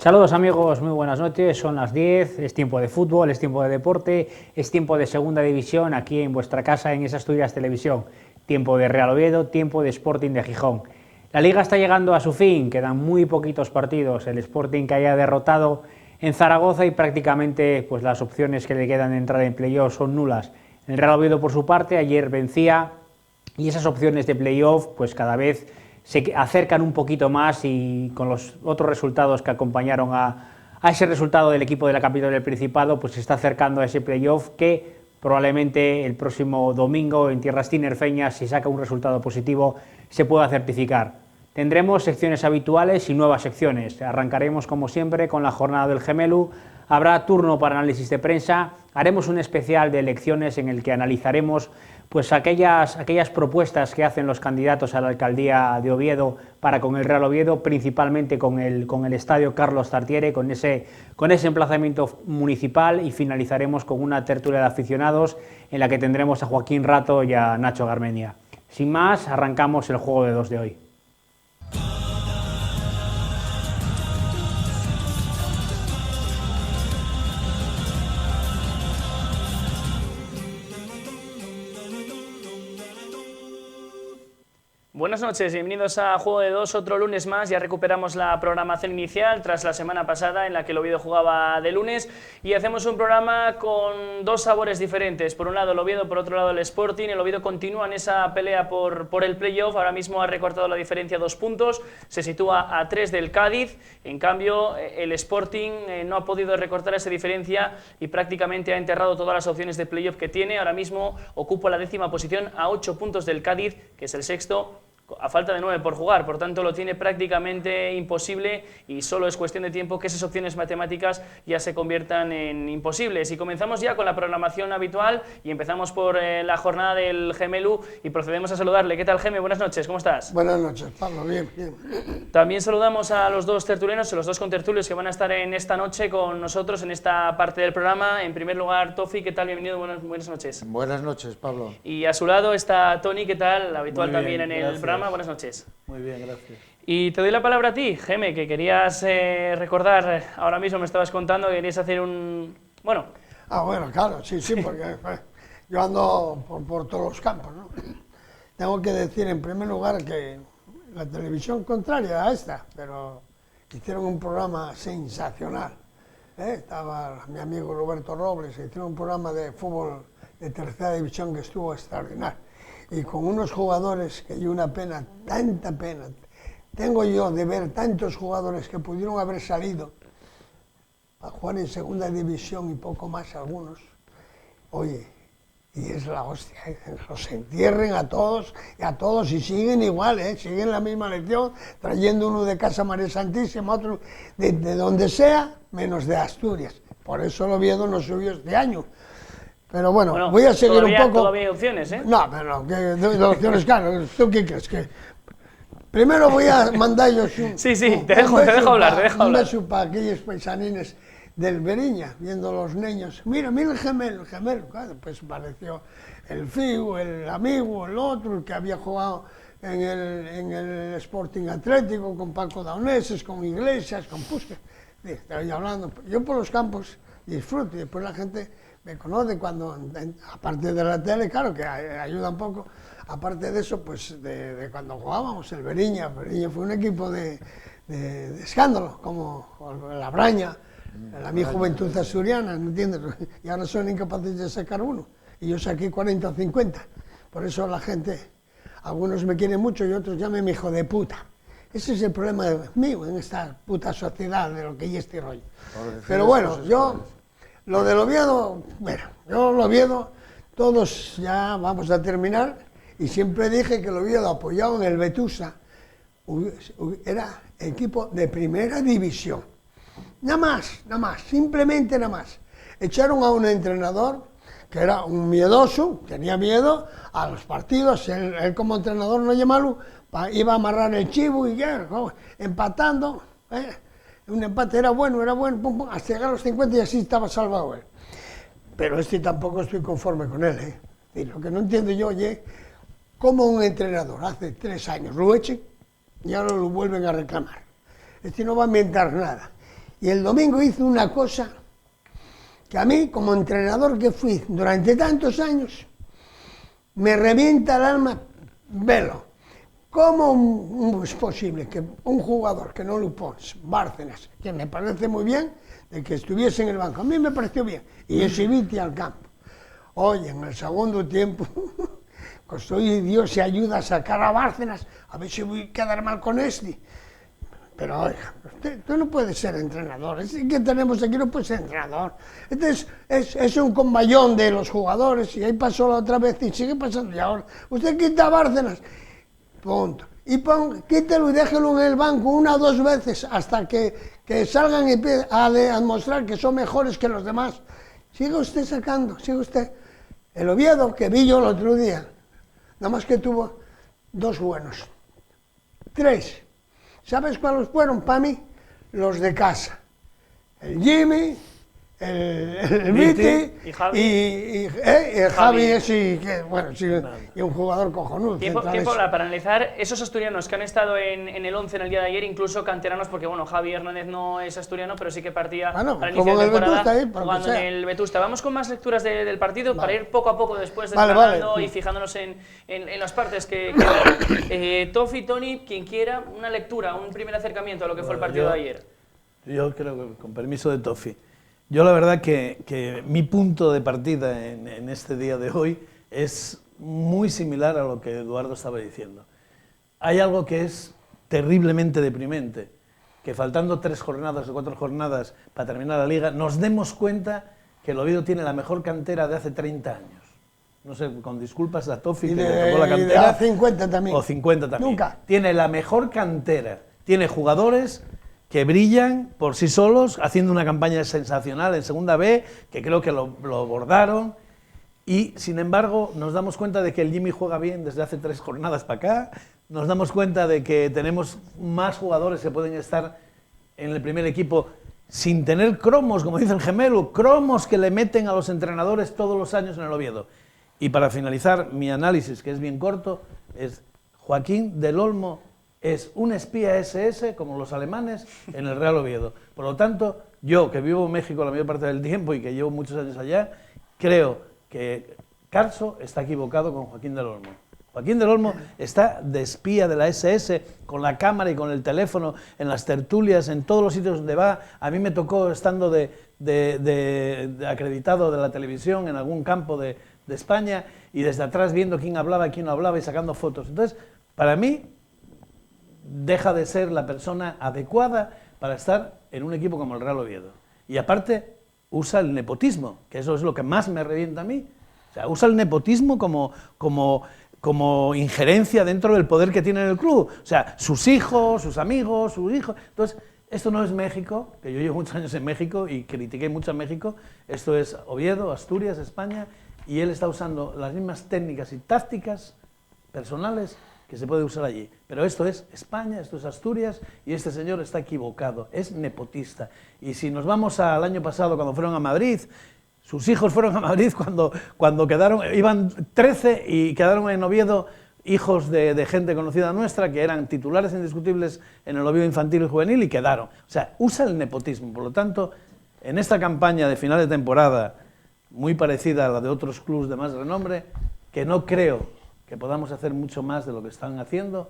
Saludos amigos, muy buenas noches, son las 10, es tiempo de fútbol, es tiempo de deporte, es tiempo de segunda división aquí en vuestra casa en Esa Asturias Televisión, tiempo de Real Oviedo, tiempo de Sporting de Gijón. La Liga está llegando a su fin, quedan muy poquitos partidos, el Sporting que haya derrotado en Zaragoza y prácticamente pues, las opciones que le quedan de entrar en playoff son nulas. El Real Oviedo por su parte ayer vencía y esas opciones de playoff pues cada vez se acercan un poquito más y con los otros resultados que acompañaron a ese resultado del equipo de la capital del Principado, pues se está acercando a ese playoff que probablemente el próximo domingo en tierras tinerfeñas, si saca un resultado positivo, se pueda certificar. Tendremos secciones habituales y nuevas secciones. Arrancaremos como siempre con la jornada del Gemelu, habrá turno para análisis de prensa, haremos un especial de elecciones en el que analizaremos pues aquellas propuestas que hacen los candidatos a la alcaldía de Oviedo para con el Real Oviedo, principalmente con el estadio Carlos Tartiere, con ese emplazamiento municipal, y finalizaremos con una tertulia de aficionados en la que tendremos a Joaquín Rato y a Nacho Garmendia. Sin más, arrancamos el juego de dos de hoy. Buenas noches, bienvenidos a Juego de Dos, otro lunes más. Ya recuperamos la programación inicial tras la semana pasada en la que el Oviedo jugaba de lunes y hacemos un programa con dos sabores diferentes. Por un lado el Oviedo, por otro lado el Sporting. El Oviedo continúa en esa pelea por el playoff, ahora mismo ha recortado la diferencia a 2 puntos, se sitúa a 3 del Cádiz. En cambio el Sporting no ha podido recortar esa diferencia y prácticamente ha enterrado todas las opciones de playoff que tiene. Ahora mismo ocupa la 10ª posición a 8 puntos del Cádiz, que es el sexto, a falta de 9 por jugar, por tanto lo tiene prácticamente imposible y solo es cuestión de tiempo que esas opciones matemáticas ya se conviertan en imposibles. Y comenzamos ya con la programación habitual y empezamos por la jornada del Gemelu y procedemos a saludarle. ¿Qué tal, Geme? Buenas noches, ¿cómo estás? Buenas noches, Pablo, bien, bien. También saludamos a los dos tertulianos, los dos contertulios que van a estar en esta noche con nosotros en esta parte del programa. En primer lugar, Tofi, ¿qué tal? Bienvenido, buenas noches. Buenas noches, Pablo. Y a su lado está Tony, ¿qué tal? Habitual bien, también en el programa. Buenas noches. Muy bien, gracias. Y te doy la palabra a ti, Geme, que querías recordar, ahora mismo me estabas contando que querías hacer un... Bueno. Bueno, claro, sí, porque yo ando por todos los campos, ¿no? Tengo que decir en primer lugar que la televisión contraria a esta, pero hicieron un programa sensacional. Estaba mi amigo Roberto Robles, hicieron un programa de fútbol de tercera división que estuvo extraordinario. Y con unos jugadores que yo una pena, tanta pena, tengo yo de ver tantos jugadores que pudieron haber salido a jugar en segunda división y poco más algunos. Oye, y es la hostia, los entierren a todos y siguen igual, siguen la misma lección, trayendo uno de Casa María Santísima, otro de donde sea, menos de Asturias. Por eso el Oviedo no subió este año. Pero bueno, voy a seguir un poco... Todavía hay opciones, ¿eh? No, pero que opciones, claro. ¿Tú qué crees? Que primero voy a mandar yo te dejo hablar. Un beso para aquellos paisanines del Beriña, viendo a los niños, mira el gemelo, claro, pues pareció el Figo, el amigo, el otro, el que había jugado en el Sporting Atlético, con Paco Dauneses, con Iglesias, con Puskas. Estoy hablando, yo por los campos disfruto y después la gente me conoce cuando, aparte de la tele, claro que ayuda un poco, aparte de eso, pues de cuando jugábamos el Beriña fue un equipo de escándalo, como la Braña, mi juventud asturiana, ¿me entiendes? Y ahora son incapaces de sacar uno, y yo saqué 40 o 50, por eso la gente, algunos me quieren mucho y otros llaman hijo de puta. Ese es el problema mío en esta puta sociedad de lo que hay este rollo. Pero bueno, yo, lo del Oviedo, bueno, yo lo Oviedo, todos ya vamos a terminar, y siempre dije que el Oviedo apoyado en el Vetusta era equipo de primera división. Nada más, simplemente nada más. Echaron a un entrenador que era un miedoso, tenía miedo a los partidos, él como entrenador no es malo, iba a amarrar el chivo y ya, empatando, un empate era bueno, pum, pum, hasta llegar a los 50 y así estaba salvado él. Pero tampoco estoy conforme con él, Y lo que no entiendo yo, oye, cómo un entrenador hace 3 años lo echen y ahora lo vuelven a reclamar. No va a inventar nada. Y el domingo hizo una cosa que a mí, como entrenador que fui durante tantos años, me revienta el alma verlo. ¿Cómo es posible que un jugador que no lo pones, Bárcenas, que me parece muy bien, de que estuviese en el banco, a mí me pareció bien, y exhibite al campo? Oye, en el segundo tiempo, costó y Dios se ayuda a sacar a Bárcenas, a ver si voy a quedar mal con este. Pero oiga, usted no puede ser entrenador, ese que tenemos aquí no puede ser entrenador. Entonces es un convallón de los jugadores, y ahí pasó la otra vez y sigue pasando, y ahora usted quita a Bárcenas, punto. Y quítelo y déjelo en el banco 1 o 2 veces hasta que salgan y a demostrar que son mejores que los demás. Siga usted sacando, siga usted. El Oviedo, que vi yo el otro día, nada más que tuvo 2 buenos. 3. ¿Sabes cuáles fueron para mí? Los de casa. El Jimmy, el Viti y el Javi ese, que, bueno, sí, y un jugador cojonudo. Tiempo para analizar esos asturianos que han estado en el 11 en el día de ayer, incluso canteranos, porque bueno, Javi Hernández no es asturiano, pero sí que partía para el inicio de temporada jugando en el Vetusta. Vamos con más lecturas del partido para ir poco a poco después desgranando y fijándonos en las partes que quedan. Tofi, Tony, quien quiera, una lectura, un primer acercamiento a lo que fue el partido de ayer. Yo creo que, con permiso de Tofi, yo la verdad que mi punto de partida en este día de hoy es muy similar a lo que Eduardo estaba diciendo. Hay algo que es terriblemente deprimente, que faltando 3 jornadas o 4 jornadas para terminar la liga, nos demos cuenta que el Oviedo tiene la mejor cantera de hace 30 años. No sé, con disculpas a Tofi, que le tocó la cantera. Y de 50 también. O 50 también. Nunca. Tiene la mejor cantera, tiene jugadores que brillan por sí solos, haciendo una campaña sensacional en Segunda B, que creo que lo bordaron, y sin embargo nos damos cuenta de que el Jimmy juega bien desde hace 3 jornadas para acá, nos damos cuenta de que tenemos más jugadores que pueden estar en el primer equipo sin tener cromos, como dice el gemelo, cromos que le meten a los entrenadores todos los años en el Oviedo. Y para finalizar mi análisis, que es bien corto, es Joaquín del Olmo es un espía SS, como los alemanes, en el Real Oviedo. Por lo tanto, yo, que vivo en México la mayor parte del tiempo y que llevo muchos años allá, creo que Carso está equivocado con Joaquín del Olmo. Joaquín del Olmo está de espía de la SS, con la cámara y con el teléfono, en las tertulias, en todos los sitios donde va. A mí me tocó, estando de acreditado de la televisión en algún campo de España, y desde atrás viendo quién hablaba, quién no hablaba y sacando fotos. Entonces, para mí, deja de ser la persona adecuada para estar en un equipo como el Real Oviedo. Y aparte, usa el nepotismo, que eso es lo que más me revienta a mí. O sea, usa el nepotismo como injerencia dentro del poder que tiene en el club. O sea, sus hijos, sus amigos, sus hijos. Entonces, esto no es México, que yo llevo muchos años en México y critiqué mucho a México. Esto es Oviedo, Asturias, España, y él está usando las mismas técnicas y tácticas personales que se puede usar allí. Pero esto es España, esto es Asturias, y este señor está equivocado, es nepotista. Y si nos vamos al año pasado, cuando fueron a Madrid, sus hijos fueron a Madrid cuando quedaron, iban 13 y quedaron en Oviedo hijos de gente conocida nuestra, que eran titulares indiscutibles en el Oviedo infantil y juvenil, y quedaron. O sea, usa el nepotismo. Por lo tanto, en esta campaña de final de temporada, muy parecida a la de otros clubes de más renombre, que no creo que podamos hacer mucho más de lo que están haciendo,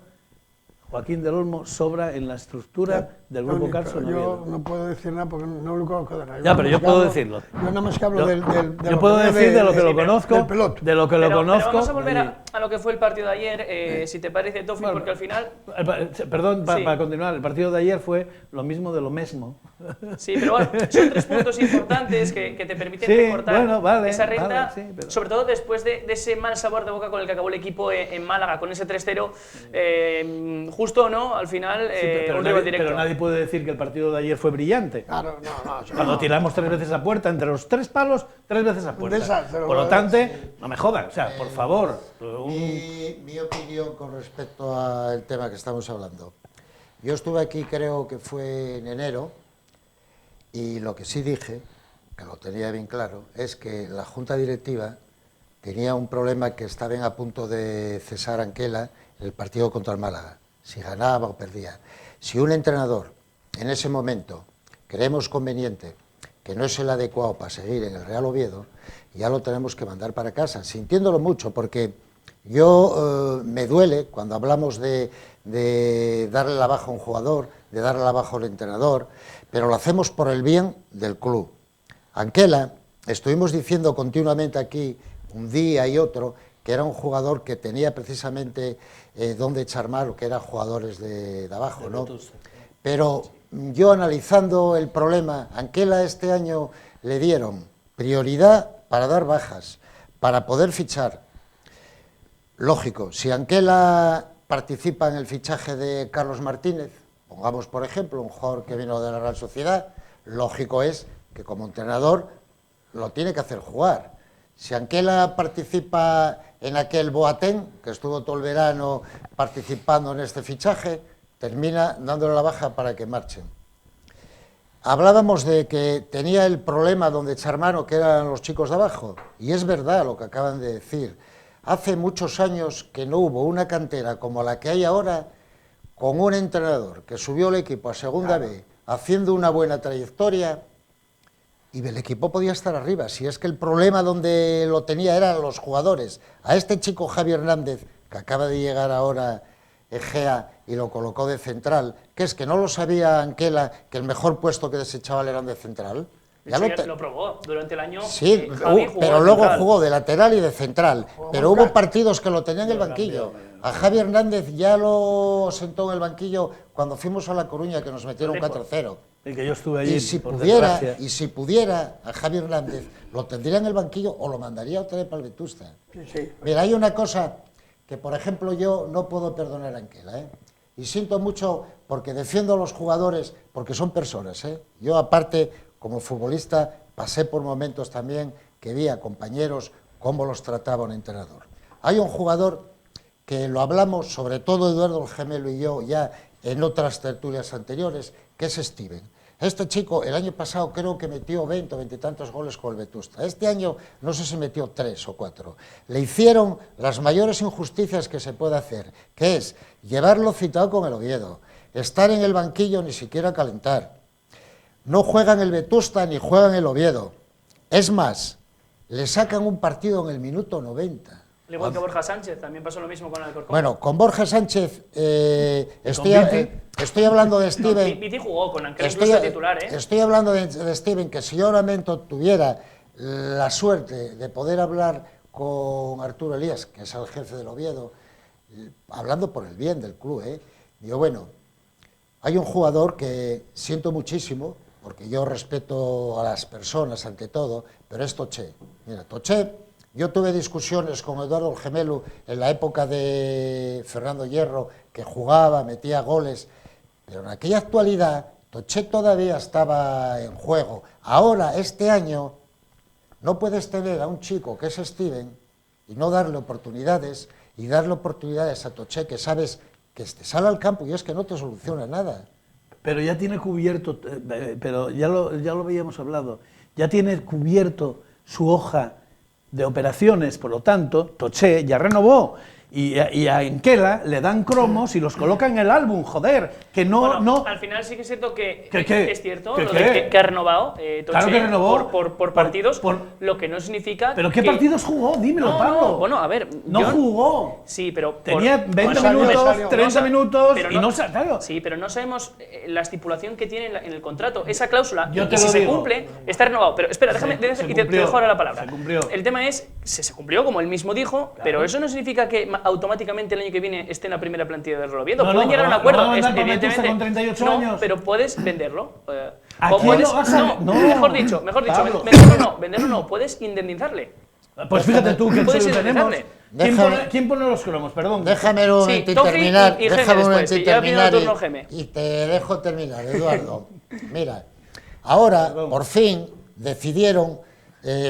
Joaquín del Olmo sobra en la estructura del Grupo Carso. Yo no puedo decir nada porque no lo conozco de nada. Ya, pero yo puedo decirlo. Yo nada más que hablo yo puedo decir de lo que lo conozco, de lo que lo conozco. Pero vamos a volver a lo que fue el partido de ayer, si te parece, Tofi, bueno, porque al final... Perdón, para continuar, el partido de ayer fue lo mismo de lo mismo. Sí, pero bueno, son 3 puntos importantes que te permiten recortar esa renta, sobre todo después de ese mal sabor de boca con el que acabó el equipo en Málaga, con ese 3-0, justo o no, al final, un rival directo. Pero nadie puede decir que el partido de ayer fue brillante. Claro, no. Cuando tiramos 3 veces a puerta, entre los 3 palos, 3 veces a puerta. Por lo tanto, no me jodan, o sea, por favor. Mi opinión con respecto al tema que estamos hablando. Yo estuve aquí, creo que fue en enero, y lo que sí dije, que lo tenía bien claro, es que la Junta Directiva tenía un problema, que estaban a punto de cesar a Anquela el partido contra el Málaga, si ganaba o perdía. Si un entrenador en ese momento creemos conveniente que no es el adecuado para seguir en el Real Oviedo, ya lo tenemos que mandar para casa, sintiéndolo mucho, porque yo me duele cuando hablamos de darle la baja a un jugador, de darle la baja al entrenador, pero lo hacemos por el bien del club. Anquela, estuvimos diciendo continuamente aquí, un día y otro, que era un jugador que tenía precisamente donde echar mano, que eran jugadores de abajo, ¿no? Pero yo, analizando el problema, Anquela este año le dieron prioridad para dar bajas, para poder fichar. Lógico, si Anquela participa en el fichaje de Carlos Martínez, pongamos por ejemplo un jugador que vino de la Real Sociedad, lógico es que como entrenador lo tiene que hacer jugar. Si Anquela participa en aquel Boateng, que estuvo todo el verano participando en este fichaje, termina dándole la baja para que marchen. Hablábamos de que tenía el problema donde echar mano, que eran los chicos de abajo, y es verdad lo que acaban de decir. Hace muchos años que no hubo una cantera como la que hay ahora, con un entrenador que subió el equipo a Segunda B, haciendo una buena trayectoria, y el equipo podía estar arriba. Si es que el problema donde lo tenía eran los jugadores. A este chico Javi Hernández, que acaba de llegar ahora Egea y lo colocó de central, que es que no lo sabía Anquela, que el mejor puesto que de ese chaval era de central. Ya lo probó durante el año. Sí, pero luego jugó de lateral y de central. Pero hubo partidos que lo tenían en el banquillo. A Javi Hernández ya lo sentó en el banquillo cuando fuimos a La Coruña, que nos metieron 4-0. Y que yo estuve allí, y si pudiera, a Javi Hernández lo tendría en el banquillo o lo mandaría otra vez para el Vetusta. Sí. Mira, hay una cosa que, por ejemplo, yo no puedo perdonar a Anquela, y siento mucho porque defiendo a los jugadores, porque son personas, Yo, aparte, como futbolista, pasé por momentos también que vi a compañeros cómo los trataba un entrenador. Hay un jugador que lo hablamos, sobre todo Eduardo el Gemelo y yo, ya en otras tertulias anteriores, que es Steven. Este chico el año pasado creo que metió 20 y tantos goles con el Vetusta. Este año no sé si metió 3 o 4. Le hicieron las mayores injusticias que se puede hacer, que es llevarlo citado con el Oviedo, estar en el banquillo ni siquiera calentar. No juegan el Vetusta ni juegan el Oviedo. Es más, le sacan un partido en el minuto 90. Al igual que Borja Sánchez, también pasó lo mismo con Alcorcón. Bueno, con Borja Sánchez estoy hablando de Steven. Viti jugó con Anquela incluso titular, Estoy hablando de Steven, que si yo lamento tuviera la suerte de poder hablar con Arturo Elías, que es el jefe del Oviedo, hablando por el bien del club, digo, bueno, hay un jugador que siento muchísimo, porque yo respeto a las personas ante todo, pero es Toché. Mira, Toché, yo tuve discusiones con Eduardo el Gemelo en la época de Fernando Hierro, que jugaba, metía goles, pero en aquella actualidad Toché todavía estaba en juego. Ahora, este año, no puedes tener a un chico que es Steven y no darle oportunidades y darle oportunidades a Toché, que sabes que te sale al campo y es que no te soluciona nada. Pero ya tiene cubierto, pero ya lo habíamos hablado, ya tiene cubierto su hoja de operaciones, por lo tanto, Toché ya renovó. Y a Enquela le dan cromos y los colocan en el álbum, joder, que no... Bueno, no... Al final sí que es cierto que ¿Qué? es cierto ¿Qué, lo qué? de que ha renovado Toché, Claro que renovó. por partidos, lo que no significa ¿Pero qué que... partidos jugó? Dímelo, No, Pablo. no, bueno, a ver... No yo- jugó. Sí, pero... Tenía 20 salió, minutos, salió. 30 minutos pero y no se... Claro. Sí, pero no sabemos la estipulación que tiene en el contrato. Esa cláusula, Yo y te si lo se digo. cumple, está renovado. Pero espera, déjame, Se y te cumplió, dejo ahora la palabra. se cumplió. El tema es, se cumplió, como él mismo dijo, pero eso no significa que automáticamente el año que viene esté en la primera plantilla del Real Oviedo. No, Pueden no, llegar a un no, acuerdo, no va a mandar con evidentemente. Vetusta con 38 no, años. pero puedes venderlo. ¿A O quién puedes, lo vas a- no, no, mejor dicho, Pablo. venderlo no, puedes indemnizarle. Pues fíjate tú que Puedes lo tenemos. indemnizarle. ¿Quién pone los cromos? Perdón. Déjame un Sí, momento Tofi terminar. y Geme Déjame un después, momento que ya viene el terminar turno Geme. y te dejo terminar, Eduardo. Mira, ahora por fin decidieron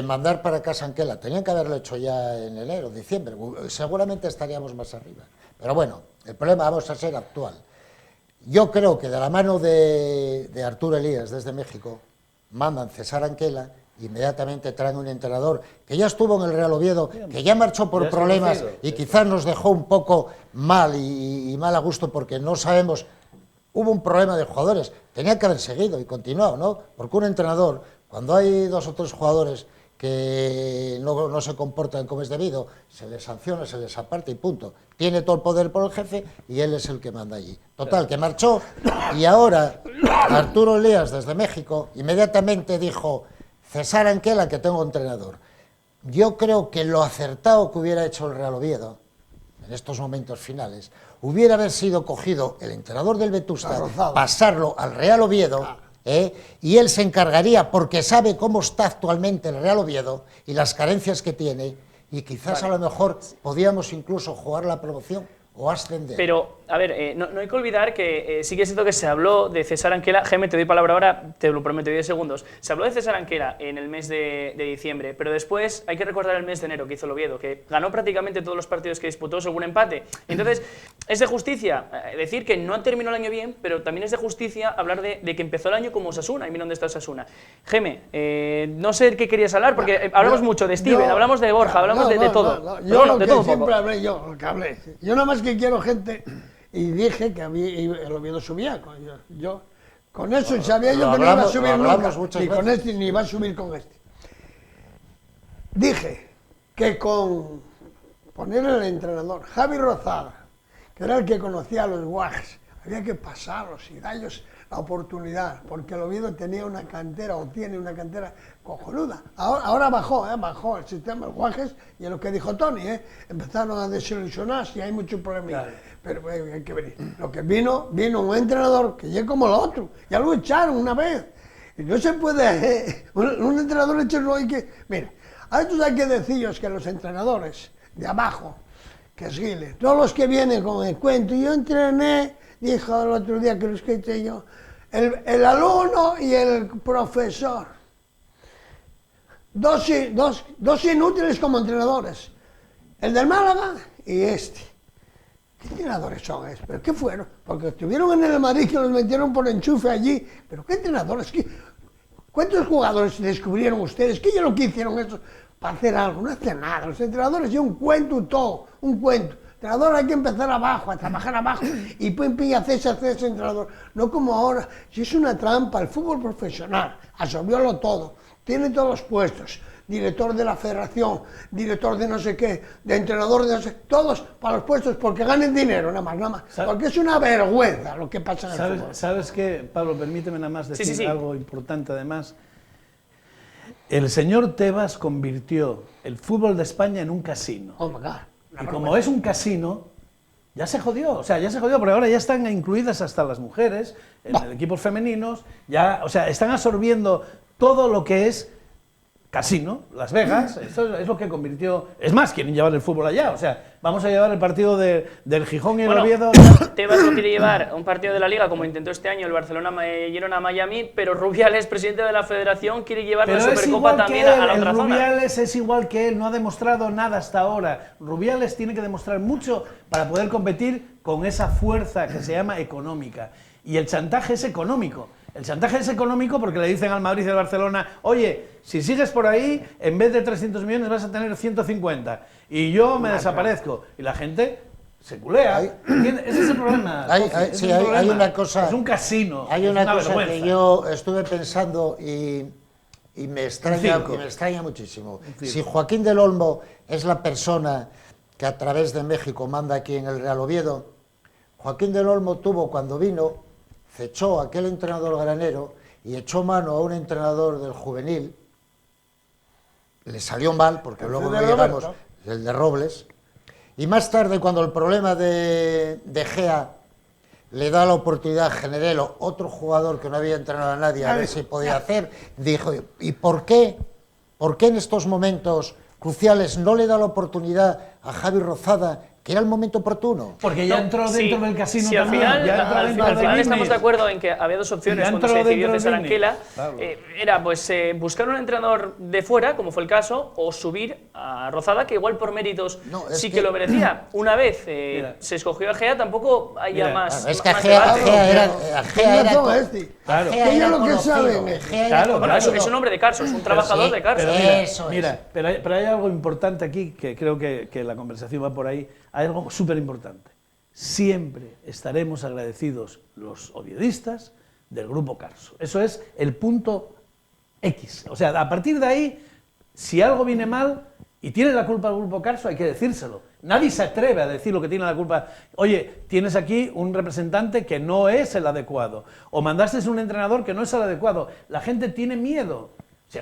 mandar para casa a Anquela. Tenían que haberlo hecho ya en enero, diciembre. Seguramente estaríamos más arriba. Pero bueno, el problema vamos a ser actual. Yo creo que de la mano de Arturo Elías desde México mandan cesar a Anquela, inmediatamente traen un entrenador que ya estuvo en el Real Oviedo, que ya marchó por Ya es problemas conocido. y quizás nos dejó un poco mal y mal a gusto porque no sabemos. Hubo un problema de jugadores, tenía que haber seguido y continuado, ¿no? Porque un entrenador, cuando hay 2 o 3 jugadores que no se comportan como es debido, se les sanciona, se les aparta y punto. Tiene todo el poder por el jefe y él es el que manda allí. Total, que marchó y ahora Arturo Elías desde México inmediatamente dijo: cesar a Anquela, que tengo entrenador. Yo creo que lo acertado que hubiera hecho el Real Oviedo en estos momentos finales hubiera haber sido cogido el entrenador del Vetusta, pasarlo al Real Oviedo, y él se encargaría, porque sabe cómo está actualmente el Real Oviedo y las carencias que tiene, y quizás a lo mejor podíamos incluso jugar la promoción o ascender. Pero, a ver, no hay que olvidar que sí que es cierto que se habló de César Anquela. Geme, te doy palabra ahora, te lo prometo, 10 segundos. Se habló de César Anquela en el mes de diciembre, pero después hay que recordar el mes de enero que hizo el Oviedo, que ganó prácticamente todos los partidos que disputó, según empate. Entonces, es de justicia decir que no terminó el año bien, pero también es de justicia hablar de que empezó el año como Osasuna, y mira dónde está Osasuna. Geme, no sé de qué querías hablar, porque hablamos mucho de Steven, hablamos de Borja, hablamos de todo. No. Pero Yo bueno, lo de que todo un siempre poco. hablé, lo que hablé. Yo nada más que quiero gente, y dije que el Oviedo subía. Yo con eso sabía yo que no iba a subir nunca, ni con este, ni iba a subir con este. Dije que con poner el entrenador Javi Rozada, que era el que conocía a los guajes, había que pasarlos y darles la oportunidad, porque el Oviedo tenía una cantera, o tiene una cantera cojonuda. Ahora bajó el sistema de guajes, y es lo que dijo Tony, empezaron a desilusionarse y hay mucho problema. Claro. Pero hay que venir. Lo que vino un entrenador que llega como el otro, ya lo echaron una vez. Y no se puede, un entrenador echarlo hay que... Mira, a estos hay que deciros que los entrenadores de abajo, que es Guile, todos los que vienen con el cuento, yo entrené, dijo el otro día que lo escuché yo, el alumno y el profesor, dos inútiles como entrenadores, el del Málaga y este. ¿Qué entrenadores son esos? ¿Pero qué fueron? Porque estuvieron en el Madrid, que los metieron por enchufe allí, pero ¿qué entrenadores? ¿Cuántos jugadores descubrieron ustedes? ¿Qué es lo que hicieron eso para hacer algo? No hacen nada, los entrenadores son un cuento todo, un cuento. Entrenador hay que empezar abajo, a trabajar abajo, y pim, hacerse entrenador. No como ahora, si es una trampa, el fútbol profesional, absorbiólo todo, tiene todos los puestos, director de la federación, director de no sé qué, de entrenador de no sé qué, todos para los puestos, porque ganen dinero, nada más, porque es una vergüenza lo que pasa en el fútbol. ¿Sabes qué, Pablo? Permíteme nada más decir Sí. algo importante además. El señor Tebas convirtió el fútbol de España en un casino. Oh my God. Y como es un casino, ya se jodió. O sea, ya se jodió, porque ahora ya están incluidas hasta las mujeres en el equipos femeninos. Ya, o sea, están absorbiendo todo lo que es casino, Las Vegas, eso es lo que convirtió... Es más, quieren llevar el fútbol allá, o sea, vamos a llevar el partido del Gijón y el Oviedo... Tebas no quiere llevar un partido de la Liga, como intentó este año el Barcelona-Girona a Miami, pero Rubiales, presidente de la Federación, quiere llevar la Supercopa también a la otra zona. Rubiales es igual que él, no ha demostrado nada hasta ahora. Rubiales tiene que demostrar mucho para poder competir con esa fuerza que se llama económica. Y el chantaje es económico. El chantaje es económico porque le dicen al Madrid y al Barcelona, oye, si sigues por ahí, en vez de 300 millones vas a tener 150 y yo me desaparezco. Y la gente se culea. Ese es el problema. Hay una cosa... Es un casino. Hay una cosa que yo estuve pensando y me extraña muchísimo. Si Joaquín del Olmo es la persona que a través de México manda aquí en el Real Oviedo, Joaquín del Olmo tuvo cuando vino... echó a aquel entrenador granero y echó mano a un entrenador del juvenil, le salió mal, porque luego no llegamos, el de Robles, y más tarde, cuando el problema de Gea le da la oportunidad a Generelo, otro jugador que no había entrenado a nadie, a ver si podía hacer, dijo, ¿y por qué? ¿Por qué en estos momentos cruciales no le da la oportunidad a Javi Rozada, que era el momento oportuno? Porque ya entró dentro del casino también. Al final estamos de acuerdo en que había dos opciones cuando se decidió César Anquela. Claro. Era pues buscar un entrenador de fuera, como fue el caso, o subir a Rozada, que igual por méritos sí que lo merecía. Una vez se escogió a Gea, tampoco haya más. Es que Gea era Claro. Ellos lo que saben. Es un hombre de Carso, es un trabajador de Carso. Pero hay algo importante aquí, que creo que la conversación va por ahí. Hay algo súper importante. Siempre estaremos agradecidos los oviedistas del Grupo Carso. Eso es el punto X. O sea, a partir de ahí, si algo viene mal y tiene la culpa el Grupo Carso, hay que decírselo. Nadie se atreve a decir lo que tiene la culpa. Oye, tienes aquí un representante que no es el adecuado. O mandaste un entrenador que no es el adecuado. La gente tiene miedo.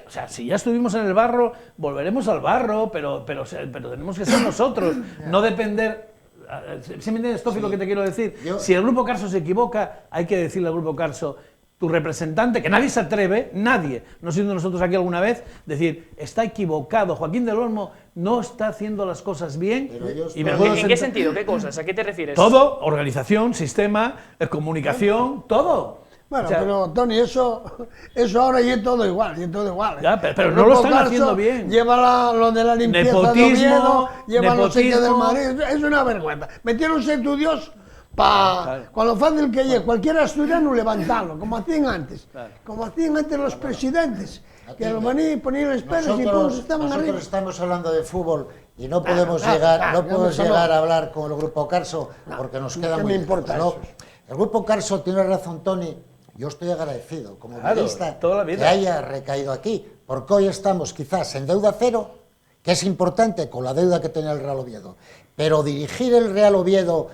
O sea, si ya estuvimos en el barro, volveremos al barro, pero tenemos que ser nosotros, no depender... ¿Sí me entiendes, Tofi, lo que te quiero decir? Si el Grupo Carso se equivoca, hay que decirle al Grupo Carso, tu representante, que nadie se atreve, nadie, no siendo nosotros aquí alguna vez, decir, está equivocado, Joaquín del Olmo no está haciendo las cosas bien. ¿En qué sentido? ¿Qué cosas? ¿A qué te refieres? Todo, organización, sistema, comunicación, todo. Bueno, pero Tony, eso ahora ya es todo igual, Ya, pero no lo están haciendo bien. Lleva lo de la limpieza nepotismo, de Oviedo, lleva no sé qué del nepotismo. Madrid, es una vergüenza. Metieronse estudios con lo fácil que llegue, cualquier asturiano levantarlo, como hacían antes. Como hacían antes los presidentes, que lo ponían los pelos y todos estaban arriba. Nosotros estamos hablando de fútbol y no podemos llegar a hablar con el Grupo Carso porque nos queda muy lejos, ¿no? El Grupo Carso tiene razón, Tony. Yo estoy agradecido, como periodista, que haya recaído aquí, porque hoy estamos quizás en deuda cero, que es importante con la deuda que tenía el Real Oviedo, pero dirigir el Real Oviedo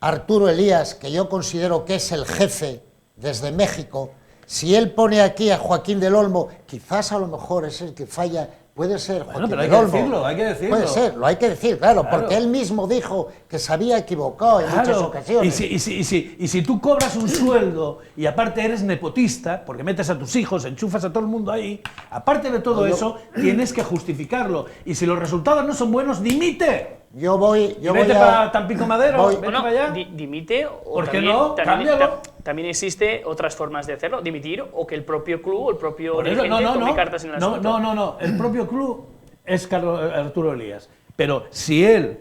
a Arturo Elías, que yo considero que es el jefe desde México, si él pone aquí a Joaquín del Olmo, quizás a lo mejor es el que falla. Puede ser Joaquín pero del Olmo. hay que decirlo. Puede ser, lo hay que decir, claro, porque él mismo dijo que se había equivocado en muchas ocasiones. Y si tú cobras un sueldo y aparte eres nepotista, porque metes a tus hijos, enchufas a todo el mundo ahí, aparte de todo eso, tienes que justificarlo. Y si los resultados no son buenos, dimite. Vete para Tampico Madero, vete para allá. Dimite, o ¿por qué no? Cámbialo. También existe otras formas de hacerlo, dimitir, o que el propio club o el propio dirigente no, tome cartas en el asunto. No, el propio club es Arturo Elías. Pero si él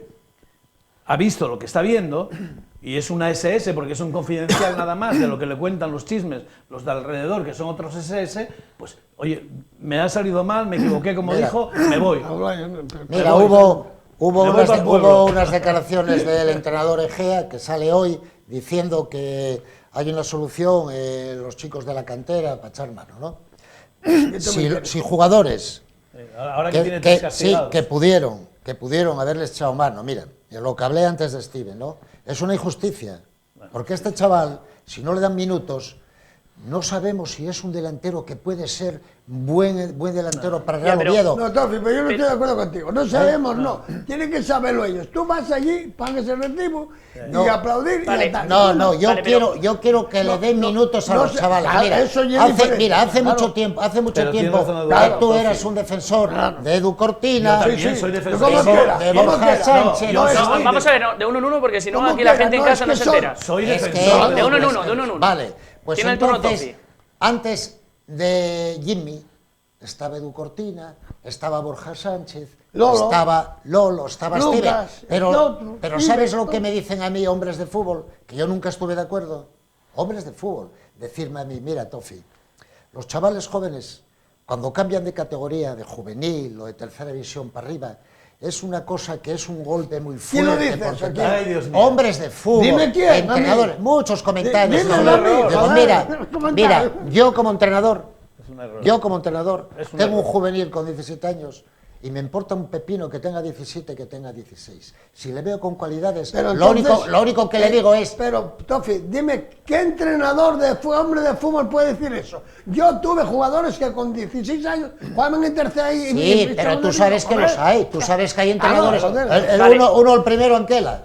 ha visto lo que está viendo, y es una SS, porque es un confidencial nada más de lo que le cuentan los chismes, los de alrededor, que son otros SS, pues, oye, me ha salido mal, me equivoqué, como dijo, me voy. Mira, hubo unas declaraciones del entrenador Egea que sale hoy diciendo que hay una solución, los chicos de la cantera, para echar mano, ¿no? Si jugadores ahora que tiene tres castigados. que pudieron haberles echado mano, mira, lo que hablé antes de Steven, ¿no? Es una injusticia, porque este chaval, si no le dan minutos, no sabemos si es un delantero que puede ser buen delantero para Ya, Real pero- Oviedo. No, Tofi, pero yo no estoy de acuerdo contigo. No sabemos, no. Tienen que saberlo ellos. Tú vas allí, pagas el recibo No. y aplaudir Vale. y ya está. No, yo Vale, pero- quiero que le den minutos a no los sé, chavales. claro, Mira, eso ya es diferente, mira, hace claro. mucho tiempo Pero tiene razón que Eduardo, tú Tofi. eras un defensor de Edu Cortina, Yo también sí. soy Yo defensor. como quiera, de como Borja quiera. Sánchez. yo No, soy no, de- Vamos a ver, no, de uno en uno, porque si no, Como aquí la quiera, gente en no, casa es no que se son- entera. Soy Es que- defensor. De uno en uno, de uno en uno. Vale, pues Tiene el turno entonces, Tofi. antes de Jimmy, estaba Edu Cortina, estaba Borja Sánchez, Lolo. estaba Lolo, estaba Lucas, Steven. el otro, Pero Steven, ¿sabes lo todo. que me dicen a mí hombres de fútbol? Que yo nunca estuve de acuerdo. Hombres de fútbol. Decirme a mí, mira, Tofi, los chavales jóvenes, cuando cambian de categoría, de juvenil o de tercera división para arriba, es una cosa que es un golpe muy ¿Quién lo fuerte. dice eso? porque ¿Quién? Ay, Dios mío. hombres de fútbol, Dime quién, entrenadores, a mí. muchos comentarios. Dímelo ¿no? a mí, Digo, joder, mira, yo como entrenador, Es un error. tengo un error. juvenil con 17 años y me importa un pepino que tenga 17 que tenga 16. Si le veo con cualidades, Pero lo entonces, único que le digo es, Pero, Tofi, dime, ¿qué entrenador de hombre de fútbol puede decir eso? Yo tuve jugadores que con 16 años jugaban en tercera y... sí, pero tú sabes que los hay, tú sabes que hay entrenadores. joder. Vale. Uno, el primero, Anquela,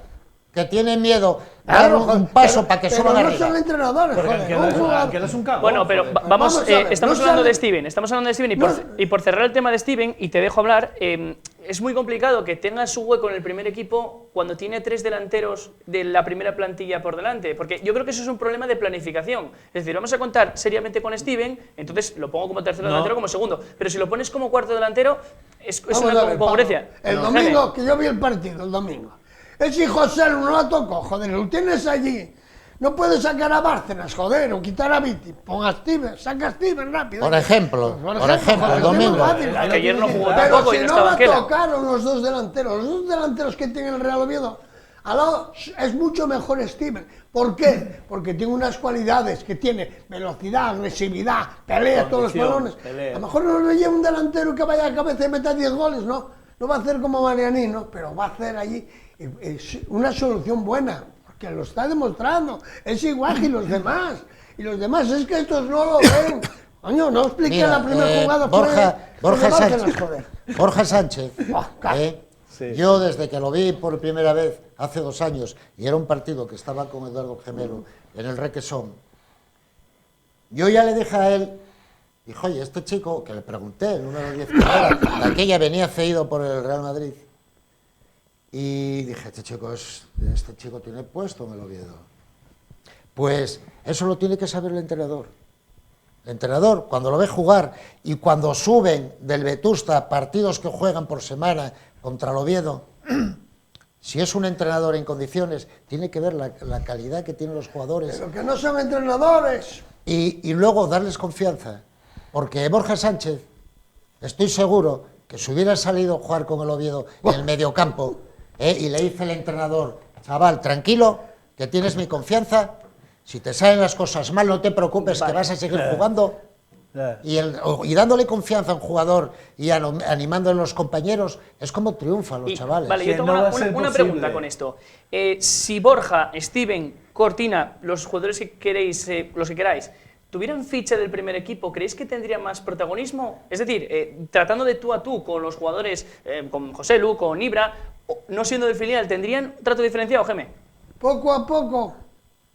que tiene miedo dar un paso para que suban no arriba. son entrenadores, Porque joder. Anquela Un es- jugador- Anquela es un cagón. Bueno, pero joder. vamos, Vamos a ver, estamos no hablando sale- de Steven, No- y por cerrar el tema de Steven, y te dejo hablar, es muy complicado que tenga su hueco en el primer equipo cuando tiene 3 delanteros de la primera plantilla por delante, porque yo creo que eso es un problema de planificación. Es decir, vamos a contar seriamente con Steven, entonces lo pongo como tercer No. delantero, como segundo, pero si lo pones como cuarto delantero, es Vamos una a ver, congruencia. Pablo, el No, domingo, Jaime. que yo vi el partido, el domingo. Ese José no la tocó, joder, lo tienes allí. No puedes sacar a Bárcenas, joder, o quitar a Viti. Pon a Steven, saca a Steven rápido. Por ejemplo, joder, el domingo. es fácil, Que ayer no jugó Pero tampoco y si no no estaba la Anquela. tocaron los dos delanteros que tiene el Real Oviedo, al lado es mucho mejor Steven. ¿Por qué? Porque tiene unas cualidades que tiene velocidad, agresividad, pelea todos los Condición, balones. pelea. A lo mejor no le lleva un delantero que vaya a cabeza y meta 10 goles, no. No va a hacer como Marianino, pero va a hacer allí una solución buena, porque lo está demostrando. Es igual que los demás. Y los demás es que estos no lo ven. Coño, no expliqué Mira, la primera jugada. Borja Sánchez, claro. Sí. yo desde que lo vi por primera vez hace 2 años, y era un partido que estaba con Eduardo Gemelo en el Requesón, yo ya le dije a él, dijo, oye, este chico, que le pregunté, el número 10 que era, de aquella venía cedido por el Real Madrid, y dije, este chico tiene puesto en el Oviedo. Pues eso lo tiene que saber el entrenador. El entrenador, cuando lo ve jugar y cuando suben del Vetusta partidos que juegan por semana contra el Oviedo, si es un entrenador en condiciones, tiene que ver la calidad que tienen los jugadores Pero que no son entrenadores. y luego darles confianza. Porque Borja Sánchez, estoy seguro que si hubiera salido a jugar con el Oviedo en el mediocampo y le dice el entrenador, chaval, tranquilo, que tienes mi confianza, si te salen las cosas mal, no te preocupes, que vas a seguir jugando. Y dándole confianza a un jugador y animando a los compañeros, es como triunfan los chavales. Vale, Que yo tengo no va a una ser pregunta posible. con esto. Si Borja, Steven, Cortina, los jugadores que queréis, los que queráis, tuvieran ficha del primer equipo, ¿creéis que tendría más protagonismo? Es decir, tratando de tú a tú con los jugadores, con José Lu, con Ibra, no siendo del filial, ¿tendrían trato diferenciado, Geme? Poco a poco,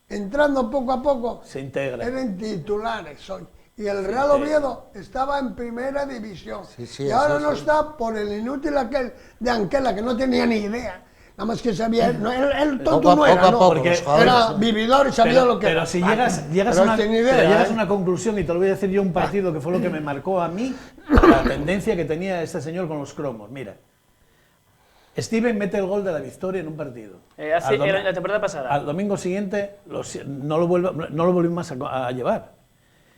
entrando poco a poco, Se integra. eran titulares hoy. Y el Real Oviedo estaba en primera división. Sí, y ahora eso no sí. está por el inútil aquel de Anquela, que no tenía ni idea. Nada más que sabía, no, él tonto Poco a no era, poco a no, poco, porque los jugadores, era sí. vividor y sabía Pero, lo que pero era. si llegas Pero a tiene idea, pero llegas a ¿eh? una conclusión, y te lo voy a decir yo, un partido que fue lo que me marcó a mí, la tendencia que tenía este señor con los cromos. Mira, Steven mete el gol de la victoria en un partido. Hace la temporada pasada. Al domingo siguiente no lo volví más a llevar.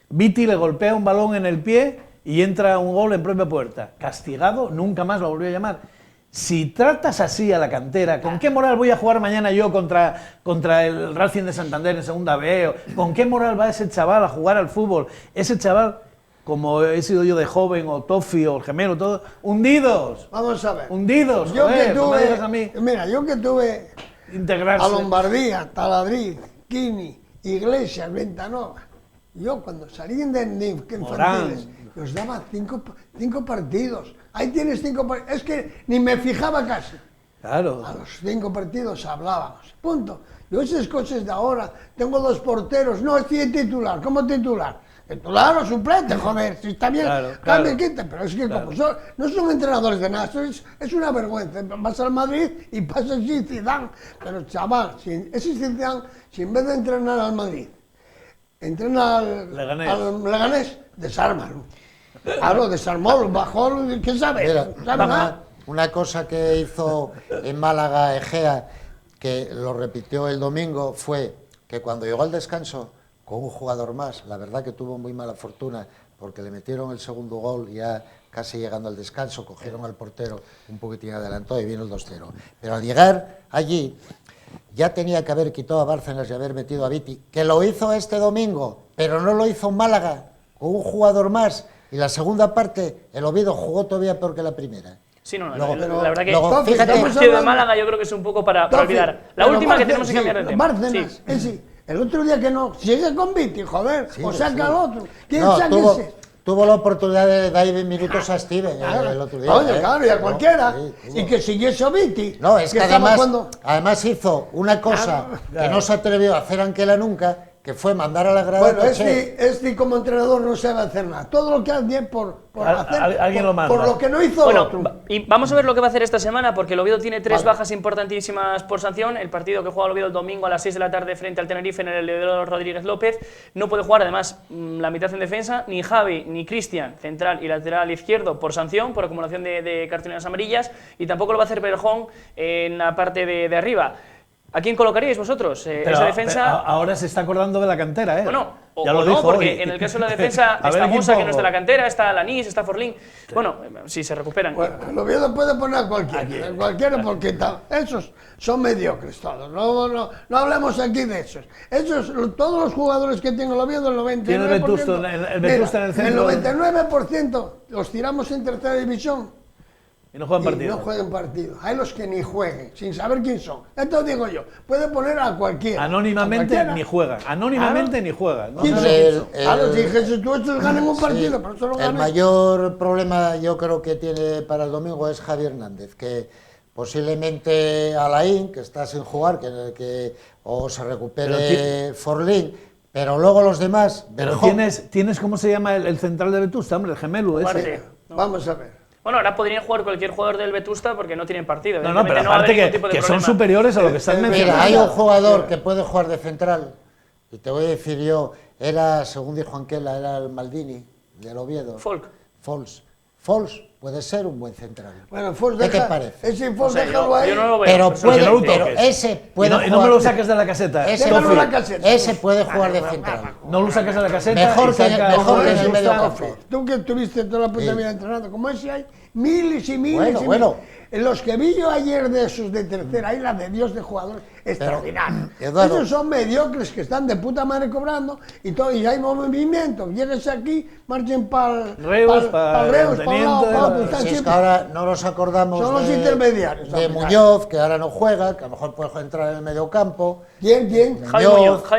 Viti le golpea un balón en el pie y entra un gol en propia puerta. Castigado, nunca más lo volvió a llamar. Si tratas así a la cantera, ¿con qué moral voy a jugar mañana yo contra el Racing de Santander en Segunda B? ¿Con qué moral va ese chaval a jugar al fútbol? Ese chaval, como he sido yo de joven, o Tofi, o el Gemelo, todo, hundidos. Vamos a ver. Hundidos, Yo joder, que no me tuve, digas a mí. mira, yo que tuve Integrarse. a Lombardía, Taladriz, Quini, Iglesias, Ventanova, Yo cuando salí de Morán. infantiles, los daba 5 partidos. Ahí tienes 5 partidos. Es que ni me fijaba casi. Claro. A los 5 partidos hablábamos. Punto. Yo esas cosas de ahora, tengo 2 porteros, no estoy titular. ¿Cómo titular? Titular o suplente, joder, si está bien, Claro, cambia, claro. quita. Pero es que Claro. como no son entrenadores de nada, es una vergüenza. Vas al Madrid y pasa así Zidane. Pero chaval, ese Zidane, si en vez de entrenar al Madrid, entrena al Leganés, desármalo. Claro, desarmó, bajó, ¿qué sabe? Mira, No sabe nada. una cosa que hizo en Málaga Egea, que lo repitió el domingo, fue que cuando llegó al descanso, con un jugador más, la verdad que tuvo muy mala fortuna, porque le metieron el segundo gol ya casi llegando al descanso, cogieron al portero un poquitín adelantado y vino el 2-0. Pero al llegar allí, ya tenía que haber quitado a Bárcenas y haber metido a Viti, que lo hizo este domingo, pero no lo hizo en Málaga, con un jugador más, y la segunda parte, el Oviedo jugó todavía peor que la primera. Sí, no, Luego- la verdad que luego, el fíjate, partido de Málaga yo creo que es un poco para olvidar. La última que tenemos que cambiar de tema. Bárcenas, Sí. el otro día que no, sigue con Viti, joder, Sí, o saca sí. al otro. ¿Quién No, saca tuvo, ese? tuvo la oportunidad de dar minutos a Steven el otro día. Oye, claro, y a No, cualquiera. sí, tuvo. Y que siguiese a Viti. No, es que estaba además hizo una cosa Claro. que no se atrevió a hacer Anquela nunca, que fue mandar a la grada Bueno, a Toché. este como entrenador no sabe hacer nada. Todo lo que hace por hacer, Alguien lo manda. por lo que no hizo Bueno, otro. y vamos a ver lo que va a hacer esta semana, porque el Oviedo tiene 3 Vale. bajas importantísimas por sanción. El partido que juega el Oviedo el domingo a las 6 de la tarde frente al Tenerife en el Leodoro Rodríguez López. No puede jugar, además, la mitad en defensa, ni Javi ni Cristian, central y lateral izquierdo, por sanción, por acumulación de cartulinas amarillas, y tampoco lo va a hacer Berjón en la parte de arriba. ¿A quién colocaríais vosotros? Pero, Esa defensa... pero ahora se está acordando de la cantera, ¿eh? Bueno, Ya o lo no, dijo porque hoy. en el caso de la defensa A ver está quién Mosa, que no pongo. es de la cantera, está Lanís, está Forlín. Bueno, si se recuperan. Bueno, el Oviedo puede poner a cualquiera porque esos son mediocres todos. No hablemos aquí de esos. Todos los jugadores que tiene el Oviedo, el 99%. Tiene el Vetusta, el Vetusta en el centro. El 99% los tiramos en tercera división. Y no juegan Y partido. no jueguen partido. Hay los que ni jueguen, sin saber quién son. Esto digo yo. Puede poner a cualquiera. Anónimamente a cualquiera. ni juegan. Anónimamente ni juegan. ¿no? ¿Quién son? El- Claro, si el- Jesús ganen un partido, Sí, pero eso lo el ganan. mayor problema yo creo que tiene para el domingo es Javi Hernández, que posiblemente Alain, que está sin jugar, o se recupere Forlín, pero luego los demás... Pero Berjón, tienes ¿cómo se llama el central de Vetusta, hombre? El gemelo ese. Ugarte. Vamos a ver. Bueno, ahora podrían jugar cualquier jugador del Vetusta porque no tienen partido. No, pero Evidentemente va a aparte haber ningún tipo de que son problema. superiores a lo que están mencionando. Mira, hay un jugador que puede jugar de central, y te voy a decir yo, según dijo Anquela, era el Maldini, del Oviedo. Folk. Fols puede ser un buen central. Bueno, Fos ¿Qué te parece? Ese No Fos sé, déjalo ahí. yo no lo veo. Pero personalmente. puede, que no lo pero toques. ese puede Y no me jugar. lo saques de la caseta. Ese Déjalo en la puede, caseta. ese puede jugar de central. No lo saques de la caseta. Mejor y saca mejor que en el Vetusta. medio campo. Tú que estuviste toda la puta Sí. vida entrenando, como ese hay miles y miles Bueno, y bueno. miles. En los que vi yo ayer de esos de tercera, hay la de Dios de jugadores extraordinarios. Eduardo. Esos son mediocres que están de puta madre cobrando y hay movimiento. Llegues aquí, marchen para Reus, para Reus, para un lado, Teniente, para otro, Si están es que siempre- ahora no nos acordamos Son los intermediarios, de hombre, Muñoz, que ahora no juega, que a lo mejor puede entrar en el medio campo. ¿Quién? Javi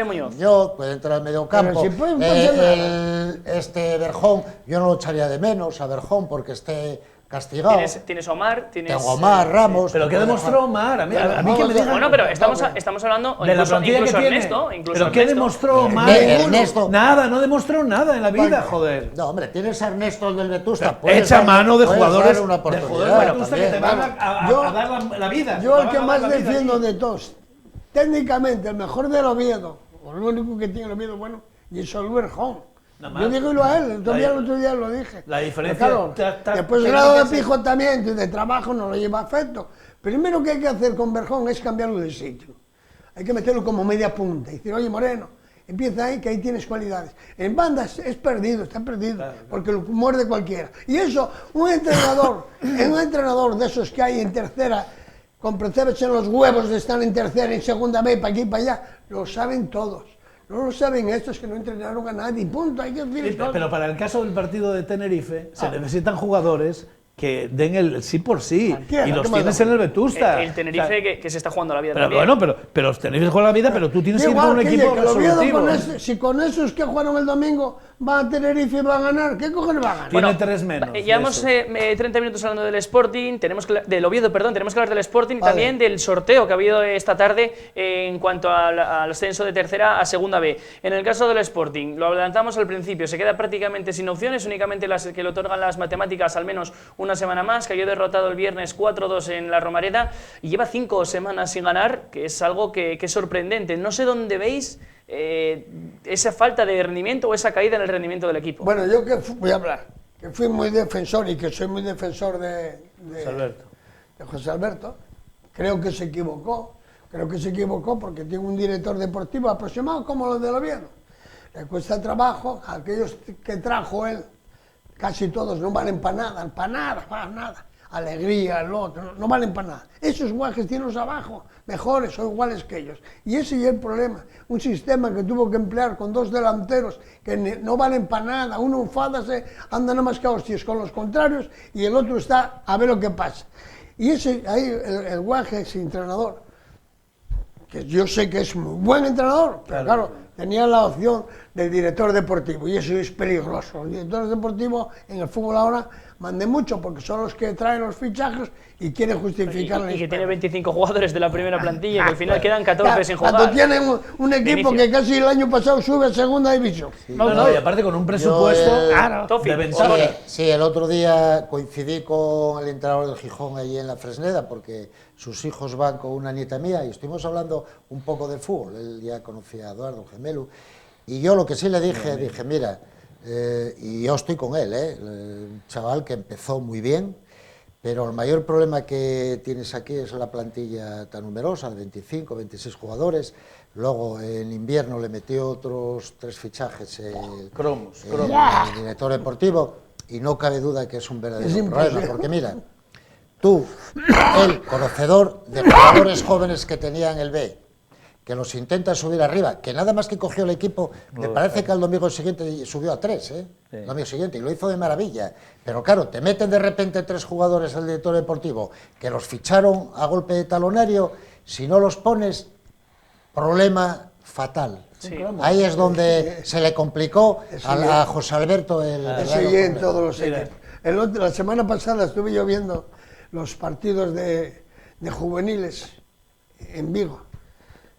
Muñoz. Muñoz puede entrar en el medio campo. si puede, pasa nada. Berjón, yo no lo echaría de menos a Berjón porque esté castigado. Tienes Omar, tienes... Tengo a Omar, Ramos. Pero que ¿qué puede demostró jugar. Omar? A mí que me digan. Bueno, pero estamos hablando... de la plantilla que incluso tiene. Ernesto, incluso ¿Pero qué Ernesto. demostró Omar? Ernesto. Nada, no demostró nada en la vida, joder. No, hombre, tienes a Ernesto el del Vetusta. Echa mano de puedes jugadores darle una de jugadores oportunidad de Vetusta que te también. van a Yo- dar la vida. Yo te el van que a dar más la vida defiendo aquí. de todos, técnicamente el mejor del Oviedo, o el único que tiene el Oviedo bueno, y es el Berjón. Nada más. Yo digo a él, La- el otro día lo dije. la diferencia Pero después técnica grado de es- pijo también, y de trabajo no lo lleva a efecto. Primero que hay que hacer con Berjón es cambiarlo de sitio. Hay que meterlo como media punta y decir, oye Moreno, empieza ahí que ahí tienes cualidades. En bandas es perdido, está perdido, porque lo muerde cualquiera. Y eso, un entrenador de esos que hay en tercera, con preceptos en los huevos de estar en tercera, en segunda B, para aquí y para allá, lo saben todos. No lo saben estos que no entrenaron a nadie, punto, hay que decir Sí, pero para el caso del partido de Tenerife se necesitan jugadores que den el sí por sí. Cualquiera, Y los ¿qué más tienes da? en el Vetusta. El Tenerife O sea, que se está jugando la vida pero también. bueno, pero los Tenerife juegan la vida, pero tú tienes que ir con Igual un que equipo el Oviedo resolutivo. si con esos que jugaron el domingo va a Tenerife y va a ganar, ¿qué cojones va a ganar? Tiene 3 menos. Llevamos de eso. 30 minutos hablando del Sporting, del Oviedo, perdón, tenemos que hablar del Sporting y Vale. también del sorteo que ha habido esta tarde en cuanto al ascenso de tercera a segunda B. En el caso del Sporting, lo adelantamos al principio, se queda prácticamente sin opciones, únicamente las que le otorgan las matemáticas al menos una semana más, cayó derrotado el viernes 4-2 en la Romareda y lleva 5 semanas sin ganar, que es algo que es sorprendente. No sé dónde veis esa falta de rendimiento o esa caída en el rendimiento del equipo. Bueno, yo que voy a hablar, que fui muy defensor y que soy muy defensor de José Alberto, creo que se equivocó porque tiene un director deportivo aproximado como los del Oviedo. Le cuesta trabajo, aquellos que trajo él, casi todos no valen para nada. Alegría, el otro, no valen para nada. Esos guajes tienen los abajo, mejores o iguales que ellos. Y ese es el problema. Un sistema que tuvo que emplear con 2 delanteros que no valen para nada. Uno enfádase, anda nada más que a hostias con los contrarios y el otro está a ver lo que pasa. Y ese, ahí el guaje, ese entrenador, que yo sé que es muy buen entrenador, pero claro, tenía la opción del director deportivo y eso es peligroso. Los directores deportivos en el fútbol ahora manden mucho porque son los que traen los fichajes y quieren justificar y que tiene 25 jugadores de la primera plantilla, que al final quedan 14 sin jugar. Cuando tienen un equipo que casi el año pasado sube a segunda división. No, y aparte con un presupuesto Tofi, de ventaja. Sí, el otro día coincidí con el entrenador del Gijón allí en la Fresneda porque sus hijos van con una nieta mía y estuvimos hablando un poco de fútbol. Él ya conocía a Eduardo Gemelu y yo lo que sí le dije, mira, y yo estoy con él, el chaval que empezó muy bien, pero el mayor problema que tienes aquí es la plantilla tan numerosa, de 25, 26 jugadores. Luego en invierno le metió otros 3 fichajes el director deportivo y no cabe duda que es un verdadero problema, porque mira, tú, el conocedor de jugadores jóvenes que tenía en el B, que los intenta subir arriba, que nada más que cogió el equipo, me parece que al domingo siguiente subió a 3, el domingo siguiente, y lo hizo de maravilla. Pero claro, te meten de repente 3 jugadores al director deportivo, que los ficharon a golpe de talonario, si no los pones, problema fatal. Sí. Ahí es donde se le complicó a José Alberto el Eso y en todos los equipos. La semana pasada estuve yo viendo los partidos de juveniles en Vigo.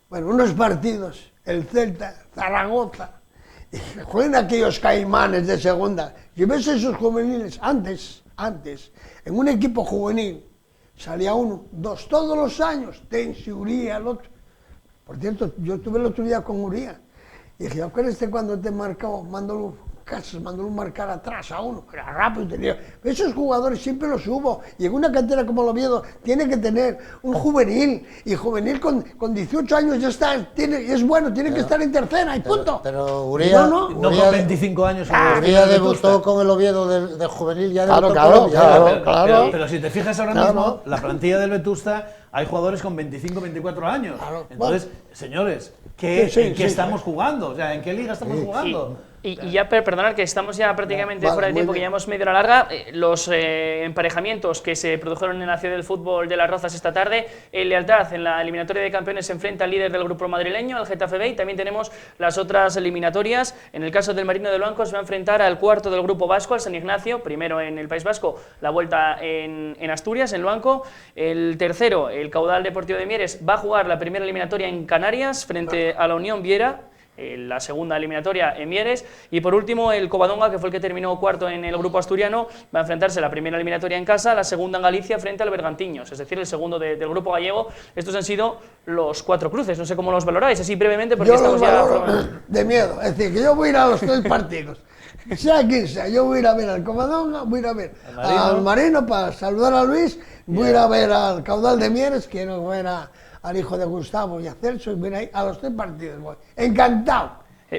Bueno, unos partidos, el Celta, Zaragoza, y juegan aquellos caimanes de segunda. Y ves esos juveniles, antes, en un equipo juvenil, salía 1, 2, todos los años, Tensi, Uría, el otro. Por cierto, yo estuve el otro día con Uría, y dije, ¿acuerdas cuando te marcó, mandó marcar atrás a uno? Era rápido, tenía. Esos jugadores siempre los hubo, y en una cantera como el Oviedo tiene que tener un juvenil, y juvenil con 18 años ya está, es bueno, tiene que estar en tercera, y punto. Pero Uría, No con 25 años. Uría debutó con el Oviedo de juvenil, ya debutó Claro. Pero si te fijas ahora mismo, la plantilla del Vetusta, hay jugadores con 25, 24 años. Entonces, señores, ¿en qué estamos jugando? O sea, ¿en qué liga estamos jugando? Y ya, perdonad que estamos ya prácticamente fuera de tiempo, que ya hemos medio la larga. Los emparejamientos que se produjeron en la Ciudad del Fútbol de Las Rozas esta tarde. El Lealtad en la eliminatoria de campeones se enfrenta al líder del grupo madrileño, al Getafe B, y también tenemos las otras eliminatorias. En el caso del Marino de Luanco se va a enfrentar al cuarto del grupo vasco, al San Ignacio, primero en el País Vasco, la vuelta en Asturias, en Luanco. El tercero, el Caudal Deportivo de Mieres, va a jugar la primera eliminatoria en Canarias frente a la Unión Viera, la segunda eliminatoria en Mieres, y por último el Covadonga, que fue el que terminó cuarto en el grupo asturiano, va a enfrentarse la primera eliminatoria en casa, la segunda en Galicia frente al Bergantiños, es decir, el segundo del grupo gallego. Estos han sido los 4 cruces, no sé cómo los valoráis, así brevemente, porque yo estamos los ya valoro de miedo, es decir, que yo voy a ir a los 3 partidos, sea quien sea, yo voy a ir a ver al Covadonga, voy a ir a ver al Marino para saludar a Luis, voy a ir a ver al Caudal de Mieres, quiero ver al hijo de Gustavo y a Celso, y mira, a los 3 partidos voy. Encantado.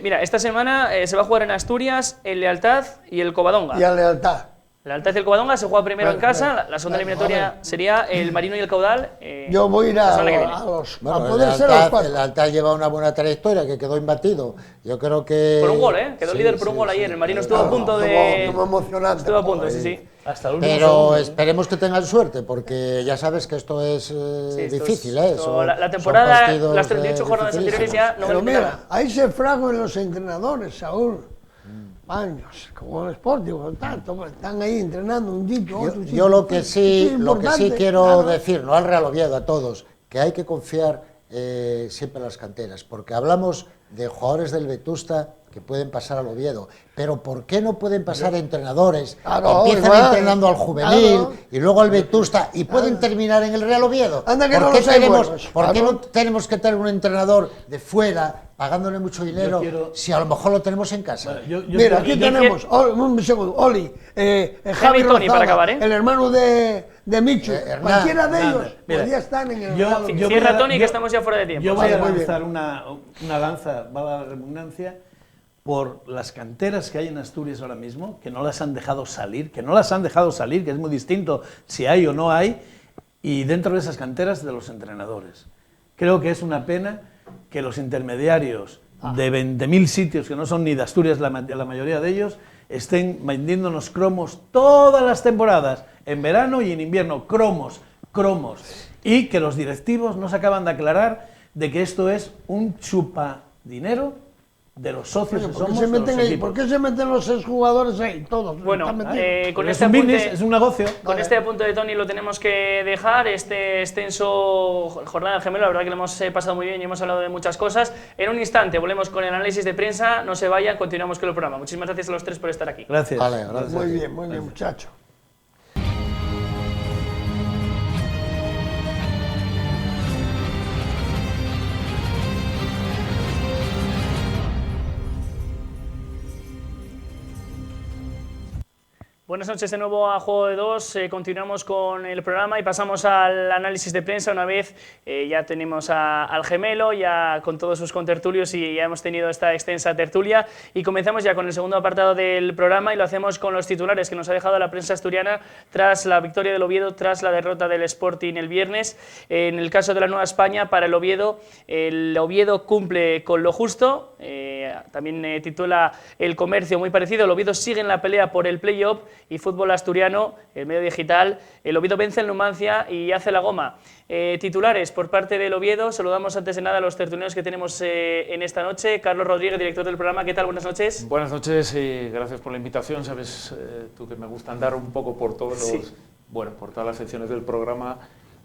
Mira, esta semana se va a jugar en Asturias el Lealtad y el Covadonga. Y a Lealtad. La Lealtad y el Covadonga se juega primero en casa, la segunda eliminatoria sería el Marino y el Caudal. Yo voy a ir la semana que viene. a Bueno, a poder ser los 4. el Lealtad lleva una buena trayectoria, que quedó imbatido. Yo creo que... Por un gol, quedó líder por un gol ayer. El Marino estuvo a punto de... Como emocionante. Estuvo a punto, sí. Hasta el último Pero segundo. esperemos que tengan suerte, porque ya sabes que esto es Sí, esto difícil, es- ¿eh? esto- la temporada, partidos, las 38 jornadas anteriores ya no Pero valen de mira, nada. ahí se fragan los entrenadores, Saúl. Baños, como el Sporting, con tanto, están ahí entrenando un dito, otro. Yo lo que sí quiero claro. decir, no al Real Oviedo, a todos, que hay que confiar siempre en las canteras, porque hablamos de jugadores del Vetusta que pueden pasar al Oviedo, pero ¿por qué no pueden pasar entrenadores Claro, que empiezan igual, entrenando al juvenil claro. y luego al Vetusta y pueden terminar en el Real Oviedo? Anda que ¿Por no qué los hay tenemos, buenos, por qué claro. no tenemos que tener un entrenador de fuera pagándole mucho dinero quiero- si a lo mejor lo tenemos en casa? Bueno, yo Mira, quiero- aquí y tenemos, un segundo, Oli, Javi y Tony, para Rozada, acabar, ¿eh? el hermano de Michu, Hernán, cualquiera de Hernán, ellos mira, podría estar en el yo- Real Oviedo. yo- Cierra voy a- Tony, que yo- estamos ya fuera de tiempo. Yo voy a muy bien. lanzar una lanza, va a la redundancia, por las canteras que hay en Asturias ahora mismo, que no las han dejado salir, que es muy distinto si hay o no hay, y dentro de esas canteras de los entrenadores. Creo que es una pena que los intermediarios de 20.000 sitios, que no son ni de Asturias la mayoría de ellos, estén vendiéndonos cromos todas las temporadas, en verano y en invierno, cromos, y que los directivos no se acaban de aclarar de que esto es un chupa dinero de los socios Oye, que ¿por qué somos se de los meten ahí? equipos. ¿Por qué se meten los exjugadores ahí? Todos. Bueno, están metidos. con Es este un business, apunte... es un negocio. Con este apunte de Tony lo tenemos que dejar, este extenso jornada del gemelo, la verdad que lo hemos pasado muy bien y hemos hablado de muchas cosas. En un instante volvemos con el análisis de prensa, no se vayan, continuamos con el programa. Muchísimas gracias a los tres por estar aquí. Gracias. Vale, gracias a ti. Muy bien, muchacho. Buenas noches de nuevo a Juego de Dos, continuamos con el programa y pasamos al análisis de prensa una vez ya tenemos al gemelo, ya con todos sus contertulios y ya hemos tenido esta extensa tertulia y comenzamos ya con el segundo apartado del programa y lo hacemos con los titulares que nos ha dejado la prensa asturiana tras la victoria del Oviedo, tras la derrota del Sporting el viernes. En el caso de la Nueva España, para el Oviedo cumple con lo justo, también titula El Comercio muy parecido, el Oviedo sigue en la pelea por el play-off y Fútbol Asturiano, el medio digital, el Oviedo vence el Numancia y hace la goma. Titulares por parte del Oviedo, saludamos antes de nada a los tertulianos que tenemos en esta noche. Carlos Rodríguez, director del programa, ¿qué tal? Buenas noches. Buenas noches y gracias por la invitación. Sabes tú que me gusta andar un poco por todos Sí. por todas las secciones del programa.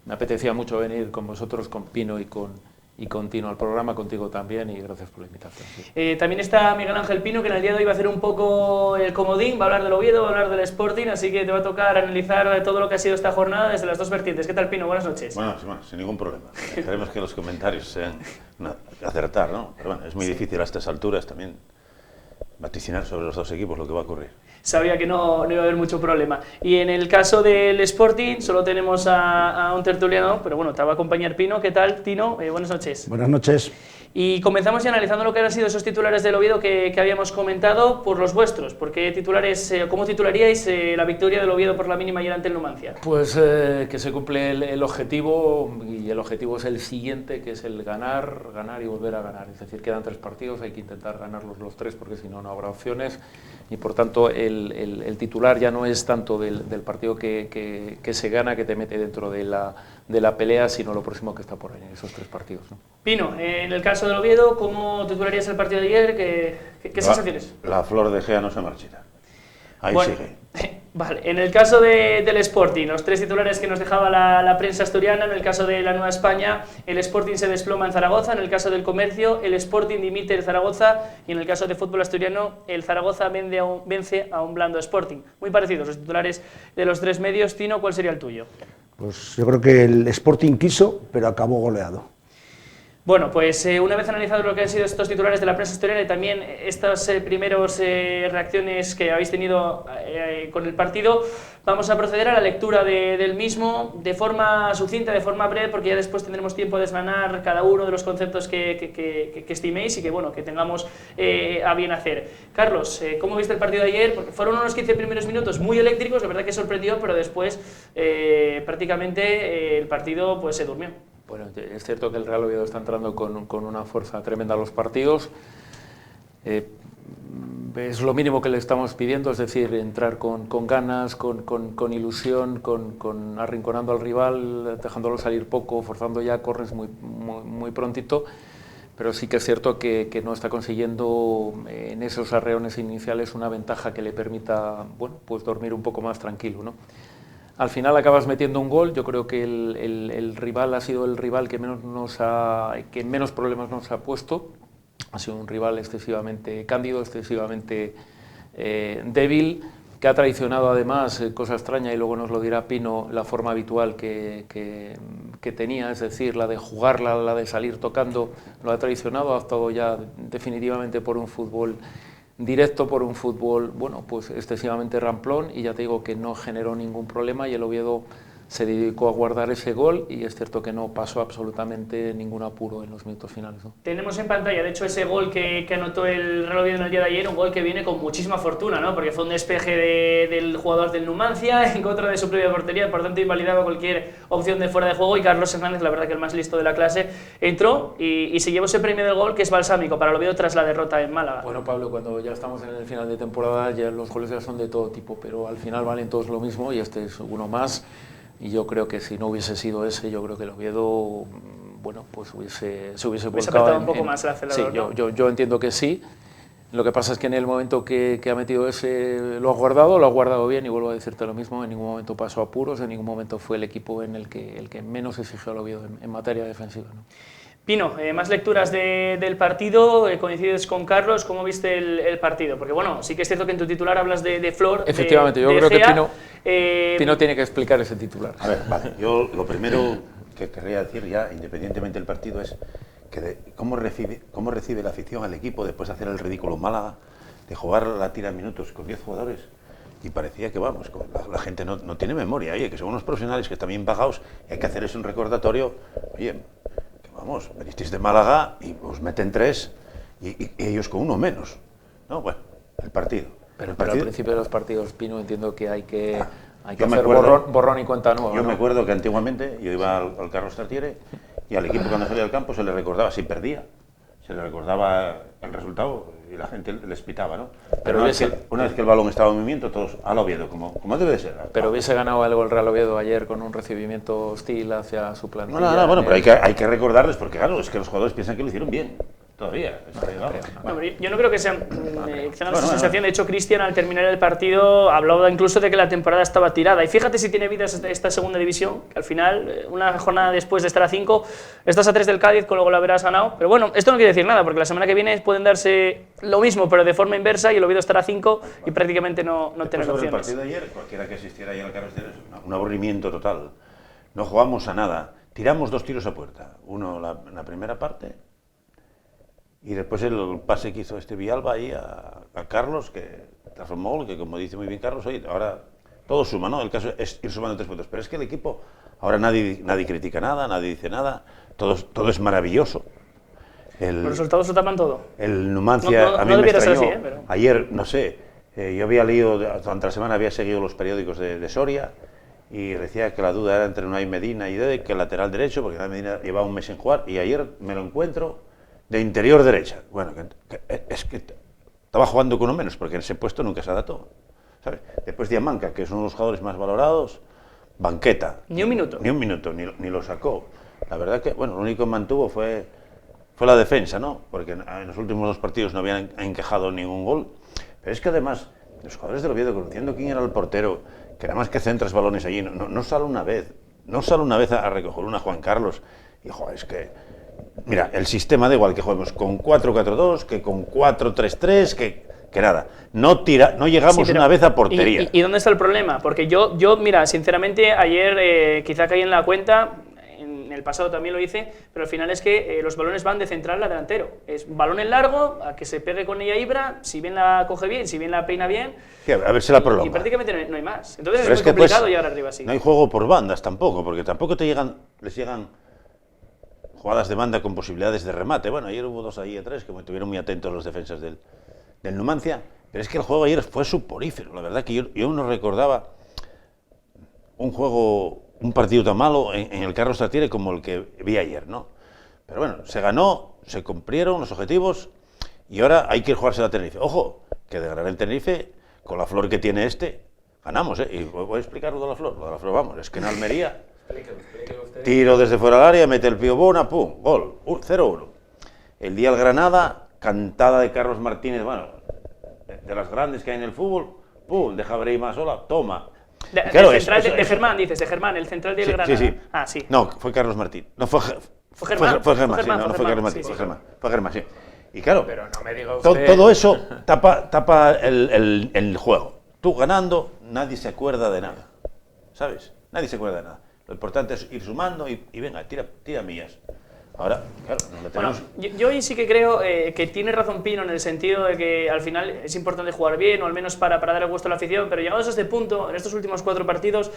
Me apetecía mucho venir con vosotros, con Pino y con Tino al programa, contigo también, y gracias por la invitación. Sí. También está Miguel Ángel Pino, que en el día de hoy va a hacer un poco el comodín, va a hablar del Oviedo, va a hablar del Sporting, así que te va a tocar analizar todo lo que ha sido esta jornada desde las dos vertientes. ¿Qué tal, Pino? Buenas noches. Bueno, sin ningún problema. Esperemos que los comentarios sean acertar, ¿no? Pero bueno, es muy difícil a estas alturas también vaticinar sobre los dos equipos lo que va a ocurrir. Sabía que no iba a haber mucho problema. Y en el caso del Sporting, solo tenemos a un tertuliano, pero bueno, te va a acompañar Pino. ¿Qué tal, Tino? Buenas noches. Buenas noches. Y comenzamos ya analizando lo que han sido esos titulares del Oviedo que habíamos comentado por los vuestros. ¿Por qué titulares, cómo titularíais la victoria del Oviedo por la mínima ayer ante el Numancia? Pues que se cumple el objetivo, y el objetivo es el siguiente, que es el ganar y volver a ganar. Es decir, quedan 3 partidos, hay que intentar ganarlos los 3 porque si no, no habrá opciones. Y por tanto, el titular ya no es tanto del partido que se gana, que te mete dentro de la pelea, sino lo próximo que está por ahí, en esos 3 partidos, ¿no? Pino, en el caso del Oviedo, ¿cómo titularías el partido de ayer? ¿Qué sensaciones? La flor de Gea no se marchita. Ahí Bueno, sigue. Vale, en el caso del Sporting, los 3 titulares que nos dejaba la prensa asturiana, en el caso de la Nueva España, el Sporting se desploma en Zaragoza, en el caso del Comercio, el Sporting dimite el Zaragoza, y en el caso de Fútbol Asturiano, el Zaragoza vence a un blando Sporting. Muy parecidos los titulares de los 3 medios. Tino, ¿cuál sería el tuyo? Pues yo creo que el Sporting quiso, pero acabó goleado. Bueno, pues una vez analizado lo que han sido estos titulares de la prensa asturiana y también estas primeras reacciones que habéis tenido con el partido, vamos a proceder a la lectura del mismo de forma sucinta, de forma breve, porque ya después tendremos tiempo de desgranar cada uno de los conceptos que estiméis y que, bueno, que tengamos a bien hacer. Carlos, ¿cómo viste el partido de ayer? Porque fueron unos 15 primeros minutos muy eléctricos, la verdad que sorprendió, pero después prácticamente el partido pues se durmió. Bueno, es cierto que el Real Oviedo está entrando con una fuerza tremenda a los partidos. es lo mínimo que le estamos pidiendo, es decir, entrar con ganas, con ilusión, arrinconando al rival, dejándolo salir poco, forzando ya corners muy prontito, pero sí que es cierto que no está consiguiendo en esos arreones iniciales una ventaja que le permita, bueno, pues dormir un poco más tranquilo, ¿no? Al final acabas metiendo un gol. Yo creo que el rival ha sido el rival que menos problemas nos ha puesto. Ha sido un rival excesivamente cándido, excesivamente débil, que ha traicionado además, cosa extraña, y luego nos lo dirá Pino, la forma habitual que tenía, es decir, la de jugarla, la de salir tocando, lo ha traicionado, ha optado ya definitivamente por un fútbol directo, por un fútbol, bueno, pues excesivamente ramplón, y ya te digo que no generó ningún problema, y el Oviedo se dedicó a guardar ese gol, y es cierto que no pasó absolutamente ningún apuro en los minutos finales, ¿no? Tenemos en pantalla, de hecho, ese gol que anotó el Real Oviedo en el día de ayer, un gol que viene con muchísima fortuna, ¿no? Porque fue un despeje del jugador del Numancia en contra de su propia portería, por tanto invalidaba cualquier opción de fuera de juego, y Carlos Hernández, la verdad que el más listo de la clase, entró y se llevó ese premio del gol, que es balsámico para el Oviedo tras la derrota en Málaga. Bueno, Pablo, cuando ya estamos en el final de temporada, ya los goles ya son de todo tipo, pero al final valen todos lo mismo, y este es uno más. Y yo creo que si no hubiese sido ese, yo creo que el Oviedo, bueno, pues se hubiese volcado apretado un poco más el acelerador, sí, ¿no? yo entiendo que sí. Lo que pasa es que en el momento que ha metido ese, lo ha guardado bien, y vuelvo a decirte lo mismo, en ningún momento pasó apuros, en ningún momento fue el equipo en el que menos exigió al Oviedo en materia defensiva, ¿no? Pino, más lecturas del partido, coincides con Carlos, ¿cómo viste el partido? Porque bueno, sí que es cierto que en tu titular hablas de Flor. Efectivamente, yo creo que Pino tiene que explicar ese titular. A ver, vale, yo lo primero que querría decir ya, independientemente del partido, es que cómo recibe la afición al equipo después de hacer el ridículo en Málaga, de jugar la tira en minutos con 10 jugadores. Y parecía que, vamos, la gente no tiene memoria, oye, que son unos profesionales que están bien pagados, y hay que hacerles un recordatorio, oye, vamos, venisteis de Málaga y os meten 3 y ellos con 1 menos. No, bueno, el partido. Pero al principio de los partidos, Pino, entiendo que hay que yo me hacer acuerdo, borrón y cuenta nueva. Yo ¿no? me acuerdo que antiguamente yo iba al Carlos Tartiere y al equipo cuando salía al campo se le recordaba si perdía, se le recordaba el resultado y la gente les pitaba, ¿no? Pero una vez que el balón estaba en movimiento, todos al Oviedo, como debe de ser. Pero hubiese ganado algo el Real Oviedo ayer con un recibimiento hostil hacia su plantilla. No, bueno, pero hay que recordarles, porque claro, es que los jugadores piensan que lo hicieron bien. Todavía. Yo no creo que sea esa sensación. De hecho, Cristian, al terminar el partido, hablaba incluso de que la temporada estaba tirada. Y fíjate si tiene vida esta segunda división, que al final, una jornada después de estar a 5, estás a 3 del Cádiz, con luego la habrás ganado. Pero bueno, esto no quiere decir nada, porque la semana que viene pueden darse lo mismo, pero de forma inversa, y el Oviedo estará a 5 y prácticamente no tener opciones. El partido de ayer, cualquiera que asistiera ayer al Carlos Tartiere, un aburrimiento total. No jugamos a nada. Tiramos 2 tiros a puerta. Uno en la primera parte, y después el pase que hizo Villalba ahí a Carlos, que transformó gol, que como dice muy bien Carlos, oye, ahora todo suma, ¿no? El caso es ir sumando 3 puntos. Pero es que el equipo, ahora nadie critica nada, nadie dice nada, todo es maravilloso. Los resultados lo tapan todo. El Numancia, a mí me extrañó. Así, pero... Ayer, no sé, yo había leído, durante la semana había seguido los periódicos de Soria, y decía que la duda era entre Unai Medina y Dede, que el lateral derecho, porque Unai Medina llevaba un mes sin jugar, y ayer me lo encuentro de interior derecha. Bueno, es que estaba jugando con uno menos, porque en ese puesto nunca se adaptó, ¿sabes? Después Diamanca, que es uno de los jugadores más valorados, banqueta. Ni un minuto, ni lo sacó. La verdad que, bueno, lo único que mantuvo fue la defensa, ¿no? Porque en los últimos 2 partidos no habían encajado ningún gol. Pero es que además, los jugadores del Oviedo, conociendo quién era el portero, que nada más que centras balones allí, no sale una vez a recoger una Juan Carlos. Y, joder, es que... Mira, el sistema da igual que juguemos con 4-4-2, que con 4-3-3, que nada. No llegamos una vez a portería. ¿Y dónde está el problema? Porque yo mira, sinceramente, ayer quizá caí en la cuenta, en el pasado también lo hice, pero al final es que los balones van de central a delantero. Es balón en largo, a que se pegue con ella Ibra, si bien la coge bien, si bien la peina bien. Sí, a ver si la prolonga. Y prácticamente no hay más. Entonces pero es muy complicado pues, llegar arriba así. No hay juego por bandas tampoco, porque tampoco les llegan jugadas de banda con posibilidades de remate. Bueno, ayer hubo 2 ahí a 3 que me tuvieron muy atentos los defensas del Numancia, pero es que el juego ayer fue suporífero. La verdad que yo no recordaba un partido tan malo en el Carlos Tartiere como el que vi ayer, ¿no? Pero bueno, se ganó, se cumplieron los objetivos y ahora hay que jugarse la Tenerife. Ojo, que de ganar el Tenerife, con la flor que tiene ganamos, ¿eh? Y voy a explicar lo de la flor. Lo de la flor, vamos, es que en Almería, tiro desde fuera del área, mete el Pío Bona, pum, gol, 0-1. El día al Granada, cantada de Carlos Martínez, bueno, de las grandes que hay en el fútbol, pum, deja Breima sola, toma. Claro, de Germán, dices, de Germán, el central del Granada. Sí. Ah, sí. No, fue Carlos Martín. No, fue Germán. Fue Carlos Martín, fue Germán, sí. Y claro, pero no me diga usted... todo eso tapa el juego. Tú ganando, nadie se acuerda de nada, ¿sabes? Nadie se acuerda de nada. Lo importante es ir sumando y venga, tira millas. Ahora, claro, no tenemos... Bueno, yo ahí sí que creo que tiene razón Pino en el sentido de que al final es importante jugar bien, o al menos para dar el gusto a la afición, pero llegados a este punto, en estos últimos 4 partidos,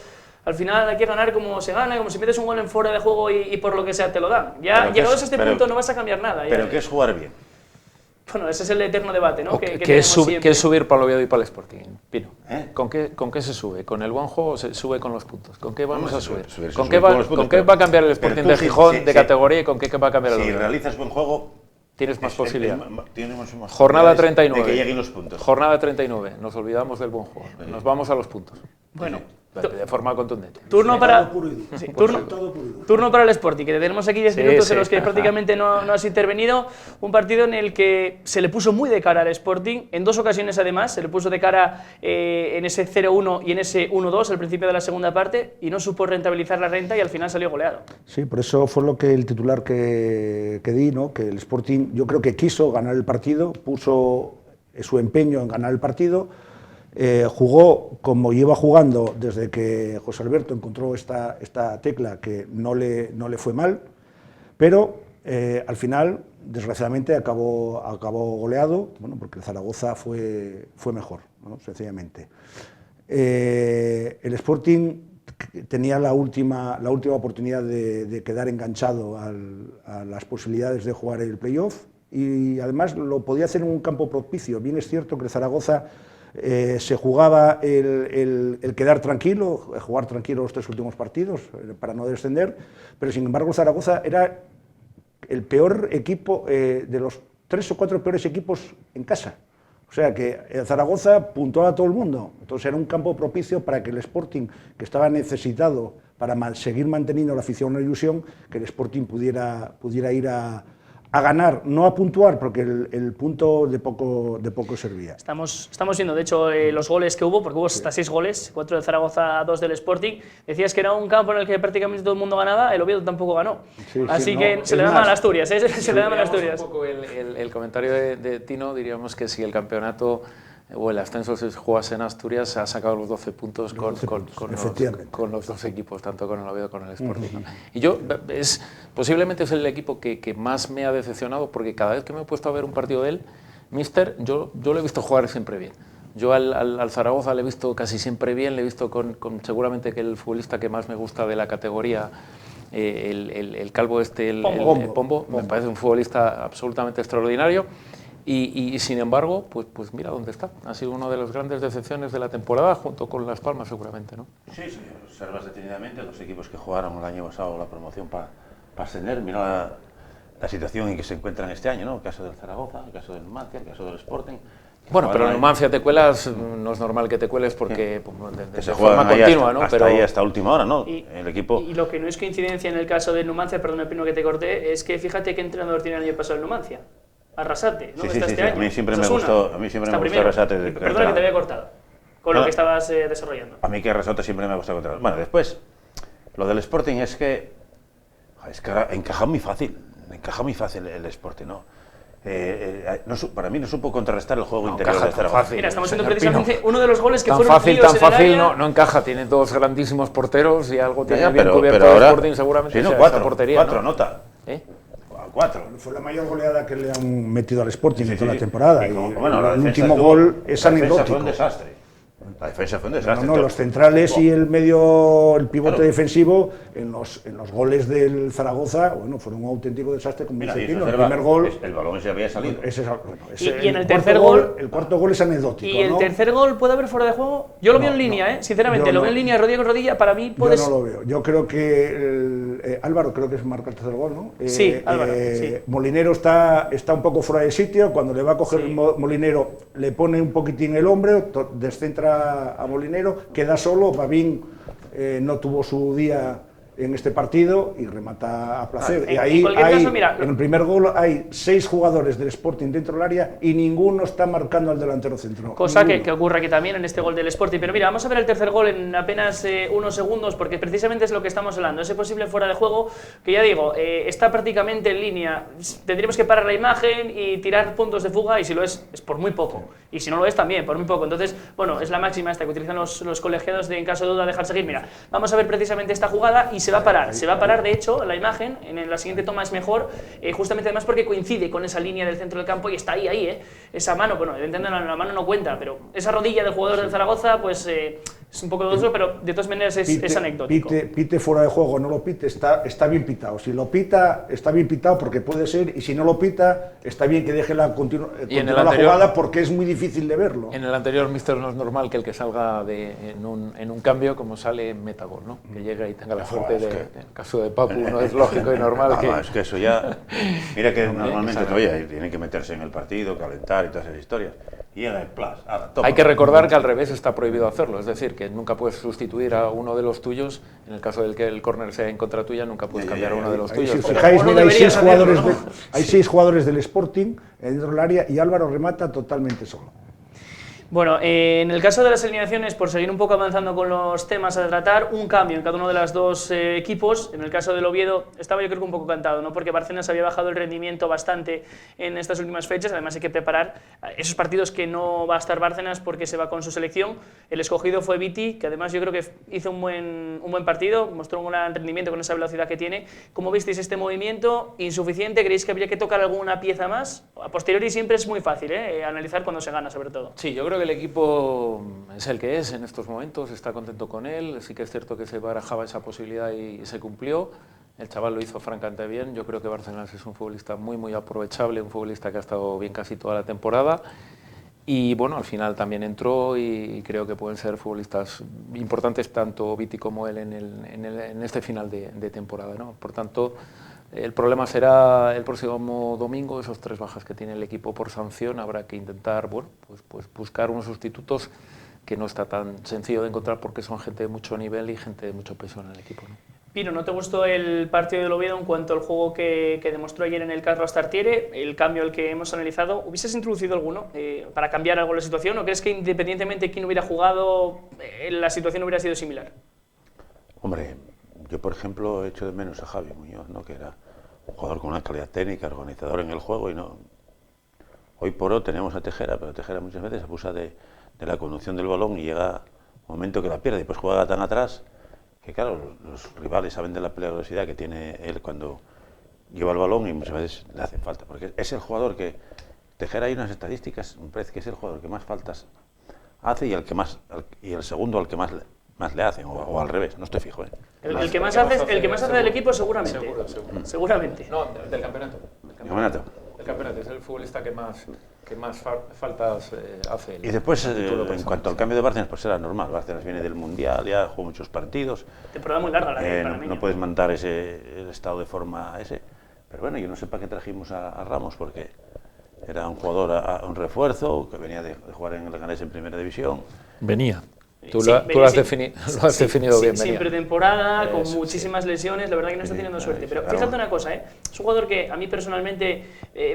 al final hay que ganar como se gana, como si metes un gol en fuera de juego y por lo que sea te lo dan. Ya llegados a este punto no vas a cambiar nada. ¿Pero qué es jugar bien? Bueno, ese es el eterno debate, ¿no? ¿Qué es subir para el Oviedo y para el Sporting, Pino? ¿Con qué se sube? ¿Con el buen juego o se sube con los puntos? ¿Con qué vamos a subir? ¿Con qué va a cambiar el Sporting de Gijón de categoría y con qué va a cambiar el Oviedo? Si realizas buen juego, tienes más posibilidad. Tienes más Jornada 39. De que lleguen los puntos. Jornada 39. Nos olvidamos del buen juego. Nos vamos a los puntos. Bueno, de forma contundente. Turno para el Sporting, que tenemos aquí 10 minutos en los que prácticamente no has intervenido. Un partido en el que se le puso muy de cara al Sporting, en 2 ocasiones además, se le puso de cara en ese 0-1 y en ese 1-2 al principio de la segunda parte, y no supo rentabilizar la renta y al final salió goleado. Sí, por eso fue lo que el titular que di, ¿no? Que el Sporting, yo creo que quiso ganar el partido, puso su empeño en ganar el partido. Jugó como lleva jugando desde que José Alberto encontró esta tecla, que no le fue mal, pero al final, desgraciadamente, acabó goleado, bueno, porque el Zaragoza fue mejor, ¿no? Sencillamente. El Sporting tenía la última oportunidad de quedar enganchado a las posibilidades de jugar el playoff, y además lo podía hacer en un campo propicio. Bien es cierto que el Zaragoza se jugaba el quedar tranquilo, jugar tranquilo los 3 últimos partidos para no descender, pero sin embargo Zaragoza era el peor equipo de los 3 o 4 peores equipos en casa. O sea que Zaragoza puntuaba a todo el mundo, entonces era un campo propicio para que el Sporting, que estaba necesitado para seguir manteniendo la afición en la ilusión, que el Sporting pudiera ir a ganar, no a puntuar, porque el punto de poco servía. Estamos viendo, de hecho, los goles que hubo, porque hubo hasta 6 goles, 4 del Zaragoza, 2 del Sporting. Decías que era un campo en el que prácticamente todo el mundo ganaba, el Oviedo tampoco ganó. Así que se le da mal a Asturias, se le da mal a Asturias. Un poco el comentario de Tino, diríamos que si el campeonato o el ascenso se jugase en Asturias, se ha sacado los 12 puntos con los 2 equipos, tanto con el Oviedo como con el Sporting, ¿no? Y yo, posiblemente es el equipo que más me ha decepcionado, porque cada vez que me he puesto a ver un partido de él, yo lo he visto jugar siempre bien. Yo al Zaragoza le he visto casi siempre bien, le he visto con seguramente que el futbolista que más me gusta de la categoría, el calvo el Pombo, me parece un futbolista absolutamente extraordinario. Y sin embargo, pues mira dónde está. Ha sido una de las grandes decepciones de la temporada, junto con Las Palmas seguramente, ¿no? Sí, observas detenidamente los equipos que jugaron el año pasado la promoción para ascender. Mira la situación en que se encuentran este año, ¿no? El caso del Zaragoza, el caso del Numancia, el caso del Sporting. Bueno, pero en Numancia te cuelas, no es normal que te cueles porque de se forma continua, ¿no? Hasta ahí, hasta última hora, ¿no? El equipo... Y lo que no es coincidencia en el caso del Numancia, perdón, Pino, que te corté, es que fíjate qué entrenador tiene el año pasado el Numancia. Arrasate, ¿no? Sí, este año. A mí siempre me gustó Arrasate. Perdona que te había cortado con lo que estabas desarrollando. A mí que Arrasate siempre me ha gustado contra. Bueno, después, lo del Sporting es que encaja muy fácil el Sporting, ¿no? Para mí no supo contrarrestar el juego interior de Zaragoza. Mira, estamos viendo precisamente uno de los goles que tan fueron fácil no encaja, tiene 2 grandísimos porteros y algo tiene bien cubierto el Sporting seguramente. Sí, no, esa portería, 4 nota. 4. Fue la mayor goleada que le han metido al Sporting en toda la temporada. Y bueno, el último gol es anecdótico. Fue un desastre. La defensa fue un desastre. No, los centrales y el pivote defensivo en los goles del Zaragoza, bueno, fueron un auténtico desastre. Como dice Pino, el primer gol, el balón se había salido. Y en el tercer gol, el cuarto gol es anecdótico. ¿Y el tercer gol puede haber fuera de juego? Yo lo veo en línea, sinceramente, lo veo en línea, rodilla con rodilla, para mí puede ser. Yo no lo veo. Yo creo que Álvaro creo que es marca el tercer gol, ¿no? Sí, Álvaro, sí. Molinero está un poco fuera de sitio, cuando le va a coger Sí. Molinero le pone un poquitín el hombre, descentra a Molinero, queda solo, Babín no tuvo su día en este partido y remata a placer. Y ahí, en cualquier caso, mira, en el primer gol hay 6 jugadores del Sporting dentro del área y ninguno está marcando al delantero centro. Cosa Ninguno. que ocurre aquí también en este gol del Sporting. Pero mira, vamos a ver el tercer gol en apenas unos segundos, porque precisamente es lo que estamos hablando. Ese posible fuera de juego, que ya digo, está prácticamente en línea. Tendríamos que parar la imagen y tirar puntos de fuga, y si lo es por muy poco. Y si no lo es, también, por muy poco. Entonces, bueno, es la máxima esta que utilizan los colegiados de, en caso de duda, dejar seguir. Mira, vamos a ver precisamente esta jugada y se va a parar. Se va a parar, de hecho, la imagen, en la siguiente toma es mejor, justamente además porque coincide con esa línea del centro del campo y está ahí, esa mano, bueno, evidentemente la mano no cuenta, pero esa rodilla del jugador del Zaragoza, pues es un poco dudoso, pero de todas maneras es anecdótico. Pite fuera de juego, no lo pite, está bien pitado. Si lo pita, está bien pitado porque puede ser, y si no lo pita, está bien que deje continuar la jugada porque es muy difícil de verlo. En el anterior, Mister, no es normal que el que salga en un cambio, como sale en metagol, ¿no? Que llegue y tenga la suerte de... En el caso de Papu no es lógico y normal que... Es que eso ya... Mira que normalmente todavía tienen que meterse en el partido, calentar y todas esas historias. Y llega el plus. Hay que recordar que al revés está prohibido hacerlo, es decir, que nunca puedes sustituir a uno de los tuyos, en el caso del que el córner sea en contra tuya, nunca puedes cambiar a uno de los tuyos. Si os fijáis, mira, hay 6 jugadores del Sporting dentro del área y Álvaro remata totalmente solo. Bueno, en el caso de las alineaciones, por seguir un poco avanzando con los temas a tratar, un cambio en cada uno de los dos equipos. En el caso del Oviedo estaba yo creo que un poco cantado, ¿no? Porque Bárcenas había bajado el rendimiento bastante en estas últimas fechas. Además hay que preparar esos partidos que no va a estar Bárcenas porque se va con su selección. El escogido fue Viti, que además yo creo que hizo un buen partido, mostró un gran rendimiento con esa velocidad que tiene. ¿Cómo visteis este movimiento? ¿Insuficiente? ¿Creéis que habría que tocar alguna pieza más? A posteriori siempre es muy fácil, analizar cuando se gana, sobre todo. Sí, yo creo que el equipo es el que es en estos momentos, está contento con él, sí que es cierto que se barajaba esa posibilidad y se cumplió, el chaval lo hizo francamente bien, yo creo que Bárcenas es un futbolista muy aprovechable, un futbolista que ha estado bien casi toda la temporada y bueno, al final también entró y creo que pueden ser futbolistas importantes tanto Viti como él en este final de temporada, ¿no? Por tanto, el problema será el próximo domingo, esos 3 bajas que tiene el equipo por sanción, habrá que intentar pues buscar unos sustitutos que no está tan sencillo de encontrar porque son gente de mucho nivel y gente de mucho peso en el equipo, ¿no? Pino, ¿no te gustó el partido del Oviedo en cuanto al juego que demostró ayer en el Carlos Tartiere, el cambio al que hemos analizado? ¿Hubieses introducido alguno para cambiar algo la situación o crees que independientemente de quién hubiera jugado, la situación hubiera sido similar? Hombre, yo por ejemplo he hecho de menos a Javi Muñoz, ¿no? Que era un jugador con una calidad técnica, organizador en el juego y no... Hoy por hoy tenemos a Tejera, pero Tejera muchas veces abusa de la conducción del balón y llega un momento que la pierde y pues juega tan atrás que claro, los rivales saben de la peligrosidad que tiene él cuando lleva el balón y muchas veces le hace falta, porque es el jugador que... Tejera hay unas estadísticas, me parece que es el jugador que más faltas hace y el segundo al que más le hacen, o al revés, no estoy fijo. El que más hace del equipo seguramente. Seguramente. No, del campeonato. El campeonato es el futbolista que más faltas hace. Y después, en cuanto al cambio de Bárcenas, pues era normal. Bárcenas viene del Mundial, ya jugó muchos partidos. Temporada muy larga la de Panameño. No puedes mandar el estado de forma ese. Pero bueno, yo no sé para qué trajimos a Ramos, porque era un jugador, un refuerzo, que venía de jugar en el Leganés en Primera División. Venía. Tú lo has definido bien. Sin pretemporada, con muchísimas lesiones, la verdad que no está teniendo suerte. Pero fíjate una cosa, es un jugador que a mí personalmente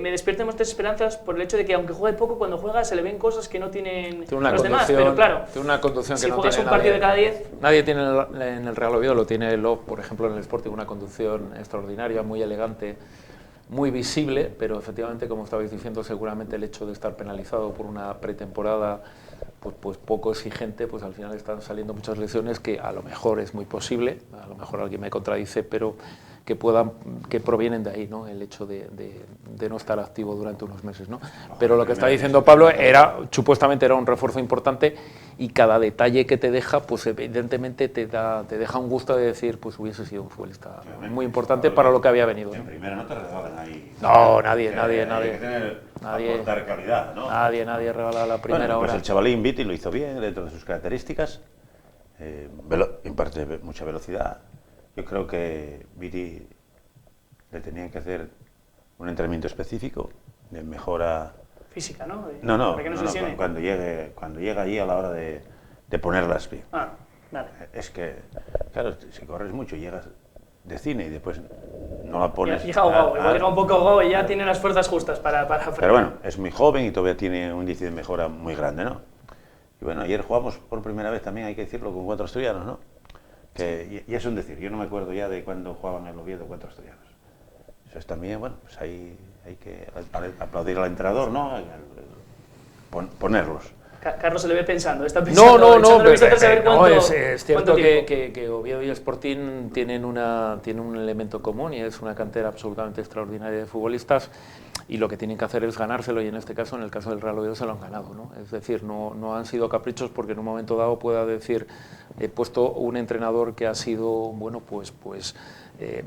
me despierta muchas esperanzas por el hecho de que aunque juegue poco, cuando juega se le ven cosas que no tienen los demás. Pero claro, tiene una conducción que si no juegas tiene un partido de cada 10... Nadie tiene en el Real Oviedo, lo tiene Love, por ejemplo, en el Sporting, una conducción extraordinaria, muy elegante, muy visible, pero efectivamente, como estabais diciendo, seguramente el hecho de estar penalizado por una pretemporada pues poco exigente, pues al final están saliendo muchas lesiones que a lo mejor es muy posible, a lo mejor alguien me contradice, pero que provienen de ahí, ¿no? El hecho de no estar activo durante unos meses, ¿no? Pero lo que está diciendo Pablo supuestamente era un refuerzo importante y cada detalle que te deja, pues evidentemente te deja un gusto de decir, pues hubiese sido un futbolista muy importante para lo que había venido. En primera no te regalan ahí. No, nadie. Aportar calidad, ¿no? Nadie regala la primera hora. Pues el chavalín Viti lo hizo bien dentro de sus características, imparte mucha velocidad. yo creo que Viri le tenían que hacer un entrenamiento específico de mejora Física, ¿no? No, Para que no se lesione. cuando llegue allí a la hora de ponerlas bien. Ah, vale. Es que, claro, si corres mucho, llegas de cine y después no la pones. Llega ahogado, igual llega un poco ahogado y ya tiene las fuerzas justas para Pero bueno, es muy joven y todavía tiene un índice de mejora muy grande, ¿no? Y bueno, ayer jugamos por primera vez también, hay que decirlo, con 4 asturianos, ¿no? Que y es un decir, yo no me acuerdo ya de cuando jugaban en el Oviedo 4 asturianos. Eso es también, bueno, pues ahí hay que aplaudir al entrenador, ¿no? Ponerlos. Carlos se le ve pensando, está pensando. No, pero es cierto que Oviedo y Sporting tienen un elemento común y es una cantera absolutamente extraordinaria de futbolistas, y lo que tienen que hacer es ganárselo, y en este caso, en el caso del Real Oviedo, se lo han ganado, ¿no? Es decir, no han sido caprichos, porque en un momento dado pueda decir, he puesto un entrenador que ha sido, bueno, pues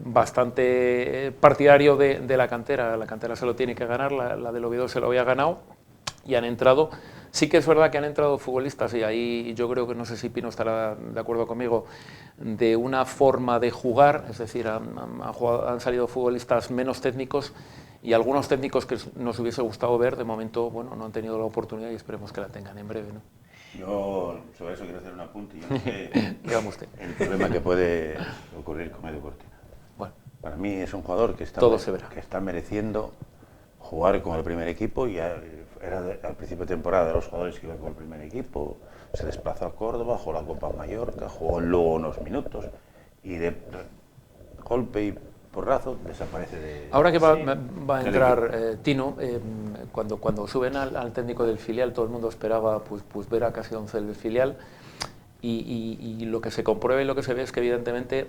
bastante partidario de la cantera se lo tiene que ganar, la del Oviedo se lo había ganado, y han entrado. Sí que es verdad que han entrado futbolistas, y ahí yo creo que, no sé si Pino estará de acuerdo conmigo, de una forma de jugar, es decir, han salido futbolistas menos técnicos, y algunos técnicos que nos hubiese gustado ver, de momento, bueno, no han tenido la oportunidad, y esperemos que la tengan en breve, ¿no? Yo sobre eso quiero hacer un apunte. Yo no sé Dígame usted. el problema que puede ocurrir con Edu Cortina. Bueno, Para mí es un jugador que todo se verá. que está mereciendo jugar con el primer equipo. Ya era al principio de temporada de los jugadores que iban con el primer equipo, se desplazó a Córdoba, jugó la Copa Mallorca, jugó luego unos minutos y de golpe y porrazo desaparece de... Ahora que va a del entrar Tino, cuando suben al técnico del filial, todo el mundo esperaba pues ver a casi 11 del filial, y lo que se comprueba y lo que se ve es que, evidentemente,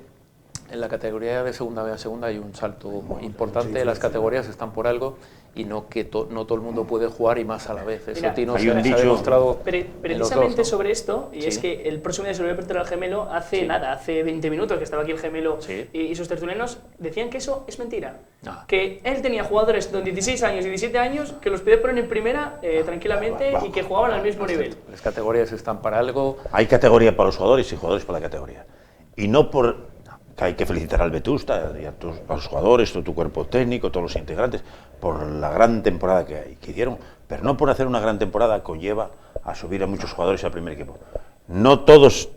en la categoría de segunda B a segunda hay un salto importante. Las categorías están por algo, y no todo el mundo puede jugar, y más a la vez. Eso, Mira, Tino, hay se un ha dicho- demostrado Precisamente en los dos, ¿no? sobre esto, y Sí. es que el próximo día se lo voy a preguntar al gemelo, hace 20 minutos que estaba aquí el gemelo Sí. y sus tertulianos, decían que eso es mentira. Ah. Que él tenía jugadores de 16 años y 17 años que los podía poner en primera tranquilamente y que jugaban al mismo nivel. Las categorías están para algo. Hay categoría para los jugadores y jugadores para la categoría. Y no por... que hay que felicitar al Vetusta y a los jugadores, todo tu cuerpo técnico, todos los integrantes, por la gran temporada que hicieron, pero no por hacer una gran temporada conlleva a subir a muchos jugadores al primer equipo. No todos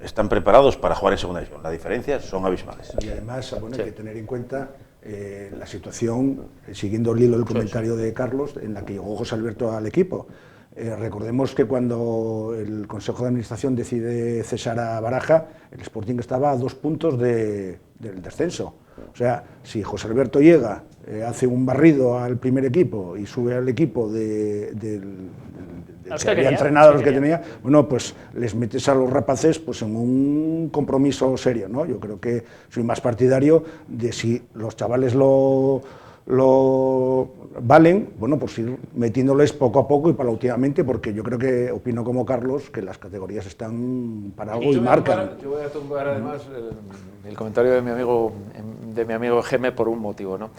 están preparados para jugar en segunda división. Las diferencias son abismales. Y además, bueno, Sí. hay que tener en cuenta la situación, siguiendo el hilo del comentario de Carlos, en la que llegó José Alberto al equipo. Recordemos que cuando el Consejo de Administración decide cesar a Baraja, el Sporting estaba a 2 puntos del descenso. O sea, si José Alberto llega, hace un barrido al primer equipo y sube al equipo del Los que que había quería, entrenado, los los que que tenía, bueno, pues les metes a los rapaces pues en un compromiso serio, ¿no? Yo creo que soy más partidario de, si los chavales lo valen, bueno, pues ir metiéndoles poco a poco y paulatinamente, porque yo creo que opino como Carlos que las categorías están para algo y marcan. Yo voy a tumbar además el comentario de mi amigo Geme por un motivo, ¿no?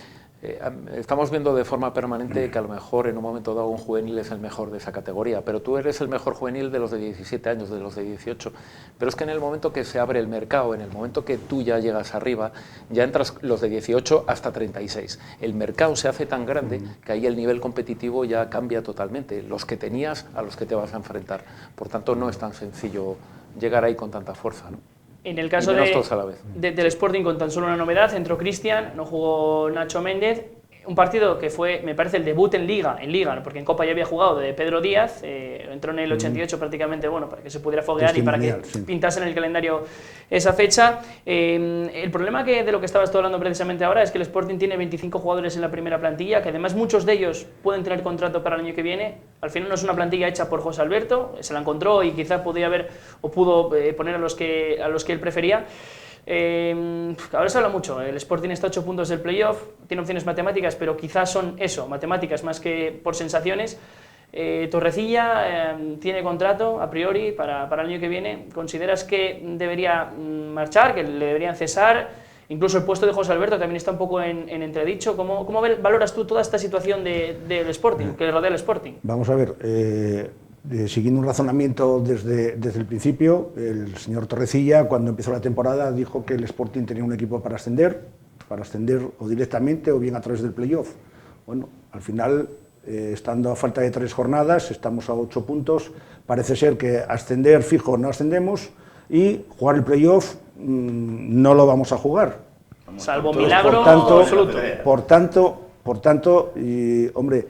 Estamos viendo de forma permanente que a lo mejor en un momento dado un juvenil es el mejor de esa categoría, pero tú eres el mejor juvenil de los de 17 años, de los de 18. Pero es que en el momento que se abre el mercado, en el momento que tú ya llegas arriba, ya entras los de 18 hasta 36. El mercado se hace tan grande que ahí el nivel competitivo ya cambia totalmente. Los que tenías a los que te vas a enfrentar. Por tanto, no es tan sencillo llegar ahí con tanta fuerza, ¿no? En el caso Y menos todos a la vez. del Sporting, con tan solo una novedad, entró Cristian, no jugó Nacho Méndez. Un partido que fue, me parece, el debut en Liga, porque en Copa ya había jugado, de Pedro Díaz, entró en el 88 prácticamente, bueno, para que se pudiera foguear y para que pintase en el calendario esa fecha. El problema de lo que estabas tú hablando precisamente ahora es que el Sporting tiene 25 jugadores en la primera plantilla, que además muchos de ellos pueden tener contrato para el año que viene. Al final no es una plantilla hecha por José Alberto, se la encontró y quizá podía haber o pudo poner a los que él prefería. Ahora se habla mucho, el Sporting está a 8 puntos del playoff, tiene opciones matemáticas, pero quizás son eso, matemáticas más que por sensaciones. Torrecilla tiene contrato a priori para el año que viene. ¿Consideras que debería marchar, que le deberían cesar? Incluso el puesto de José Alberto también está un poco en entredicho. ¿Cómo valoras tú toda esta situación del Sporting, que le rodea al Sporting? Vamos a ver, siguiendo un razonamiento desde el principio, el señor Torrecilla, cuando empezó la temporada, dijo que el Sporting tenía un equipo para ascender o directamente o bien a través del playoff. Bueno, al final, estando a falta de 3 jornadas, estamos a 8 puntos, parece ser que ascender fijo no ascendemos y jugar el playoff no lo vamos a jugar. Salvo milagro absoluto. Por tanto, hombre,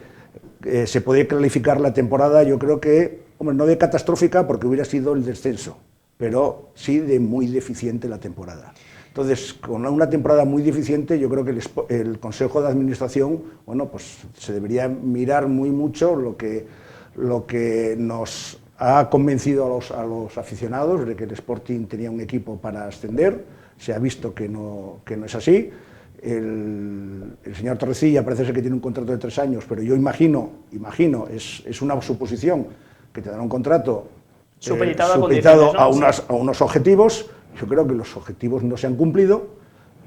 se podía calificar la temporada, yo creo que, hombre, no de catastrófica porque hubiera sido el descenso, pero sí de muy deficiente la temporada. Entonces, con una temporada muy deficiente, yo creo que el Consejo de Administración, bueno, pues se debería mirar muy mucho lo que nos ha convencido a los aficionados de que el Sporting tenía un equipo para ascender. Se ha visto que no es así. El señor Torrecilla parece ser que tiene un contrato de 3 años, pero yo imagino, es una suposición, que te dan un contrato supeditado a unos objetivos. Yo creo que los objetivos no se han cumplido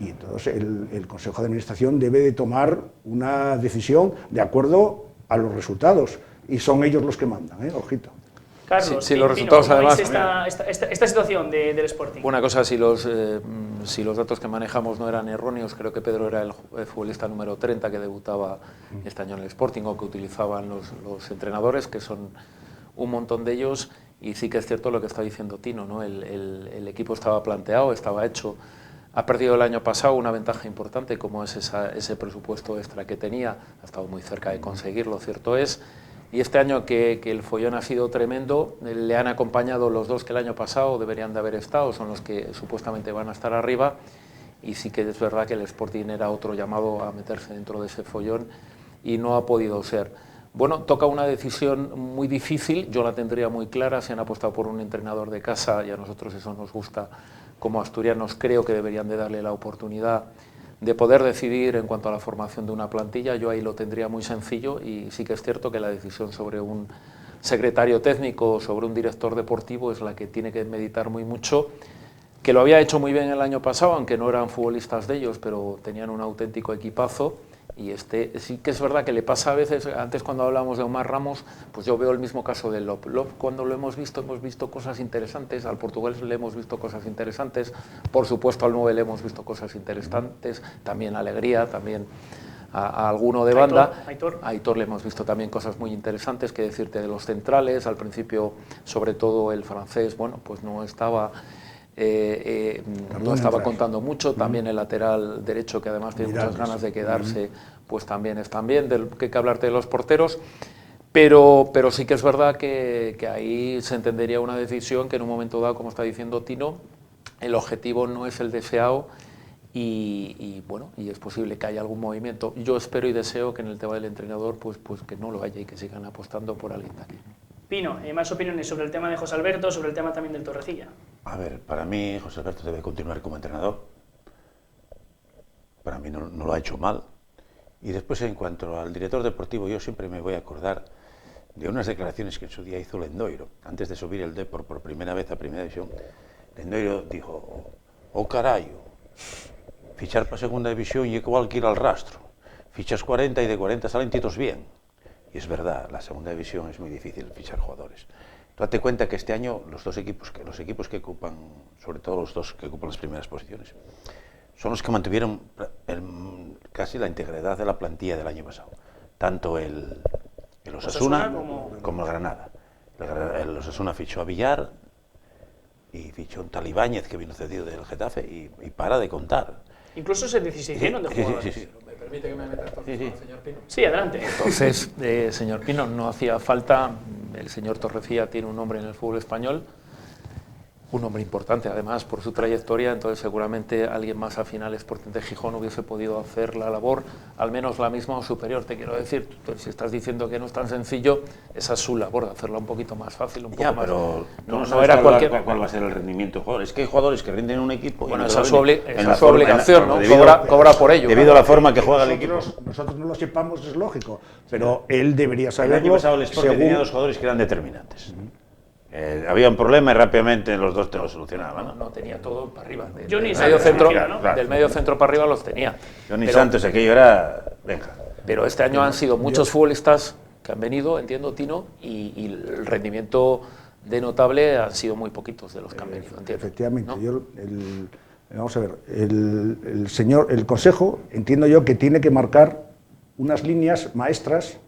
y entonces el Consejo de Administración debe de tomar una decisión de acuerdo a los resultados y son ellos los que mandan, ojito. Carlos, sí, los resultados ¿cómo además. veis esta situación del Sporting? Una cosa, si los datos que manejamos no eran erróneos, creo que Pedro era el futbolista número 30 que debutaba este año en el Sporting o que utilizaban los entrenadores, que son un montón de ellos, y sí que es cierto lo que está diciendo Tino, ¿no? El equipo estaba planteado, estaba hecho, ha perdido el año pasado una ventaja importante como es ese presupuesto extra que tenía, ha estado muy cerca de conseguirlo, cierto es. Y este año que el follón ha sido tremendo, le han acompañado los 2 que el año pasado deberían de haber estado, son los que supuestamente van a estar arriba, y sí que es verdad que el Sporting era otro llamado a meterse dentro de ese follón y no ha podido ser. Bueno, toca una decisión muy difícil, yo la tendría muy clara, se han apostado por un entrenador de casa y a nosotros eso nos gusta como asturianos, creo que deberían de darle la oportunidad de poder decidir en cuanto a la formación de una plantilla. Yo ahí lo tendría muy sencillo y sí que es cierto que la decisión sobre un secretario técnico o sobre un director deportivo es la que tiene que meditar muy mucho, que lo había hecho muy bien el año pasado, aunque no eran futbolistas de ellos, pero tenían un auténtico equipazo. Y sí que es verdad que le pasa a veces, antes cuando hablábamos de Omar Ramos, pues yo veo el mismo caso de Lop. Lop, cuando lo hemos visto cosas interesantes, al portugués le hemos visto cosas interesantes, por supuesto al 9 le hemos visto cosas interesantes, también a Alegría, también a alguno de banda. Aitor le hemos visto también cosas muy interesantes, que decirte de los centrales, al principio sobre todo el francés, bueno, pues no estaba contando mucho, también el lateral derecho, que además tiene muchas ganas de quedarse, pues también están bien, que hay que hablarte de los porteros, pero sí que es verdad que ahí se entendería una decisión que en un momento dado, como está diciendo Tino, el objetivo no es el deseado y bueno, y es posible que haya algún movimiento. Yo espero y deseo que en el tema del entrenador pues que no lo haya y que sigan apostando por alguien de aquí. Pino, más opiniones sobre el tema de José Alberto, sobre el tema también del Torrecilla. A ver, para mí José Alberto debe continuar como entrenador. Para mí no lo ha hecho mal. Y después, en cuanto al director deportivo, yo siempre me voy a acordar de unas declaraciones que en su día hizo Lendoiro, antes de subir el Depor por primera vez a Primera División. Lendoiro dijo, oh carayo, fichar para Segunda División y igual que ir al rastro. Fichas 40 y de 40 salen titos bien. Y es verdad, la Segunda División es muy difícil fichar jugadores. Tú date cuenta que este año los equipos que ocupan, sobre todo los 2 que ocupan las primeras posiciones, son los que mantuvieron casi la integridad de la plantilla del año pasado. Tanto el Osasuna como el Granada. El Osasuna fichó a Villar y fichó un tal Ibáñez que vino cedido del Getafe y para de contar. Incluso se deshicieron de jugadores. Sí. ¿Me permite que me meta esto, señor Pino? Sí, adelante. Entonces, señor Pino, no hacía falta, el señor Torrecilla tiene un nombre en el fútbol español, un hombre importante además por su trayectoria, entonces seguramente alguien más afín al Sporting de Gijón hubiese podido hacer la labor, al menos la misma o superior. Te quiero decir, si estás diciendo que no es tan sencillo, esa es su labor, de hacerla un poquito más fácil, un poco más. Pero no sabes era cualquier... cuál va a ser el rendimiento de jugadores. Es que hay jugadores que rinden en un equipo. Bueno, esa es su obligación, ¿no? Cobra por ello. Debido a la forma que juega el equipo. Nosotros no lo sepamos, es lógico, pero él debería saberlo. El año pasado el Sporting tenía 2 jugadores que eran determinantes. Había un problema y rápidamente los 2 te lo solucionaban. No tenía todo para arriba. Johnny Del medio centro para arriba los tenía. Johnny Santos, aquello era... Venga. Pero este año han sido muchos futbolistas que han venido, entiendo, Tino, y el rendimiento de notable han sido muy poquitos de los que han venido, entiendo. Efectivamente, ¿no? Vamos a ver, el Consejo entiendo yo que tiene que marcar unas líneas maestras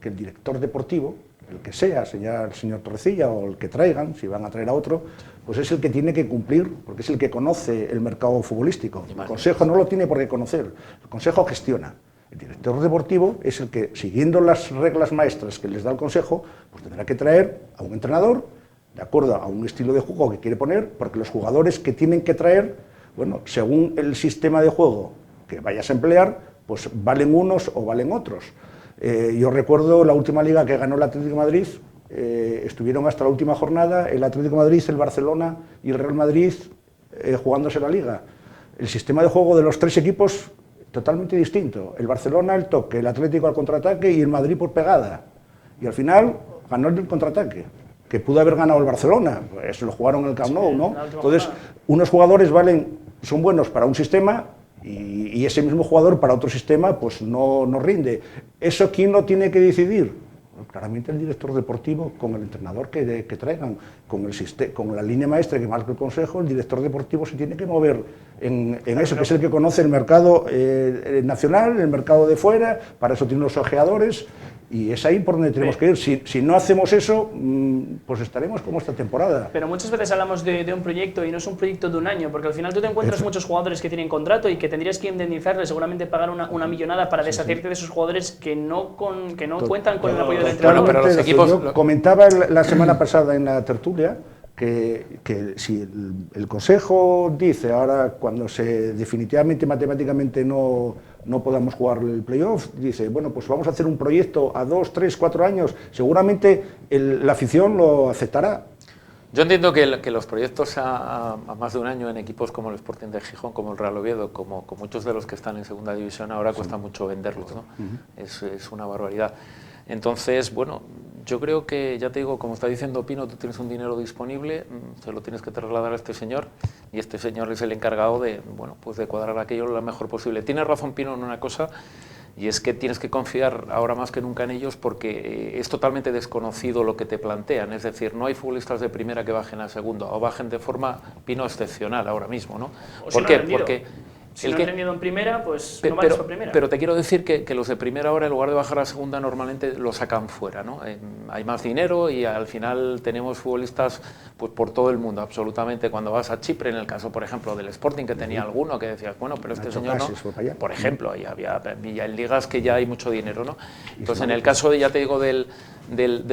que el director deportivo, el que sea el señor Torrecilla o el que traigan, si van a traer a otro, pues es el que tiene que cumplir, porque es el que conoce el mercado futbolístico. El Consejo no lo tiene por qué conocer, el Consejo gestiona. El director deportivo es el que, siguiendo las reglas maestras que les da el Consejo, pues tendrá que traer a un entrenador de acuerdo a un estilo de juego que quiere poner, porque los jugadores que tienen que traer, bueno, según el sistema de juego que vayas a emplear, pues valen unos o valen otros. Yo recuerdo la última liga que ganó el Atlético de Madrid, estuvieron hasta la última jornada el Atlético de Madrid, el Barcelona y el Real Madrid jugándose la liga. El sistema de juego de los tres equipos totalmente distinto. El Barcelona el toque, el Atlético al contraataque y el Madrid por pegada. Y al final ganó el contraataque, que pudo haber ganado el Barcelona, pues lo jugaron en el Camp Nou, ¿no? Entonces, unos jugadores son buenos para un sistema y ese mismo jugador para otro sistema pues no rinde. ¿Eso quién lo tiene que decidir? Claramente el director deportivo con el entrenador que traigan, con la línea maestra que marca el Consejo. El director deportivo se tiene que mover en eso, que es el que conoce el mercado nacional, el mercado de fuera, para eso tiene los ojeadores. Y es ahí por donde tenemos que ir. Si no hacemos eso, pues estaremos como esta temporada. Pero muchas veces hablamos de un proyecto y no es un proyecto de un año, porque al final tú te encuentras muchos jugadores que tienen contrato y que tendrías que indemnizarles, seguramente pagar una millonada para deshacerte de esos jugadores que no cuentan con el apoyo del entrenador. Pero los equipos... Yo comentaba la semana pasada en la tertulia que si el Consejo dice ahora, cuando definitivamente matemáticamente no podamos jugar el playoff, dice, bueno, pues vamos a hacer un proyecto a 2, 3, 4 años, seguramente la afición lo aceptará. Yo entiendo que los proyectos a más de un año en equipos como el Sporting de Gijón, como el Real Oviedo, como muchos de los que están en segunda división ahora, cuesta mucho venderlos, ¿no? Es una barbaridad. Entonces, bueno, yo creo que, ya te digo, como está diciendo Pino, tú tienes un dinero disponible, se lo tienes que trasladar a este señor, y este señor es el encargado de, bueno, pues de cuadrar aquello lo mejor posible. Tiene razón Pino en una cosa, y es que tienes que confiar ahora más que nunca en ellos, porque es totalmente desconocido lo que te plantean. Es decir, no hay futbolistas de primera que bajen a segunda, o bajen de forma, Pino, excepcional ahora mismo, ¿no? ¿Por qué? Porque si no han rendido en primera, pues no vales por primera. Pero te quiero decir que los de primera ahora, en lugar de bajar a segunda, normalmente lo sacan fuera, ¿no? Hay más dinero y al final tenemos futbolistas pues por todo el mundo, absolutamente. Cuando vas a Chipre, en el caso, por ejemplo, del Sporting, que tenía alguno que decías, bueno, pero este señor no. Por ejemplo, y había en ligas que ya hay mucho dinero, ¿no? Entonces, en el caso, ya te digo, del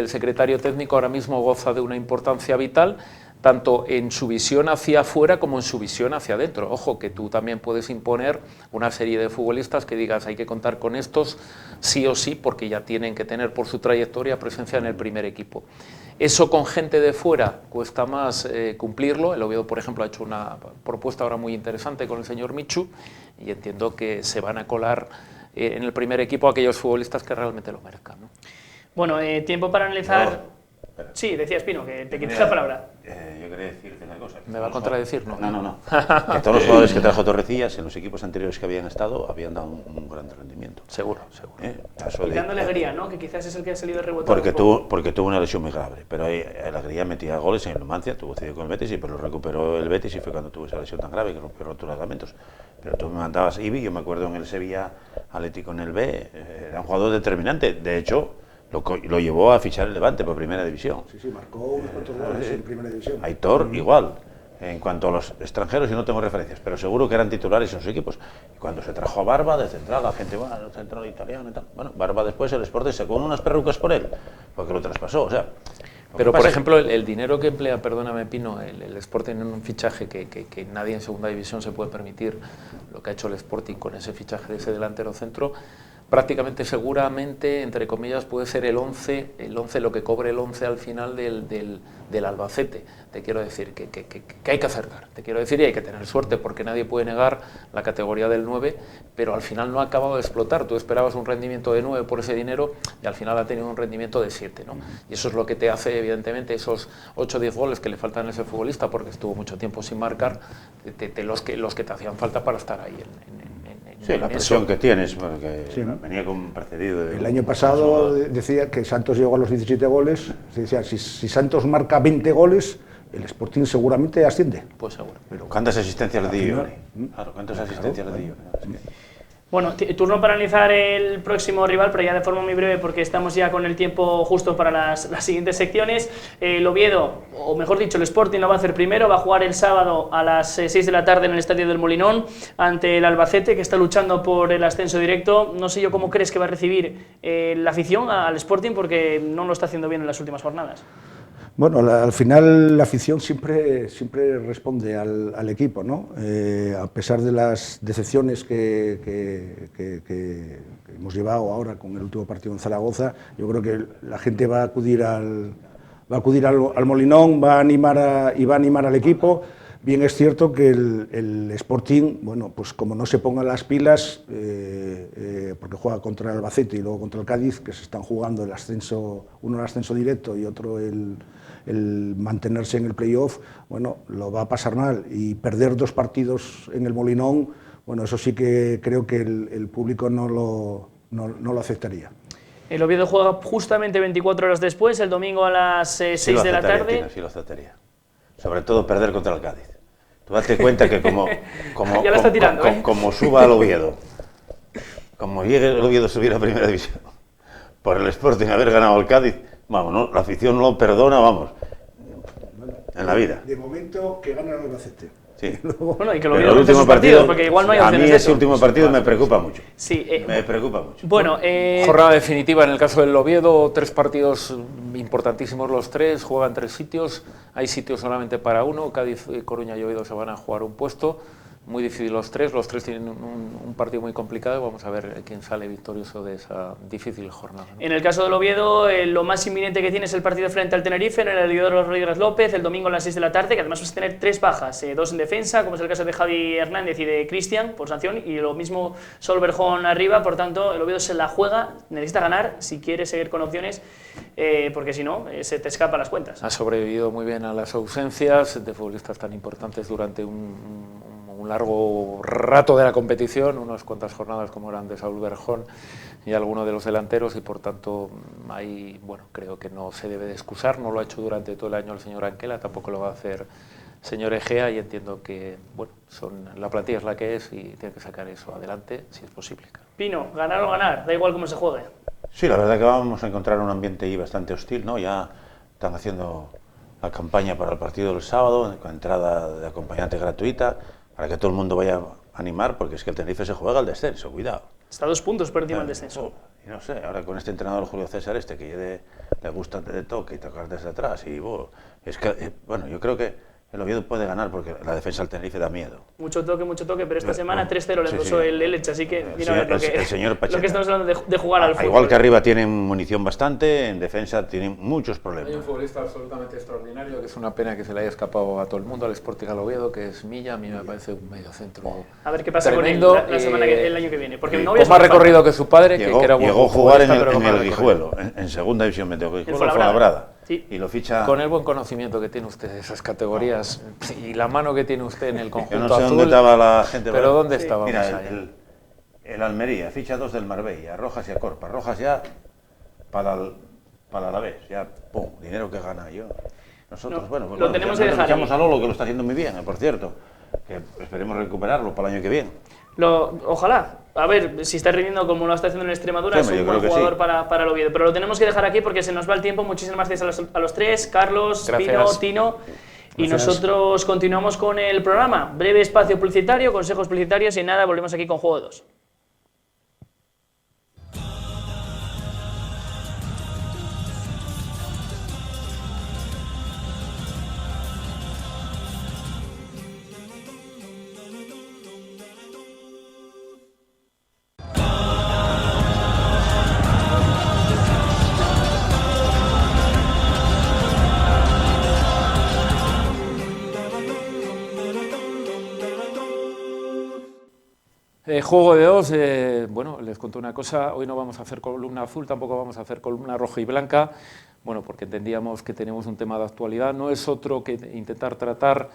secretario técnico, ahora mismo goza de una importancia vital, tanto en su visión hacia afuera como en su visión hacia adentro. Ojo, que tú también puedes imponer una serie de futbolistas que digas hay que contar con estos sí o sí, porque ya tienen que tener por su trayectoria presencia en el primer equipo. Eso con gente de fuera cuesta más cumplirlo. El Oviedo, por ejemplo, ha hecho una propuesta ahora muy interesante con el señor Michu y entiendo que se van a colar en el primer equipo aquellos futbolistas que realmente lo merezcan, ¿no? Bueno, tiempo para analizar... Sí, decías, Pino, que te quites la palabra. Yo quería decirte una cosa. ¿Me va a contradecir? No. Que todos los jugadores que trajo Torrecillas en los equipos anteriores que habían estado habían dado un gran rendimiento. Seguro. Y dando alegría, ¿no? Que quizás es el que ha salido rebotado. Porque tuvo una lesión muy grave. Pero Alegría metía goles en el Numancia, tuvo cedido con el Betis y pero lo recuperó el Betis y fue cuando tuvo esa lesión tan grave que rompió rotura de ligamentos. Pero tú me mandabas Ibi, yo me acuerdo en el Sevilla Atlético en el B, era un jugador determinante. De hecho, lo llevó a fichar el Levante por primera división. Sí, marcó unos cuantos goles en primera división. Aitor, igual. En cuanto a los extranjeros, yo no tengo referencias, pero seguro que eran titulares en sus equipos. Y cuando se trajo a Barba de central, la gente, bueno, el central italiano y tal. Bueno, Barba después el Sporting se con unas perrucas por él, porque lo traspasó, o sea. Pero, por ejemplo, el dinero que emplea, perdóname, Pino, el Sporting en un fichaje que nadie en segunda división se puede permitir, lo que ha hecho el Sporting con ese fichaje de ese delantero centro, prácticamente seguramente, entre comillas, puede ser el 11 lo que cobre el 11 al final del Albacete. Te quiero decir que hay que acertar, te quiero decir, y hay que tener suerte, porque nadie puede negar la categoría del 9, pero al final no ha acabado de explotar. Tú esperabas un rendimiento de 9 por ese dinero y al final ha tenido un rendimiento de 7, ¿no? Y eso es lo que te hace, evidentemente, esos 8 o 10 goles que le faltan a ese futbolista, porque estuvo mucho tiempo sin marcar, los que te hacían falta para estar ahí Sí, la presión que tienes, porque venía con precedido. El año pasado decía que Santos llegó a los 17 goles, se decía, si Santos marca 20 goles, el Sporting seguramente asciende. Pues seguro. Pero ¿cuántas asistencias le dio? Claro, ¿cuántas asistencias le dio? Bueno, turno para analizar el próximo rival, pero ya de forma muy breve porque estamos ya con el tiempo justo para las siguientes secciones. El Oviedo, o mejor dicho, el Sporting lo va a hacer primero, va a jugar el sábado a las 6 de la tarde en el Estadio del Molinón ante el Albacete, que está luchando por el ascenso directo. No sé yo cómo crees que va a recibir la afición al Sporting, porque no lo está haciendo bien en las últimas jornadas. Bueno, al final la afición siempre responde al equipo, ¿no? A pesar de las decepciones que hemos llevado ahora con el último partido en Zaragoza, yo creo que la gente va a acudir al Molinón, va a animar al equipo. Bien es cierto que el Sporting, bueno, pues como no se pongan las pilas, porque juega contra el Albacete y luego contra el Cádiz, que se están jugando el ascenso, uno el ascenso directo y otro el mantenerse en el playoff, bueno, lo va a pasar mal, y perder 2 partidos en el Molinón, bueno, eso sí que creo que el público no lo aceptaría. El Oviedo juega justamente 24 horas después, el domingo a las 6 de la tarde. Sí lo aceptaría. Sobre todo perder contra el Cádiz. Tú date cuenta que como suba al Oviedo, como llegue el Oviedo a subir a Primera División, por el Sporting haber ganado al Cádiz, vamos, ¿no? La afición no lo perdona, vamos, en la vida. De momento que gana el Albacete. Sí. Bueno, y que lo vieron en sus partidos, porque igual no hay opciones. A mí ese último partido me preocupa mucho. Sí, me preocupa mucho. Bueno, jornada definitiva en el caso del Oviedo, 3 partidos importantísimos los 3, juegan 3 sitios, hay sitios solamente para uno, Cádiz, Coruña y Oviedo se van a jugar un puesto. Muy difícil los 3 tienen un partido muy complicado, vamos a ver quién sale victorioso de esa difícil jornada, ¿no? En el caso del Oviedo, lo más inminente que tiene es el partido frente al Tenerife, en el Heliodoro Rodríguez López, el domingo a las 6 de la tarde, que además vas a tener 3 bajas, 2 en defensa, como es el caso de Javi Hernández y de Cristian, por sanción, y lo mismo Sol Berjón arriba. Por tanto, el Oviedo se la juega, necesita ganar si quiere seguir con opciones, porque si no, se te escapan las cuentas. Ha sobrevivido muy bien a las ausencias de futbolistas tan importantes durante un largo rato de la competición, unas cuantas jornadas como eran de Saúl Berjón y alguno de los delanteros, y por tanto ahí, bueno, creo que no se debe de excusar, no lo ha hecho durante todo el año el señor Anquela, tampoco lo va a hacer el señor Egea, y entiendo que, bueno, la plantilla es la que es y tiene que sacar eso adelante si es posible. Pino, ganar o ganar, da igual cómo se juegue. Sí, la verdad que vamos a encontrar un ambiente ahí bastante hostil, ¿no? Ya están haciendo la campaña para el partido del sábado, con entrada de acompañante gratuita, para que todo el mundo vaya a animar, porque es que el Tenerife se juega al descenso, cuidado. Está 2 puntos por encima del descenso. Y no sé, ahora con este entrenador Julio César que le gusta de toque y tocar desde atrás, y es que, bueno, yo creo que el Oviedo puede ganar porque la defensa del Tenerife da miedo. Mucho toque, pero esta semana 3-0 le puso el Elche, así que mira a ver lo que estamos hablando de jugar al fútbol. Igual que arriba tienen munición bastante, en defensa tienen muchos problemas. Hay un futbolista absolutamente extraordinario, que es una pena que se le haya escapado a todo el mundo, al Sporting al Oviedo, que es Milla. A mí me parece un mediocentro. A ver qué pasa tremendo, con él la semana el año que viene. Porque con más recorrido que su padre, que era llegó a jugar en el Guijuelo, en segunda división, Guijuelo Fuenlabrada. Sí. Y lo ficha. Con el buen conocimiento que tiene usted de esas categorías y la mano que tiene usted en el conjunto yo no sé azul, dónde estaba la gente. Pero ¿dónde estaba? Mira, el Almería ficha 2 del Marbella, Rojas y a Corpa. Rojas ya para la vez, ya pum, dinero que gana yo. Nosotros, no, bueno, pues lo tenemos que dejar. Echamos a Lolo, que lo está haciendo muy bien, por cierto, que esperemos recuperarlo para el año que viene. Ojalá. A ver si está rindiendo como lo está haciendo en Extremadura, sí, es un buen jugador para el Oviedo. Pero lo tenemos que dejar aquí porque se nos va el tiempo. Muchísimas gracias a los 3, Carlos, Pino, Tino. Y nosotros continuamos con el programa. Breve espacio publicitario, consejos publicitarios y nada, volvemos aquí con Juego 2. Juego de 2, bueno, les cuento una cosa, hoy no vamos a hacer columna azul, tampoco vamos a hacer columna roja y blanca, bueno, porque entendíamos que tenemos un tema de actualidad, no es otro que intentar tratar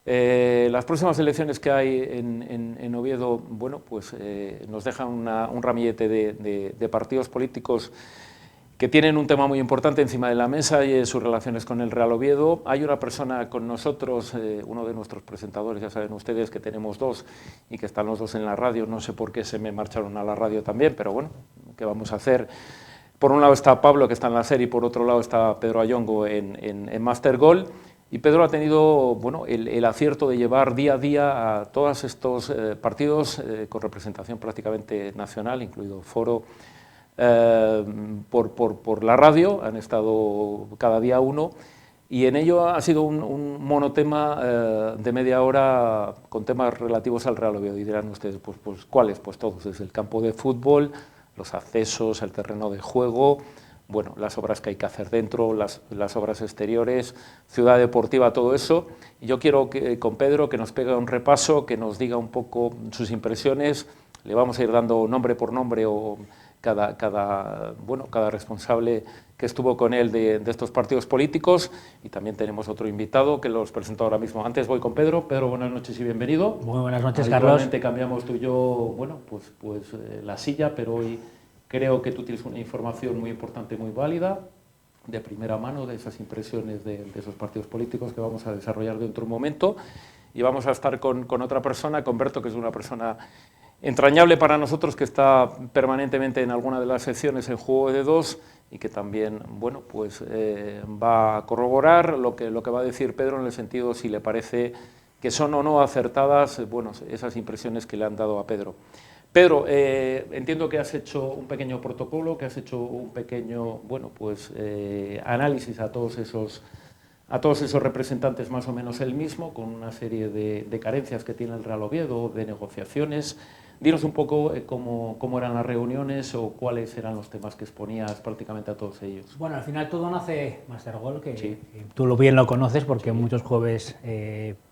Las próximas elecciones que hay en Oviedo, bueno, pues nos dejan un ramillete de partidos políticos que tienen un tema muy importante encima de la mesa y es sus relaciones con el Real Oviedo. Hay una persona con nosotros, uno de nuestros presentadores, ya saben ustedes que tenemos dos y que están los dos en la radio, no sé por qué se me marcharon a la radio también, pero bueno, ¿qué vamos a hacer? Por un lado está Pablo, que está en la serie, y por otro lado está Pedro Ayongo en Master Goal. Y Pedro ha tenido bueno, el acierto de llevar día a día a todos estos partidos con representación prácticamente nacional, incluido Foro, por la radio. Han estado cada día uno, y en ello ha sido un monotema de media hora con temas relativos al Real Oviedo. Y dirán ustedes, pues ¿cuáles? Pues todos, desde el campo de fútbol, los accesos, el terreno de juego, bueno, las obras que hay que hacer dentro, las obras exteriores, ciudad deportiva, todo eso. Y yo quiero que con Pedro que nos pegue un repaso, que nos diga un poco sus impresiones. Le vamos a ir dando nombre por nombre o cada responsable que estuvo con él de estos partidos políticos, y también tenemos otro invitado que los presento ahora mismo. Antes voy con Pedro. Pedro, buenas noches y bienvenido. Muy buenas noches, Carlos. Habitualmente cambiamos tú y yo, bueno, pues la silla, pero hoy creo que tú tienes una información muy importante, muy válida, de primera mano, de esas impresiones de esos partidos políticos que vamos a desarrollar dentro de un momento. Y vamos a estar con otra persona, con Berto, que es una persona entrañable para nosotros, que está permanentemente en alguna de las secciones en Juego de Dos, y que también, bueno, pues va a corroborar lo que va a decir Pedro, en el sentido si le parece que son o no acertadas, bueno, esas impresiones que le han dado a Pedro. Pedro, entiendo que has hecho un pequeño protocolo, que has hecho un pequeño, bueno, pues análisis a todos esos representantes, más o menos el mismo, con una serie de carencias que tiene el Real Oviedo, de negociaciones. Dinos un poco cómo eran las reuniones o cuáles eran los temas que exponías prácticamente a todos ellos. Bueno, al final todo nace Master Goal, que Sí. tú bien lo conoces porque muchos jueves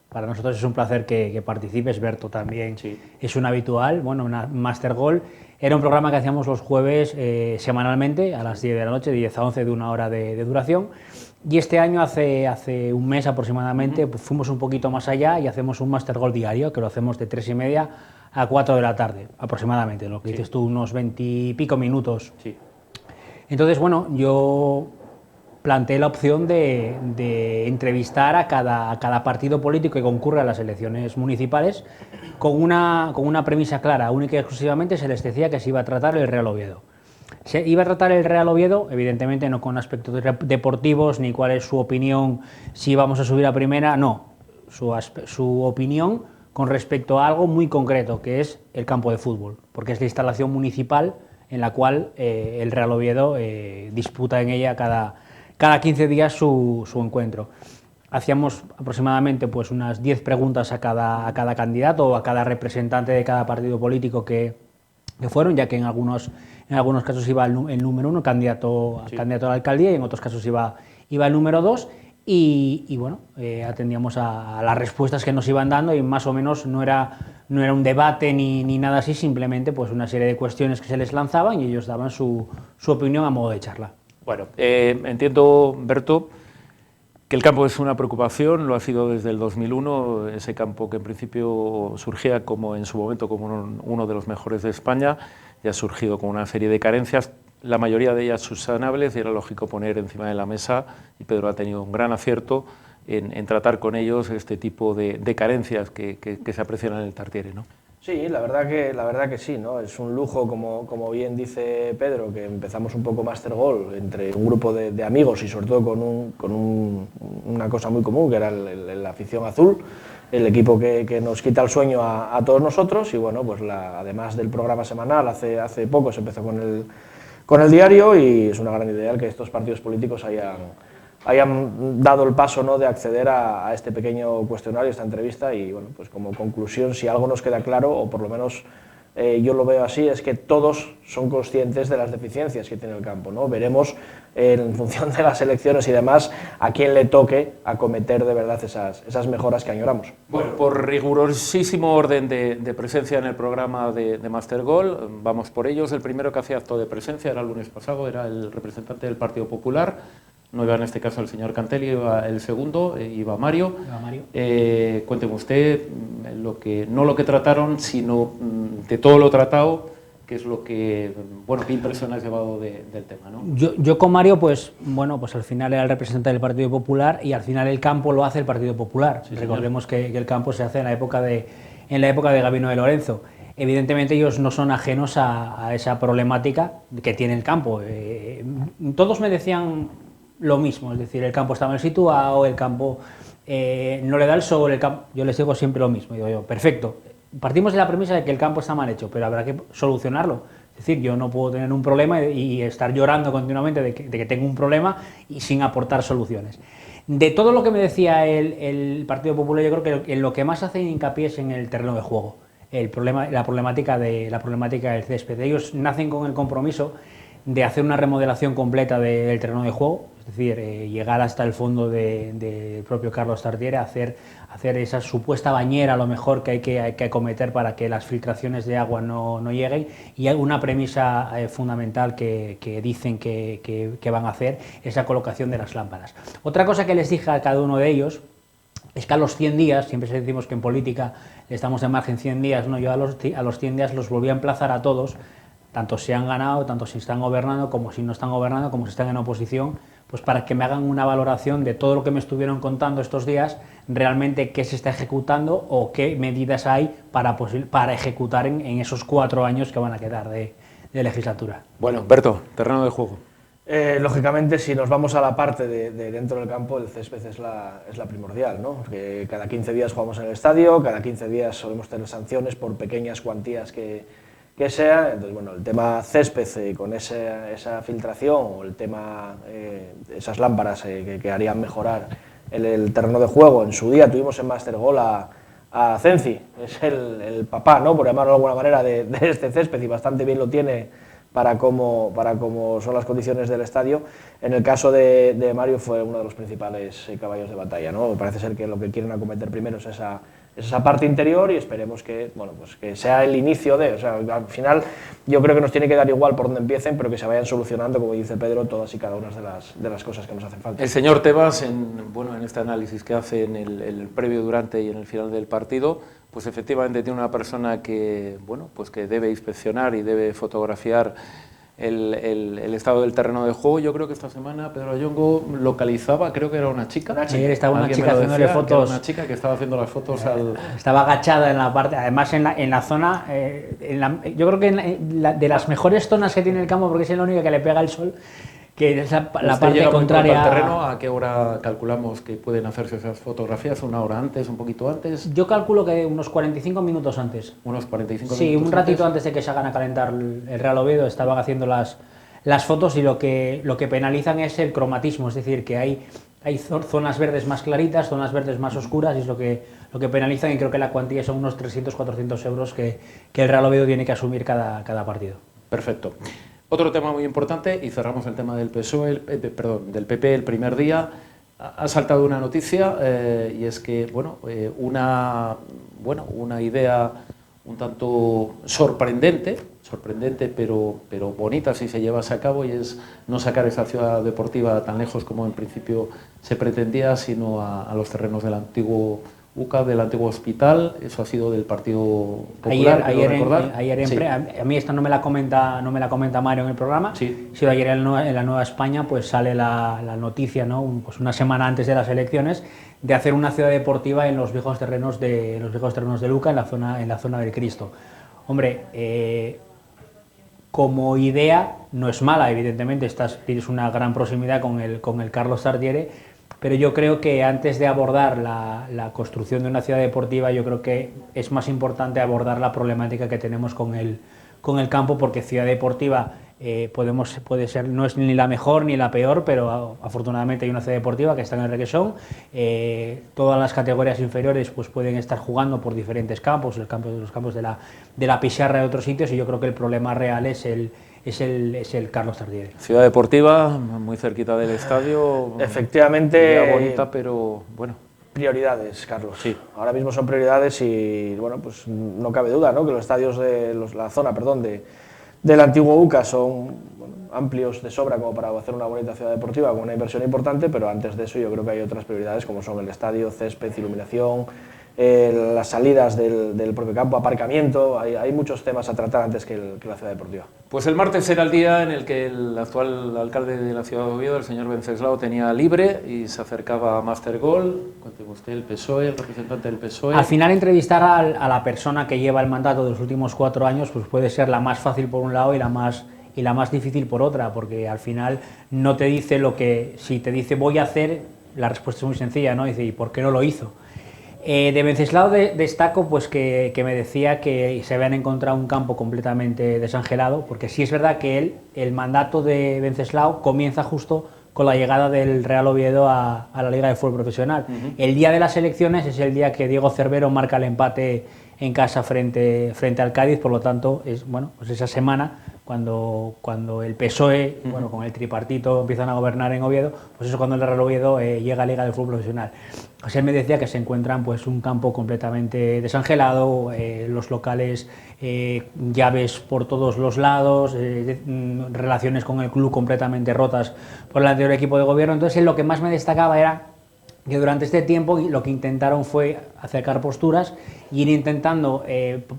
para nosotros es un placer que participes. Berto también Sí. es un habitual. Bueno, Master Goal era un programa que hacíamos los jueves semanalmente a las 10 de la noche, 10 a 11, de una hora de duración. Y este año, hace un mes aproximadamente, pues fuimos un poquito más allá y hacemos un Master Goal diario, que lo hacemos de 3:30 a 4 de la tarde, aproximadamente, lo que dices tú, unos 20 y pico minutos. Sí. Entonces, bueno, yo planteé la opción de entrevistar a cada partido político que concurre a las elecciones municipales con una premisa clara, única y exclusivamente se les decía que se iba a tratar el Real Oviedo. Se iba a tratar el Real Oviedo, evidentemente no con aspectos deportivos, ni cuál es su opinión, si vamos a subir a primera, no. Su opinión con respecto a algo muy concreto, que es el campo de fútbol, porque es la instalación municipal en la cual el Real Oviedo disputa en ella cada 15 días su encuentro. Hacíamos aproximadamente pues unas 10 preguntas a cada candidato o a cada representante de cada partido político que fueron, ya que en algunos casos iba el número 1, candidato a la alcaldía, y en otros casos iba el número 2, y bueno, atendíamos a las respuestas que nos iban dando, y más o menos no era un debate ni nada así, simplemente pues una serie de cuestiones que se les lanzaban y ellos daban su opinión a modo de charla. Bueno, entiendo, Berto, que el campo es una preocupación, lo ha sido desde el 2001, ese campo que en principio surgía como en su momento como uno de los mejores de España, y ha surgido con una serie de carencias, la mayoría de ellas subsanables, y era lógico poner encima de la mesa, y Pedro ha tenido un gran acierto en tratar con ellos este tipo de carencias que se aprecian en el Tartiere, ¿no? Sí, la verdad que sí, ¿no? Es un lujo, como bien dice Pedro, que empezamos un poco Master Goal entre un grupo de amigos y sobre todo con una cosa muy común, que era la afición azul, el equipo que nos quita el sueño a todos nosotros. Y bueno, pues además del programa semanal, hace poco se empezó con el diario, y es una gran idea que estos partidos políticos hayan dado el paso, ¿no?, de acceder a este pequeño cuestionario, esta entrevista. Y bueno, pues como conclusión, si algo nos queda claro, o por lo menos yo lo veo así, es que todos son conscientes de las deficiencias que tiene el campo, ¿no? Veremos en función de las elecciones y demás a quién le toque acometer de verdad esas mejoras que añoramos. Bueno, por rigurosísimo orden de presencia en el programa de Master Goal, vamos por ellos. El primero que hacía acto de presencia era el lunes pasado, era el representante del Partido Popular, no iba en este caso el señor Cantelli, iba el segundo, iba Mario. Cuénteme usted no lo que trataron, sino de todo lo tratado, qué es lo que, bueno, qué impresión has llevado del tema, ¿no? Yo con Mario, pues bueno, pues al final era el representante del Partido Popular y al final el campo lo hace el Partido Popular. Sí, recordemos que el campo se hace en la época de Gabino de Lorenzo. Evidentemente ellos no son ajenos a esa problemática que tiene el campo. Todos me decían lo mismo, es decir, el campo está mal situado, el campo no le da el sol, yo les digo siempre lo mismo, digo yo, perfecto, partimos de la premisa de que el campo está mal hecho, pero habrá que solucionarlo. Es decir, yo no puedo tener un problema y estar llorando continuamente de que tengo un problema y sin aportar soluciones. De todo lo que me decía el Partido Popular, yo creo que en lo que más hacen hincapié es en el terreno de juego, la problemática del césped. Ellos nacen con el compromiso de hacer una remodelación completa del terreno de juego, es decir, llegar hasta el fondo del propio Carlos Tartiere, hacer esa supuesta bañera, a lo mejor que hay que acometer para que las filtraciones de agua no lleguen, y hay una premisa fundamental que dicen que van a hacer, es la colocación de las lámparas. Otra cosa que les dije a cada uno de ellos es que a los 100 días, siempre decimos que en política estamos de margen 100 días, ¿no? Yo a los 100 días los volví a emplazar a todos, tanto si han ganado, tanto si están gobernando, como si no están gobernando, como si están en oposición, pues para que me hagan una valoración de todo lo que me estuvieron contando estos días, realmente qué se está ejecutando o qué medidas hay para ejecutar en esos 4 años que van a quedar de legislatura. Bueno, Berto, terreno de juego. Lógicamente, si nos vamos a la parte de dentro del campo, el césped es la primordial, ¿no? Porque cada 15 días jugamos en el estadio, cada 15 días solemos tener sanciones por pequeñas cuantías que sea. Entonces, bueno, el tema césped con esa filtración, o el tema esas lámparas que harían mejorar el terreno de juego. En su día tuvimos en Master Goal a Cenci, es el papá, ¿no?, por llamarlo de alguna manera, de este césped, y bastante bien lo tiene para cómo son las condiciones del estadio. En el caso de Mario fue uno de los principales caballos de batalla, ¿no? Parece ser que lo que quieren acometer primero es esa parte interior, y esperemos que, bueno, pues que sea el inicio de, o sea, al final yo creo que nos tiene que dar igual por dónde empiecen, pero que se vayan solucionando, como dice Pedro, todas y cada una de las cosas que nos hacen falta. El señor Tebas, en este análisis que hace en el previo, durante y en el final del partido, pues efectivamente tiene una persona que, bueno, pues que debe inspeccionar y debe fotografiar el estado del terreno de juego. Yo creo que esta semana Pedro Ayongo localizaba, creo que era una chica. Ayer estaba una chica haciéndole fotos. Una chica que estaba haciendo las fotos al... Estaba agachada en la parte, además en la zona, yo creo que de las mejores zonas que tiene el campo, porque es la única que le pega el sol, que es la parte contraria al terreno. ¿A qué hora calculamos que pueden hacerse esas fotografías? ¿Una hora antes, un poquito antes? Yo calculo que unos 45 minutos antes. ¿Unos 45 sí, minutos un ratito antes de que se hagan a calentar el Real Oviedo estaban haciendo las fotos, y lo que penalizan es el cromatismo, es decir, que hay zonas verdes más claritas, zonas verdes más oscuras, y es lo que penalizan, y creo que la cuantía son unos 300-400 euros que el Real Oviedo tiene que asumir cada partido. Perfecto. Otro tema muy importante, y cerramos el tema del del PP el primer día. Ha saltado una noticia, y es que, bueno, una idea un tanto sorprendente, pero bonita si se llevase a cabo, y es no sacar esa ciudad deportiva tan lejos como en principio se pretendía, sino a los terrenos del antiguo UCA, del antiguo hospital. Eso ha sido del Partido Popular. A mí esta no me la comenta Mario en el programa. Sí. Ha sido ayer en la Nueva España, pues sale la noticia, ¿no?, pues una semana antes de las elecciones, de hacer una ciudad deportiva en los viejos terrenos de Luca, en la zona del Cristo. Hombre, como idea no es mala, evidentemente tienes una gran proximidad con el Carlos Tartiere, pero yo creo que antes de abordar la construcción de una ciudad deportiva, yo creo que es más importante abordar la problemática que tenemos con el campo, porque ciudad deportiva puede ser, no es ni la mejor ni la peor, pero afortunadamente hay una ciudad deportiva que está en el Requesón. Todas las categorías inferiores pues pueden estar jugando por diferentes campos, los campos de la Pixarra y de otros sitios, y yo creo que el problema real es el Carlos Tartiere. Ciudad deportiva, muy cerquita del estadio. Efectivamente. Bonita, pero bueno. Prioridades, Carlos. Sí. Ahora mismo son prioridades, y bueno, pues no cabe duda, ¿no?, que los estadios de la zona, del antiguo UCA son, bueno, amplios de sobra como para hacer una bonita ciudad deportiva con una inversión importante, pero antes de eso yo creo que hay otras prioridades como son el estadio, césped, iluminación, las salidas del propio campo, aparcamiento, hay muchos temas a tratar antes que la ciudad deportiva. Pues el martes era el día en el que el actual alcalde de la ciudad de Oviedo, el señor Wenceslao, tenía libre y se acercaba a Master Goal. Cuénteme usted, el PSOE, el representante del PSOE. Al final, entrevistar a la persona que lleva el mandato de los últimos 4 años pues puede ser la más fácil por un lado y la más difícil por otra, porque al final no te dice lo que, si te dice voy a hacer, la respuesta es muy sencilla, ¿no? Dice, ¿y por qué no lo hizo? De Wenceslao destaco pues que me decía que se habían encontrado un campo completamente desangelado, porque sí es verdad que el mandato de Wenceslao comienza justo con la llegada del Real Oviedo a la Liga de Fútbol Profesional. El día de las elecciones es el día que Diego Cervero marca el empate en casa frente al Cádiz, por lo tanto, es bueno, pues esa semana cuando el PSOE, bueno, con el tripartito empiezan a gobernar en Oviedo, pues eso cuando el Real Oviedo llega a Liga de Fútbol Profesional. Pues él me decía que se encuentran pues un campo completamente desangelado, los locales, llaves por todos los lados, relaciones con el club completamente rotas por el anterior equipo de gobierno. Entonces él lo que más me destacaba era que durante este tiempo lo que intentaron fue acercar posturas y ir intentando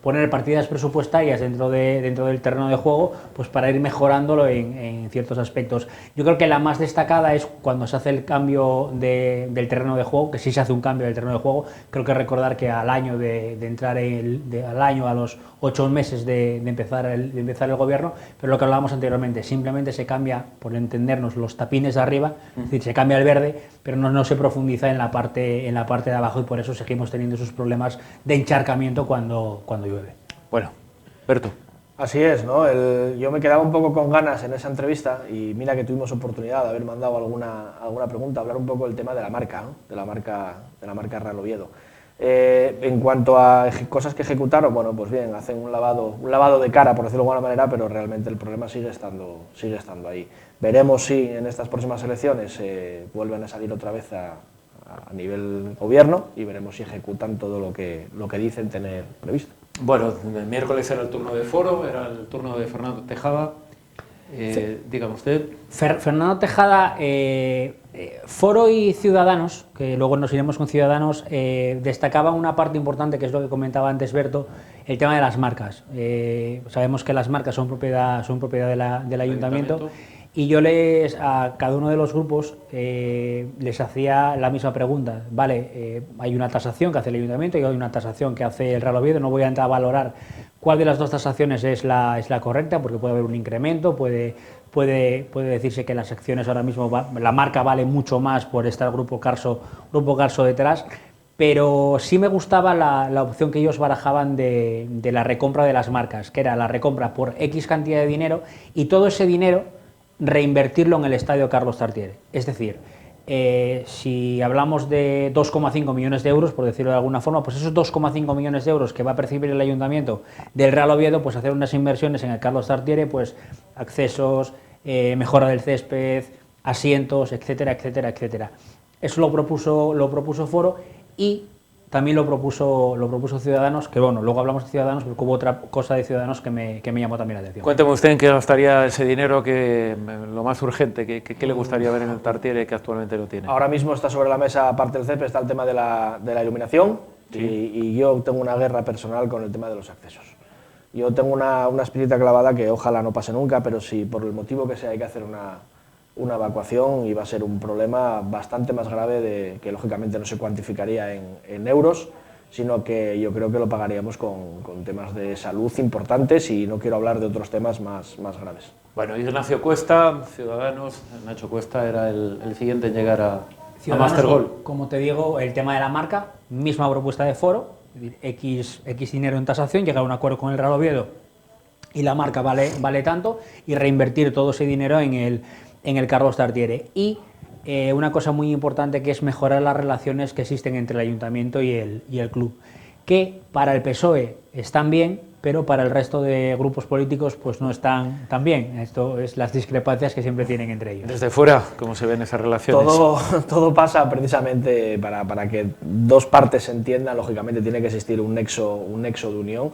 poner partidas presupuestarias dentro del terreno de juego, pues para ir mejorándolo en ciertos aspectos. Yo creo que la más destacada es cuando se hace el cambio del terreno de juego, que sí se hace un cambio del terreno de juego. Creo que recordar que al año al año, a los 8 meses de empezar el gobierno, pero lo que hablábamos anteriormente, simplemente se cambia, por entendernos, los tapines de arriba, es decir, se cambia el verde, pero no se profundiza en la parte de abajo, y por eso seguimos teniendo esos problemas de encharcamiento cuando llueve. Bueno, Berto. Así es, ¿no? Yo me quedaba un poco con ganas en esa entrevista, y mira que tuvimos oportunidad de haber mandado alguna pregunta, hablar un poco del tema de la marca, ¿no? de la marca Real Oviedo. En cuanto a cosas que ejecutaron, bueno, pues bien, hacen un lavado de cara, por decirlo de alguna manera, pero realmente el problema sigue estando ahí. Veremos si en estas próximas elecciones vuelven a salir otra vez a nivel gobierno, y veremos si ejecutan todo lo que dicen tener previsto. Bueno, el miércoles era el turno de Foro, era el turno de Fernando Tejada. Dígame usted. Fernando Tejada, Foro y Ciudadanos, que luego nos iremos con Ciudadanos, destacaban una parte importante, que es lo que comentaba antes Berto, el tema de las marcas. Sabemos que las marcas son propiedad del ayuntamiento. Y yo a cada uno de los grupos les hacía la misma pregunta. Vale, hay una tasación que hace el ayuntamiento y hay una tasación que hace el Real Oviedo. No voy a entrar a valorar cuál de las dos tasaciones es la correcta, porque puede haber un incremento, puede decirse que las acciones ahora mismo, la marca vale mucho más por estar Grupo Carso detrás. Pero sí me gustaba la opción que ellos barajaban de la recompra de las marcas, que era la recompra por X cantidad de dinero, y todo ese dinero reinvertirlo en el Estadio Carlos Tartiere. Es decir, si hablamos de 2,5 millones de euros, por decirlo de alguna forma, pues esos 2,5 millones de euros que va a percibir el ayuntamiento del Real Oviedo, pues hacer unas inversiones en el Carlos Tartiere, pues accesos, mejora del césped, asientos, etcétera, etcétera, etcétera. Eso lo propuso Foro, y también lo propuso Ciudadanos, que bueno, luego hablamos de Ciudadanos, pero hubo otra cosa de Ciudadanos que me llamó también la atención. Cuénteme usted en qué gastaría ese dinero, lo más urgente, ¿qué le gustaría ver en el Tartiere que actualmente no tiene? Ahora mismo está sobre la mesa, aparte del césped, está el tema de la iluminación, sí. y yo tengo una guerra personal con el tema de los accesos. Yo tengo una espinita clavada que ojalá no pase nunca, pero si por el motivo que sea hay que hacer una evacuación, y va a ser un problema bastante más grave, que lógicamente no se cuantificaría en euros, sino que yo creo que lo pagaríamos con temas de salud importantes, y no quiero hablar de otros temas más graves. Bueno, Ignacio Cuesta, Ciudadanos. Nacho Cuesta era el siguiente en llegar a Master Goal. Como te digo, el tema de la marca, misma propuesta de Foro, X dinero en tasación, llegar a un acuerdo con el Real Oviedo y la marca vale tanto, y reinvertir todo ese dinero en el Carlos Tartiere. Y una cosa muy importante, que es mejorar las relaciones que existen entre el ayuntamiento y el club, que para el PSOE están bien, pero para el resto de grupos políticos pues no están tan bien. Esto es las discrepancias que siempre tienen entre ellos. Desde fuera, ¿cómo se ven esas relaciones? Todo pasa precisamente para que dos partes se entiendan. Lógicamente tiene que existir un nexo de unión.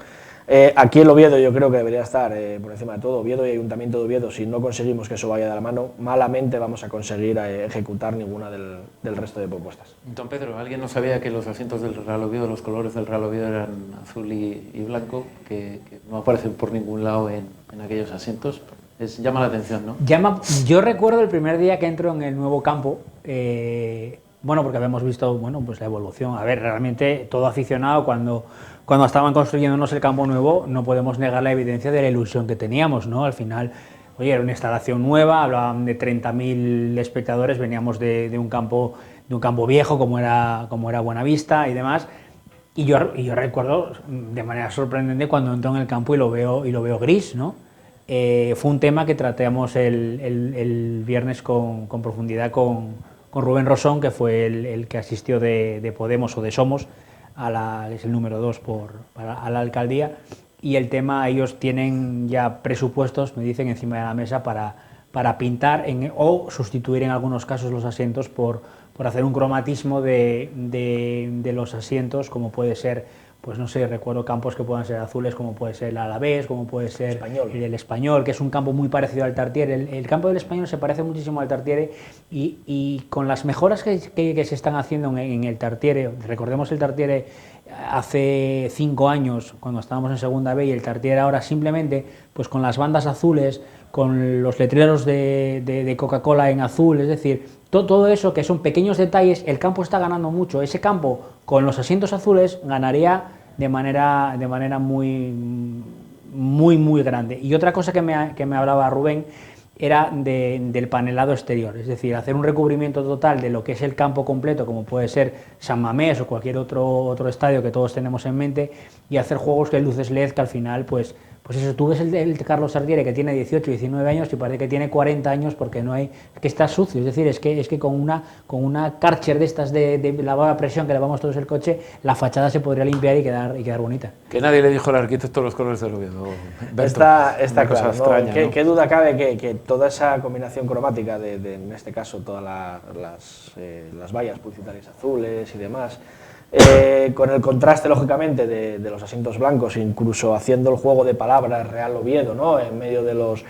Aquí el Oviedo yo creo que debería estar por encima de todo, Oviedo y Ayuntamiento de Oviedo. Si no conseguimos que eso vaya de la mano, malamente vamos a conseguir ejecutar ninguna del resto de propuestas. Don Pedro, ¿alguien no sabía que los asientos del Real Oviedo, los colores del Real Oviedo eran azul y blanco, que no aparecen por ningún lado en aquellos asientos? Llama la atención, ¿no? Yo recuerdo el primer día que entro en el nuevo campo, bueno, porque habíamos visto, bueno, pues la evolución. A ver, realmente todo aficionado cuando estaban construyéndonos el campo nuevo, no podemos negar la evidencia de la ilusión que teníamos, ¿no? Al final, oye, era una instalación nueva, hablaban de 30.000 espectadores, veníamos de un campo viejo como era Buenavista y demás. Y yo recuerdo de manera sorprendente cuando entro en el campo y lo veo gris, ¿no? Fue un tema que tratamos el viernes con profundidad con Rubén Rosón, que fue el que asistió de Podemos o de Somos, es el número 2 a la alcaldía, y el tema, ellos tienen ya presupuestos, me dicen, encima de la mesa para pintar o sustituir en algunos casos los asientos por hacer un cromatismo de los asientos, como puede ser, pues no sé, recuerdo campos que puedan ser azules, como puede ser el Alavés, como puede ser el Español, que es un campo muy parecido al Tartiere. El campo del Español se parece muchísimo al Tartiere y con las mejoras que se están haciendo en el Tartiere, recordemos el Tartiere hace 5 años, cuando estábamos en Segunda B, y el Tartiere ahora simplemente, pues con las bandas azules, con los letreros de Coca-Cola en azul, es decir, todo eso que son pequeños detalles, el campo está ganando mucho. Ese campo con los asientos azules ganaría de manera muy grande. Y otra cosa que me hablaba Rubén era del panelado exterior, es decir, hacer un recubrimiento total de lo que es el campo completo, como puede ser San Mamés o cualquier otro estadio que todos tenemos en mente, y hacer juegos de luces LED que al final, pues eso, tú ves el Carlos Tartiere, que tiene 18, 19 años y parece que tiene 40 años porque que está sucio, es decir, es que con una Karcher de estas de lavado a presión que lavamos todos el coche, la fachada se podría limpiar y quedar bonita. Que nadie le dijo al arquitecto los colores del Oviedo. Está claro, cosa extraña, ¿no? ¿Qué duda cabe que toda esa combinación cromática en este caso, todas las vallas publicitarias azules y demás, con el contraste, lógicamente, de los asientos blancos, incluso haciendo el juego de palabras Real Oviedo, ¿no?, en medio de los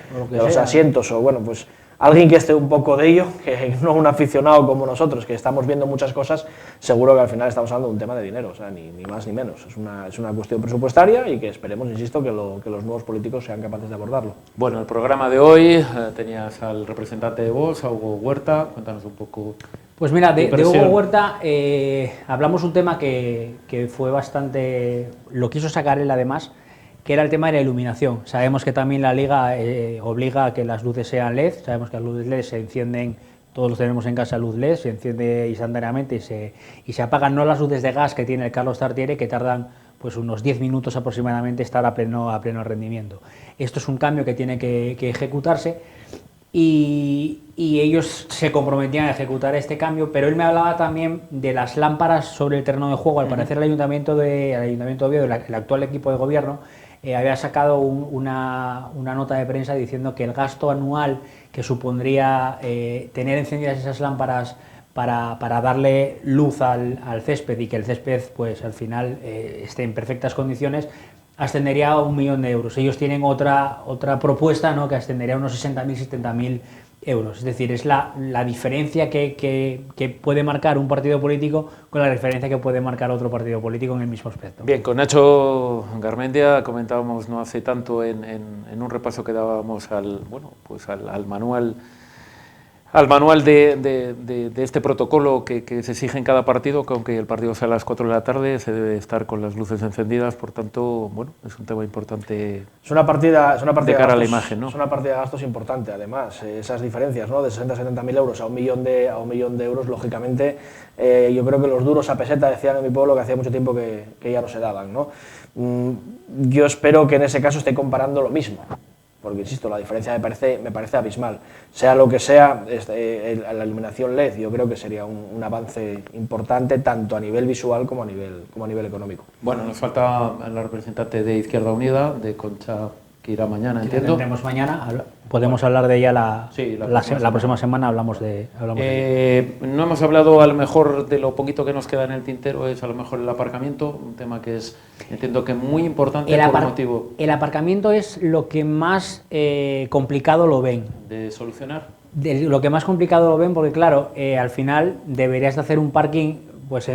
asientos, o bueno, pues alguien que esté un poco de ello, que no un aficionado como nosotros, que estamos viendo muchas cosas, seguro que al final estamos hablando de un tema de dinero, o sea, ni más ni menos. Es una cuestión presupuestaria y que esperemos, insisto, que los nuevos políticos sean capaces de abordarlo. Bueno, el programa de hoy tenías al representante de Vox, a Hugo Huerta. Cuéntanos un poco. Pues mira, de Hugo Huerta hablamos un tema que fue bastante... Lo quiso sacar él además, que era el tema de la iluminación. Sabemos que también la Liga obliga a que las luces sean LED, sabemos que las luces LED se encienden, todos los tenemos en casa luz LED, se enciende instantáneamente y se apagan, no las luces de gas que tiene el Carlos Tartiere, que tardan pues unos 10 minutos aproximadamente estar a pleno rendimiento. Esto es un cambio que tiene que ejecutarse. Y ellos se comprometían a ejecutar este cambio, pero él me hablaba también de las lámparas sobre el terreno de juego. Al parecer el Ayuntamiento de Oviedo, el actual equipo de gobierno, había sacado una nota de prensa diciendo que el gasto anual que supondría tener encendidas esas lámparas para darle luz al césped y que el césped pues al final esté en perfectas condiciones, ascendería a 1 millón de euros. Ellos tienen otra propuesta, ¿no?, que ascendería a unos 60.000, 70.000 euros. Es decir, es la diferencia que puede marcar un partido político con la diferencia que puede marcar otro partido político en el mismo aspecto. Bien, con Nacho Garmendia comentábamos no hace tanto en un repaso que dábamos al manual. Al manual de este protocolo que se exige en cada partido, que aunque el partido sea a las 4 de la tarde, se debe estar con las luces encendidas, por tanto, bueno, es un tema importante. Es una partida de cara a la imagen, ¿no? Es una partida de gastos importante, además, esas diferencias, ¿no?, de 60 a 70.000 euros a un millón de euros, lógicamente, yo creo que los duros a peseta, decían en mi pueblo, que hacía mucho tiempo que ya no se daban, ¿no? Yo espero que en ese caso esté comparando lo mismo, porque insisto, la diferencia me parece abismal. Sea lo que sea, la iluminación LED yo creo que sería un avance importante tanto a nivel visual como a nivel económico. Bueno, nos falta la representante de Izquierda Unida, de Concha, que irá mañana, entiendo. Tendremos mañana, podemos hablar de ella la próxima semana, hablamos de ella. No hemos hablado a lo mejor de lo poquito que nos queda en el tintero, es a lo mejor el aparcamiento, un tema que es, entiendo que muy importante por motivo... El aparcamiento es lo que más complicado lo ven. ¿De solucionar? Lo que más complicado lo ven porque, claro, al final deberías de hacer un parking pues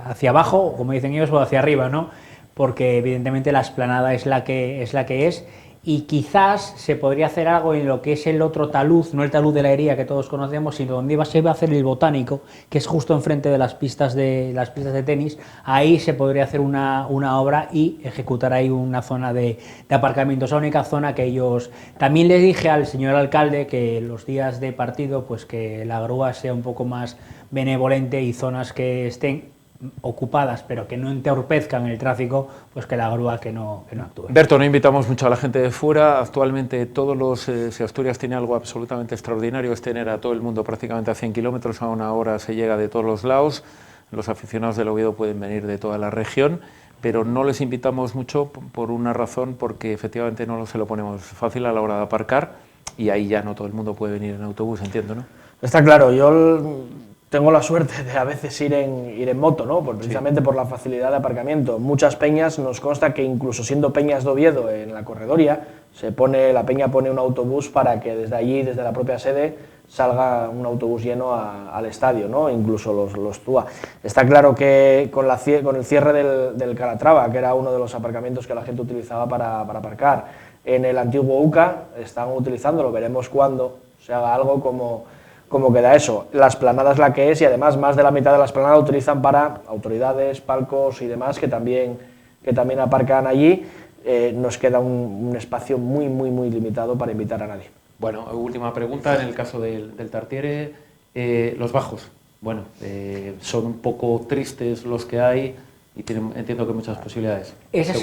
hacia abajo, como dicen ellos, o hacia arriba, ¿no? Porque evidentemente la explanada es la que es, y quizás se podría hacer algo en lo que es el otro talud, no el talud de la Hería que todos conocemos, sino donde se iba a hacer el Botánico, que es justo enfrente de las pistas de tenis. Ahí se podría hacer una obra y ejecutar ahí una zona de aparcamiento. Es la única zona que ellos... También les dije al señor alcalde que los días de partido, pues que la grúa sea un poco más benevolente y zonas que estén ocupadas pero que no entorpezcan el tráfico, pues que la grúa que no actúe. Berto, no invitamos mucho a la gente de fuera. Actualmente si Asturias tiene algo absolutamente extraordinario, es tener a todo el mundo prácticamente a 100 kilómetros, a una hora se llega de todos los lados. Los aficionados del Oviedo pueden venir de toda la región, pero no les invitamos mucho por una razón, porque efectivamente no se lo ponemos fácil a la hora de aparcar, y ahí ya no todo el mundo puede venir en autobús, entiendo, ¿no? Está claro, yo tengo la suerte de a veces ir en moto, ¿no? Precisamente por la facilidad de aparcamiento. Muchas peñas, nos consta que incluso siendo peñas de Oviedo en la corredoria, la peña pone un autobús para que desde allí, desde la propia sede, salga un autobús lleno al estadio, ¿no? Incluso los TUA. Está claro que con el cierre del Calatrava, que era uno de los aparcamientos que la gente utilizaba para aparcar, en el antiguo UCA están utilizándolo, veremos cuándo se haga algo como queda eso. La explanada es la que es, y además más de la mitad de la explanada utilizan para autoridades, palcos y demás que también aparcan allí. Nos queda un espacio muy limitado para invitar a nadie. Bueno, última pregunta, en el caso del Tartiere, los bajos. Bueno, son un poco tristes los que hay y entiendo que muchas posibilidades. Esa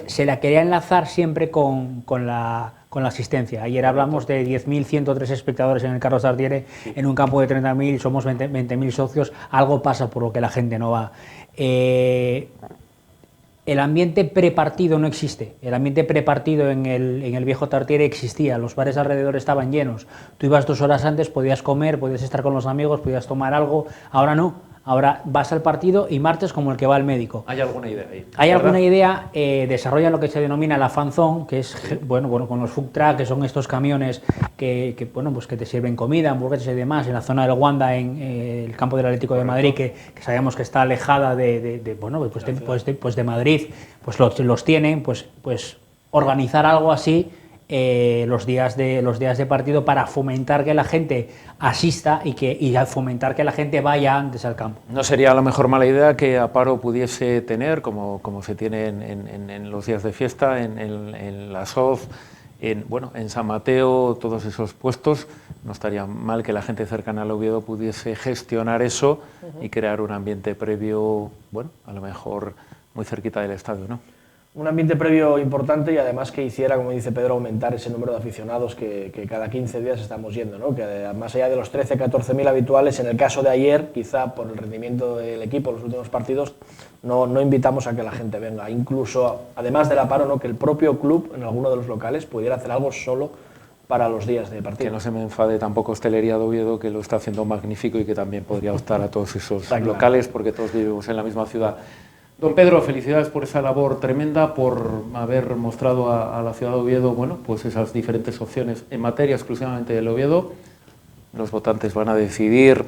se la quería enlazar siempre con la asistencia. Ayer hablamos de 10.103 espectadores en el Carlos Tartiere, sí. En un campo de 30.000, somos 20.000 socios, algo pasa por lo que la gente no va. El ambiente prepartido no existe. El ambiente prepartido en el viejo Tartiere existía, los bares alrededor estaban llenos. Tú ibas 2 horas antes, podías comer, podías estar con los amigos, podías tomar algo. Ahora no. Ahora vas al partido y martes como el que va al médico. ¿Hay alguna idea ahí? Hay alguna idea, desarrollan lo que se denomina la fan zone, que es, bueno, con los food truck, que son estos camiones que te sirven comida, hamburguesas y demás, en la zona del Wanda, en el campo del Atlético de Madrid, que sabemos que está alejada de Madrid, pues los tienen, pues organizar algo así, los días de partido, para fomentar que la gente asista y fomentar que la gente vaya antes al campo. No sería a lo mejor mala idea que Aparo pudiese tener, como se tiene en los días de fiesta, en la SOF, en San Mateo, todos esos puestos. No estaría mal que la gente cercana al Oviedo pudiese gestionar eso y crear un ambiente previo, a lo mejor muy cerquita del estadio, ¿no? Un ambiente previo importante, y además que hiciera, como dice Pedro, aumentar ese número de aficionados que cada 15 días estamos yendo, ¿no? Que más allá de los 13-14.000 habituales, en el caso de ayer, quizá por el rendimiento del equipo en los últimos partidos, no invitamos a que la gente venga. Incluso, además del Aparo, ¿no? Que el propio club, en alguno de los locales, pudiera hacer algo solo para los días de partido. Que no se me enfade tampoco Hostelería de Oviedo, que lo está haciendo magnífico y que también podría optar a todos esos locales, porque todos vivimos en la misma ciudad. Don Pedro, felicidades por esa labor tremenda, por haber mostrado a la ciudad de Oviedo, pues esas diferentes opciones en materia exclusivamente del Oviedo. Los votantes van a decidir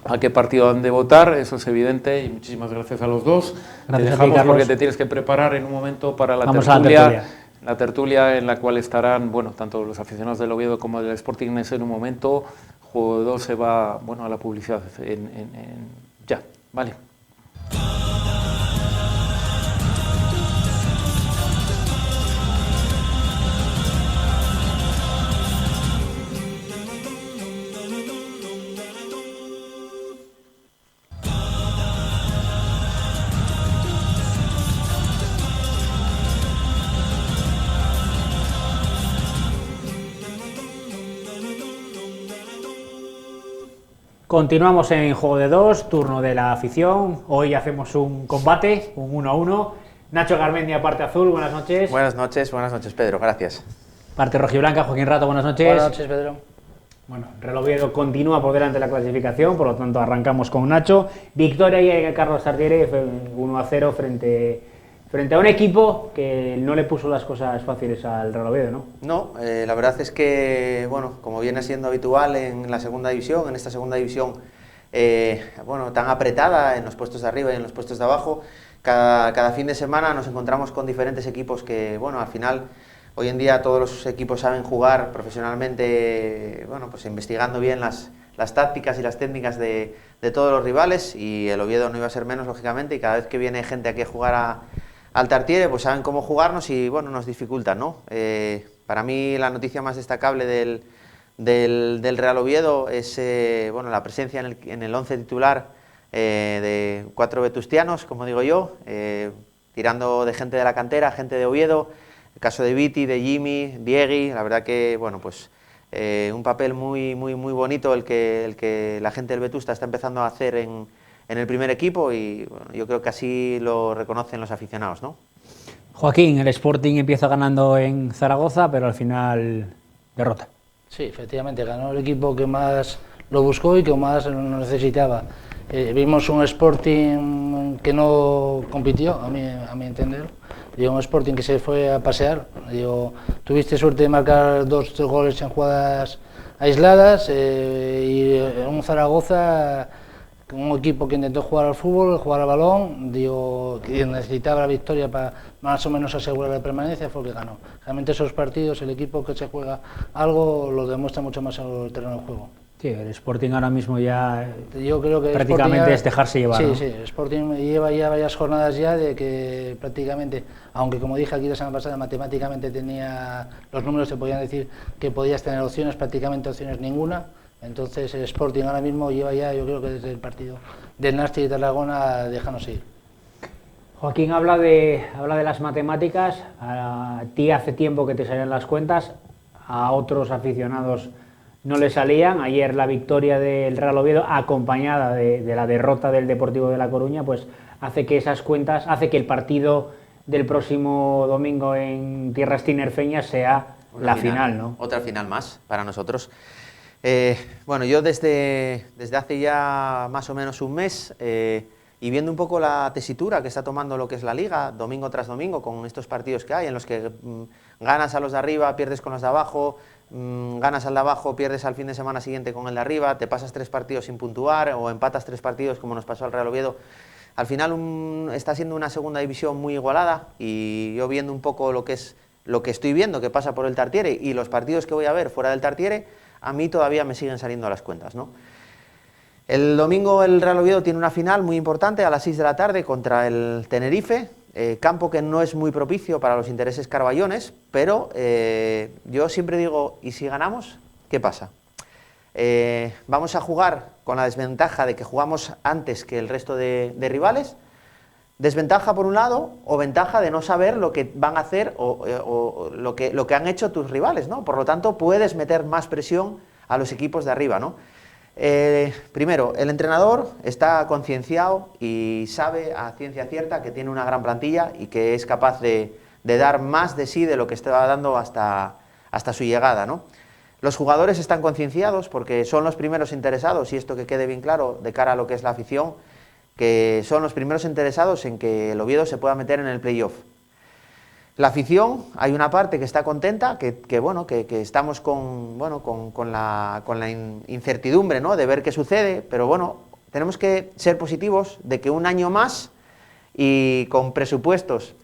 a qué partido han de votar, eso es evidente, y muchísimas gracias a los dos. Gracias. Te dejamos porque te tienes que preparar en un momento para la tertulia en la cual estarán, tanto los aficionados del Oviedo como del Sporting en un momento. Juego 2 se va, a la publicidad ya, vale. Continuamos en Juego de 2, turno de la afición. Hoy hacemos un combate, un 1-1. Nacho Garmendia, parte azul, buenas noches. Buenas noches Pedro, gracias. Parte rojiblanca, Joaquín Rato, buenas noches. Buenas noches, Pedro. Bueno, Real Oviedo continúa por delante de la clasificación, por lo tanto arrancamos con Nacho. Victoria y Carlos Tartiere 1-0 frente a un equipo que no le puso las cosas fáciles al Real Oviedo, ¿no? No, la verdad es que, bueno, como viene siendo habitual en la segunda división, en esta segunda división, bueno, tan apretada en los puestos de arriba y en los puestos de abajo, cada fin de semana nos encontramos con diferentes equipos que, bueno, al final, hoy en día todos los equipos saben jugar profesionalmente, bueno, pues investigando bien las tácticas y las técnicas de todos los rivales, y el Oviedo no iba a ser menos, lógicamente, y cada vez que viene gente aquí a jugar al Tartiere, pues saben cómo jugarnos y, bueno, nos dificultan, ¿no? Para mí la noticia más destacable del Real Oviedo es, bueno, la presencia en el 11 titular de 4 vetustianos, como digo yo, tirando de gente de la cantera, gente de Oviedo, el caso de Viti, de Jimmy, Diegui, la verdad que, bueno, pues un papel muy bonito el que la gente del Vetusta está empezando a hacer en el primer equipo, y bueno, yo creo que así lo reconocen los aficionados, ¿no? Joaquín, el Sporting empieza ganando en Zaragoza, pero al final derrota. Sí, efectivamente, ganó el equipo que más lo buscó y que más lo necesitaba. Vimos un Sporting que no compitió, a mi entender. Digo, un Sporting que se fue a pasear. Digo, tuviste suerte de marcar 2 goles en jugadas aisladas, y un Zaragoza, un equipo que intentó jugar al fútbol, jugar al balón, digo, que necesitaba la victoria para más o menos asegurar la permanencia, fue el que ganó. Realmente esos partidos, el equipo que se juega algo lo demuestra mucho más en el terreno de juego. Sí, el Sporting ahora mismo ya yo creo que prácticamente es dejarse llevar, sí, ¿no? Sí, el Sporting lleva ya varias jornadas ya de que prácticamente, aunque como dije aquí la semana pasada, matemáticamente tenía, los números se podían decir que podías tener opciones, prácticamente opciones ninguna. Entonces el Sporting ahora mismo lleva ya, yo creo que desde el partido del Nasti y Tarragona, déjanos ir. Joaquín habla de las matemáticas. A ti hace tiempo que te salían las cuentas, a otros aficionados no le salían. Ayer la victoria del Real Oviedo, acompañada de la derrota del Deportivo de La Coruña, pues hace que esas cuentas, hace que el partido del próximo domingo en Tierras Tinerfeñas sea la final, ¿no? Otra final más para nosotros. Bueno, yo desde hace ya más o menos un mes, y viendo un poco la tesitura que está tomando lo que es la Liga, domingo tras domingo, con estos partidos que hay, en los que ganas a los de arriba, pierdes con los de abajo, ganas al de abajo, pierdes al fin de semana siguiente con el de arriba, te pasas 3 partidos sin puntuar, o empatas 3 partidos como nos pasó al Real Oviedo. Al final está siendo una segunda división muy igualada, y yo viendo un poco lo que estoy viendo que pasa por el Tartiere y los partidos que voy a ver fuera del Tartiere, a mí todavía me siguen saliendo las cuentas, ¿no? El domingo el Real Oviedo tiene una final muy importante a las 6 de la tarde contra el Tenerife, campo que no es muy propicio para los intereses carballones, pero yo siempre digo, ¿y si ganamos? ¿Qué pasa? Vamos a jugar con la desventaja de que jugamos antes que el resto de rivales. Desventaja por un lado, o ventaja de no saber lo que van a hacer o lo que han hecho tus rivales, ¿no? Por lo tanto, puedes meter más presión a los equipos de arriba, ¿no? Primero, el entrenador está concienciado y sabe a ciencia cierta que tiene una gran plantilla y que es capaz de dar más de sí de lo que estaba dando hasta su llegada, ¿no? Los jugadores están concienciados porque son los primeros interesados, y esto que quede bien claro de cara a lo que es la afición, que son los primeros interesados en que el Oviedo se pueda meter en el playoff. La afición, hay una parte que está contenta, que estamos con la incertidumbre, ¿no?, de ver qué sucede, pero bueno, tenemos que ser positivos de que un año más, y con presupuestos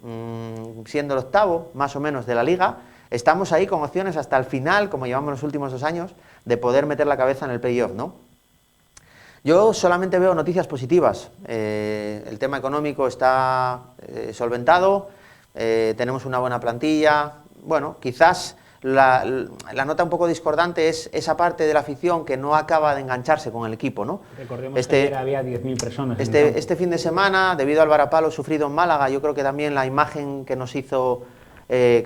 siendo el 8º más o menos de la Liga, estamos ahí con opciones hasta el final, como llevamos los últimos 2 años, de poder meter la cabeza en el playoff, ¿no? Yo solamente veo noticias positivas. El tema económico está solventado, tenemos una buena plantilla. Bueno, quizás la nota un poco discordante es esa parte de la afición que no acaba de engancharse con el equipo, ¿no? Recordemos que ayer había 10.000 personas. Este fin de semana, debido al varapalo sufrido en Málaga, yo creo que también la imagen que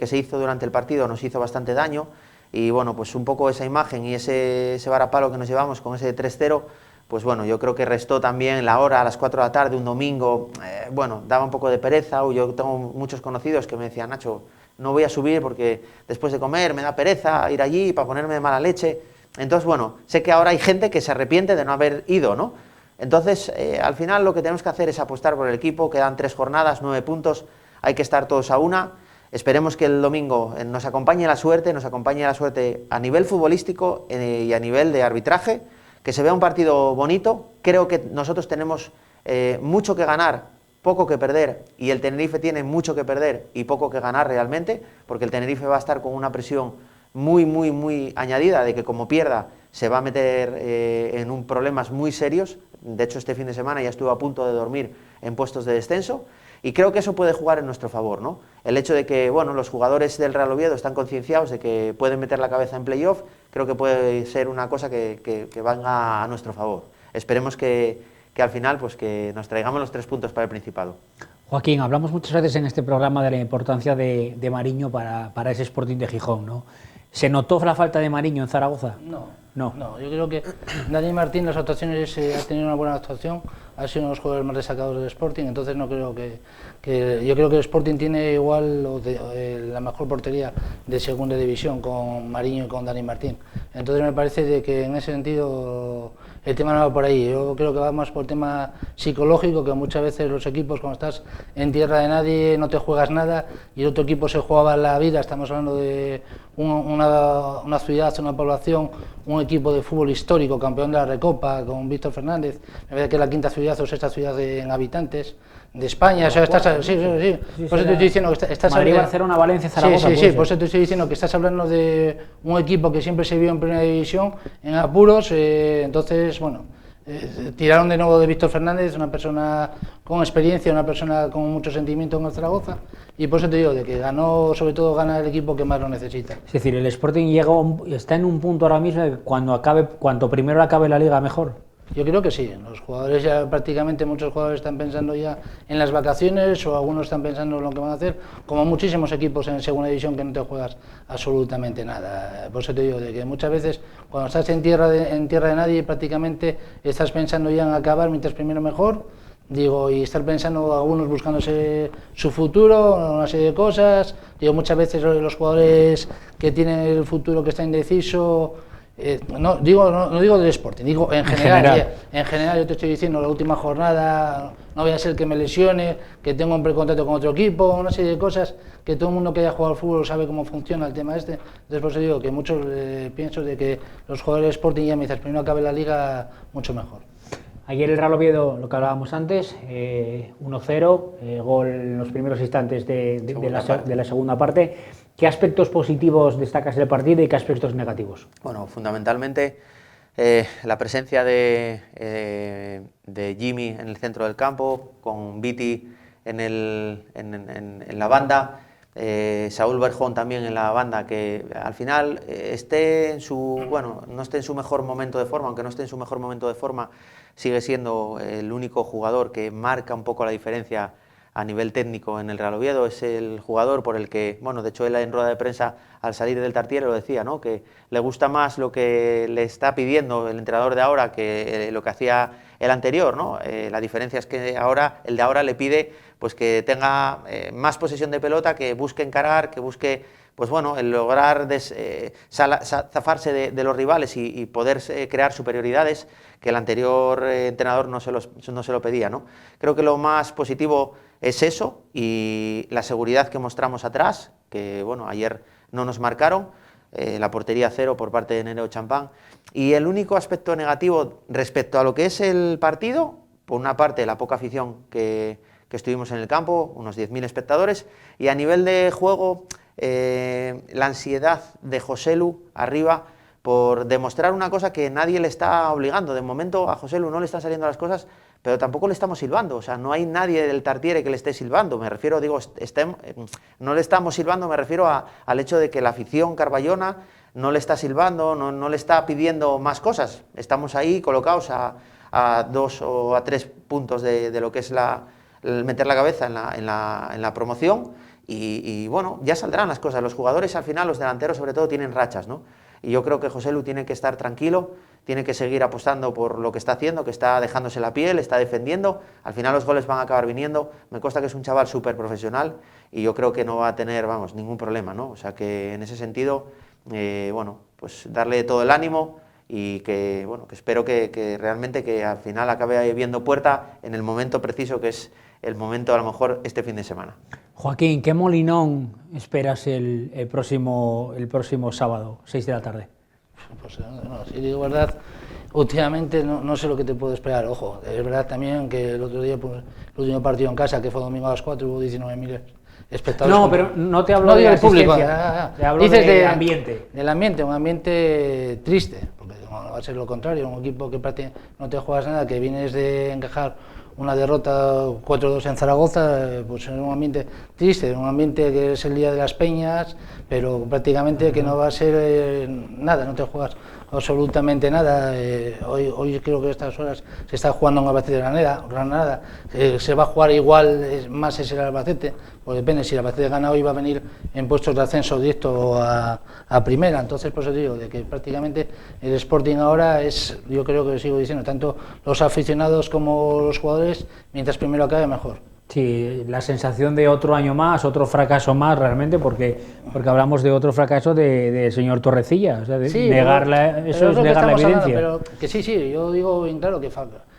se hizo durante el partido nos hizo bastante daño, y bueno, pues un poco esa imagen y ese varapalo que nos llevamos con ese 3-0, pues bueno, yo creo que restó también la hora a las 4 de la tarde, un domingo, bueno, daba un poco de pereza. Yo tengo muchos conocidos que me decían, Nacho, no voy a subir porque después de comer me da pereza ir allí para ponerme de mala leche. Entonces, bueno, sé que ahora hay gente que se arrepiente de no haber ido, ¿no? Entonces, al final lo que tenemos que hacer es apostar por el equipo, quedan 3 jornadas, 9 puntos, hay que estar todos a una. Esperemos que el domingo nos acompañe la suerte a nivel futbolístico y a nivel de arbitraje, que se vea un partido bonito. Creo que nosotros tenemos mucho que ganar, poco que perder, y el Tenerife tiene mucho que perder y poco que ganar realmente, porque el Tenerife va a estar con una presión muy añadida de que como pierda se va a meter en problemas muy serios. De hecho, este fin de semana ya estuvo a punto de dormir en puestos de descenso, y creo que eso puede jugar en nuestro favor, ¿no? El hecho de que, bueno, los jugadores del Real Oviedo están concienciados de que pueden meter la cabeza en playoff, creo que puede ser una cosa que venga a nuestro favor. Esperemos que al final pues que nos traigamos los 3 puntos para el Principado. Joaquín, hablamos muchas veces en este programa de la importancia de Mariño para ese Sporting de Gijón, ¿no? ¿Se notó la falta de Mariño en Zaragoza? No, yo creo que Dani Martín, las actuaciones, ha tenido una buena actuación, ha sido uno de los jugadores más destacados del Sporting, entonces no creo yo creo que el Sporting tiene igual la mejor portería de segunda división con Mariño y con Dani Martín. Entonces me parece de que en ese sentido el tema no va por ahí. Yo creo que va más por el tema psicológico, que muchas veces los equipos, cuando estás en tierra de nadie, no te juegas nada, y el otro equipo se jugaba la vida. Estamos hablando de una ciudad, una población, un equipo de fútbol histórico, campeón de la Recopa, con Víctor Fernández, me parece que es la 5ª ciudad o 6ª ciudad en habitantes de España. O sea, por eso te estoy diciendo que estás Madrid, hablando, Barcelona, Valencia, Zaragoza. por eso te estoy diciendo que estás hablando de un equipo que siempre se vio en primera división, en apuros, entonces, bueno, tiraron de nuevo de Víctor Fernández, una persona con experiencia, una persona con mucho sentimiento en el Zaragoza, y por eso te digo, de que sobre todo gana el equipo que más lo necesita. Es decir, el Sporting está en un punto ahora mismo de que cuanto primero acabe la liga, mejor. Yo creo que sí, los jugadores ya prácticamente, muchos jugadores están pensando ya en las vacaciones, o algunos están pensando en lo que van a hacer, como muchísimos equipos en segunda división que no te juegas absolutamente nada. Por eso te digo, de que muchas veces cuando estás en tierra de nadie prácticamente estás pensando ya en acabar mientras primero mejor, y estar pensando algunos buscándose su futuro, una serie de cosas. Muchas veces los jugadores que tienen el futuro que está indeciso, no digo del Sporting, digo en general. En general, yo te estoy diciendo, la última jornada no voy a ser que me lesione, que tengo un precontrato con otro equipo, una serie de cosas que todo el mundo que haya jugado al fútbol sabe cómo funciona el tema este. Entonces, por eso digo que muchos pienso de que los jugadores del Sporting, ya mientras primero acabe la liga, mucho mejor. Ayer el Real Oviedo, lo que hablábamos antes, 1-0, gol en los primeros instantes de la segunda parte. ¿Qué aspectos positivos destacas del partido y qué aspectos negativos? Bueno, fundamentalmente la presencia de Jimmy en el centro del campo, con Viti en la banda, Saúl Berjón también en la banda, que al final no esté en su mejor momento de forma, aunque no esté en su mejor momento de forma, sigue siendo el único jugador que marca un poco la diferencia a nivel técnico en el Real Oviedo. Es el jugador por el que, bueno, de hecho él en rueda de prensa al salir del Tartiere lo decía, ¿no? Que le gusta más lo que le está pidiendo el entrenador de ahora que lo que hacía el anterior, ¿no? La diferencia es que ahora el de ahora le pide pues que tenga más posesión de pelota, que busque encarar, que busque pues bueno, el lograr zafarse de los rivales y poder crear superioridades que el anterior entrenador no se lo pedía, ¿no? Creo que lo más positivo es eso, y la seguridad que mostramos atrás, que bueno, ayer no nos marcaron, la portería 0 por parte de Nereo Champán, y el único aspecto negativo respecto a lo que es el partido, por una parte la poca afición que estuvimos en el campo, unos 10.000 espectadores, y a nivel de juego, la ansiedad de Joselu arriba por demostrar una cosa que nadie le está obligando. De momento a Joselu no le están saliendo las cosas, pero tampoco le estamos silbando. O sea, no hay nadie del Tartiere que le esté silbando. Me refiero, no le estamos silbando, me refiero al hecho de que la afición carballona no le está silbando, no le está pidiendo más cosas. Estamos ahí colocados a 2 o a 3 puntos de lo que es meter la cabeza en la promoción. Y bueno, ya saldrán las cosas. Los jugadores al final, los delanteros sobre todo, tienen rachas, ¿no? y yo creo que José Lu tiene que estar tranquilo, tiene que seguir apostando por lo que está haciendo, que está dejándose la piel, está defendiendo, al final los goles van a acabar viniendo, me consta que es un chaval súper profesional y yo creo que no va a tener, vamos, ningún problema, ¿no? O sea que en ese sentido, bueno, pues darle todo el ánimo y que, bueno, que espero que realmente que al final acabe viendo puerta en el momento preciso que es el momento a lo mejor este fin de semana. Joaquín, ¿qué molinón esperas el próximo sábado, 6 de la tarde? Pues no, si digo verdad, últimamente no sé lo que te puedo esperar. Ojo, es verdad también que el otro día, pues, el último partido en casa, que fue domingo a las 4, hubo 19.000 espectadores. No, pero no te hablo de asistencia, te hablo del ambiente. Del ambiente, un ambiente triste, porque no va a ser lo contrario, un equipo que no te juegas nada, que vienes de encajar una derrota 4-2 en Zaragoza, pues en un ambiente triste, un ambiente que es el día de las peñas, pero prácticamente que no va a ser nada, no te juegas absolutamente nada. Hoy creo que a estas horas se está jugando en Albacete de Granada, se va a jugar igual, más es el Albacete, pues depende, si el Albacete gana hoy va a venir en puestos de ascenso directo a primera, entonces pues os digo, de que prácticamente el Sporting ahora es, yo creo que sigo diciendo, tanto los aficionados como los jugadores, mientras primero acabe mejor. Sí, la sensación de otro año más, otro fracaso más realmente, porque hablamos de otro fracaso del señor Torrecilla, o sea, sí, negar eso es negar la evidencia. Pero que sí, yo digo bien claro que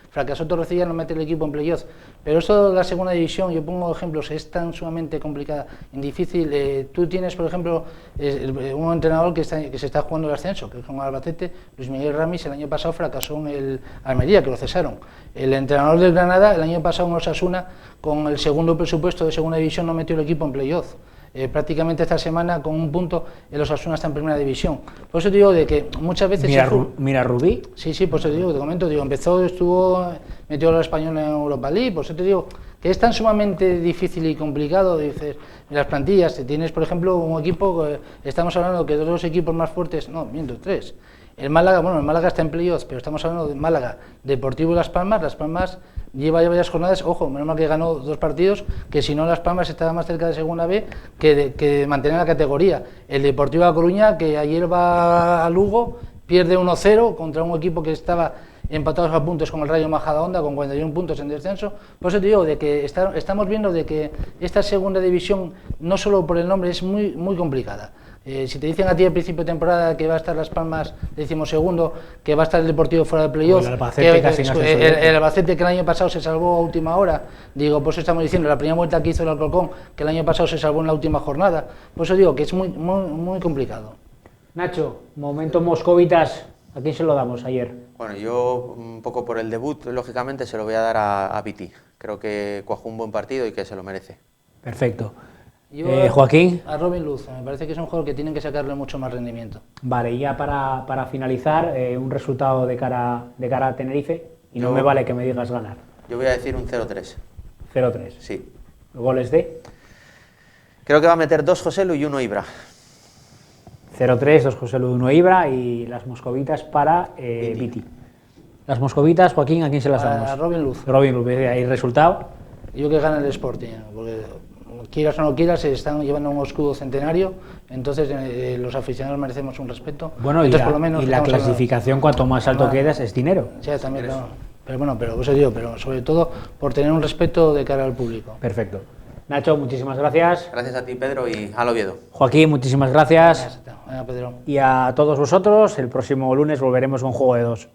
fracasó Torrecilla, no mete el equipo en playoff, pero esto de la segunda división, yo pongo ejemplos, es tan sumamente complicada y difícil. Tú tienes, por ejemplo, un entrenador que se está jugando el ascenso, que es con Albacete, Luis Miguel Ramis, el año pasado fracasó en el Almería, que lo cesaron. El entrenador del Granada, el año pasado en Osasuna, con el segundo presupuesto de segunda división, no metió el equipo en playoff. Prácticamente esta semana, con un punto, el Osasuna está en primera división. Por eso te digo de que muchas veces... Mira Rubí. Sí, por eso te digo, te comento, metió al Español en Europa League, por eso te digo que es tan sumamente difícil y complicado, dices, las plantillas, tienes, por ejemplo, un equipo, estamos hablando que de los equipos más fuertes, no, miento, 3. El Málaga está en playoffs, pero estamos hablando de Málaga, Deportivo y Las Palmas lleva ya varias jornadas, ojo, menos mal que ganó 2 partidos, que si no Las Palmas estaba más cerca de segunda B que de mantener la categoría. El Deportivo de La Coruña, que ayer va a Lugo, pierde 1-0 contra un equipo que estaba empatados a puntos con el Rayo Majadahonda, con 41 puntos en descenso. Por eso te digo de que estamos viendo de que esta segunda división, no solo por el nombre, es muy, muy complicada. Si te dicen a ti al principio de temporada que va a estar Las Palmas 12º, que va a estar el Deportivo fuera de playoff, el Albacete que el año pasado se salvó a última hora, digo, pues estamos diciendo, la primera vuelta que hizo el Alcorcón, que el año pasado se salvó en la última jornada, por eso digo que es muy, muy, muy complicado. Nacho, momento Moscovitas, ¿a quién se lo damos ayer? Bueno, yo un poco por el debut, lógicamente se lo voy a dar a Viti, creo que cuajó un buen partido y que se lo merece. Perfecto. Joaquín. A Robin Luz, me parece que es un jugador que tienen que sacarle mucho más rendimiento. Vale, y ya para finalizar, un resultado de cara a Tenerife, y no me vale que me digas ganar. Yo voy a decir un 0-3. 0-3. Sí. ¿Goles de? Creo que va a meter 2 Joselu y 1 Ibra. 0-3, 2 Joselu y 1 Ibra, y las moscovitas para Viti. Las moscovitas, Joaquín, ¿a quién se las damos? A Robin Luz. Robin Luz, ¿y resultado? Yo que gana el Sporting, porque quieras o no quieras, se están llevando un escudo centenario, entonces los aficionados merecemos un respeto. Bueno, entonces, por lo menos, y la clasificación, cuanto más alto quedas, es dinero. Sí, también, claro. Pero bueno, pero sobre todo por tener un respeto de cara al público. Perfecto. Nacho, muchísimas gracias. Gracias a ti, Pedro, y al Oviedo. Joaquín, muchísimas gracias. Venga, Pedro. Y a todos vosotros, el próximo lunes volveremos con Juego de 2.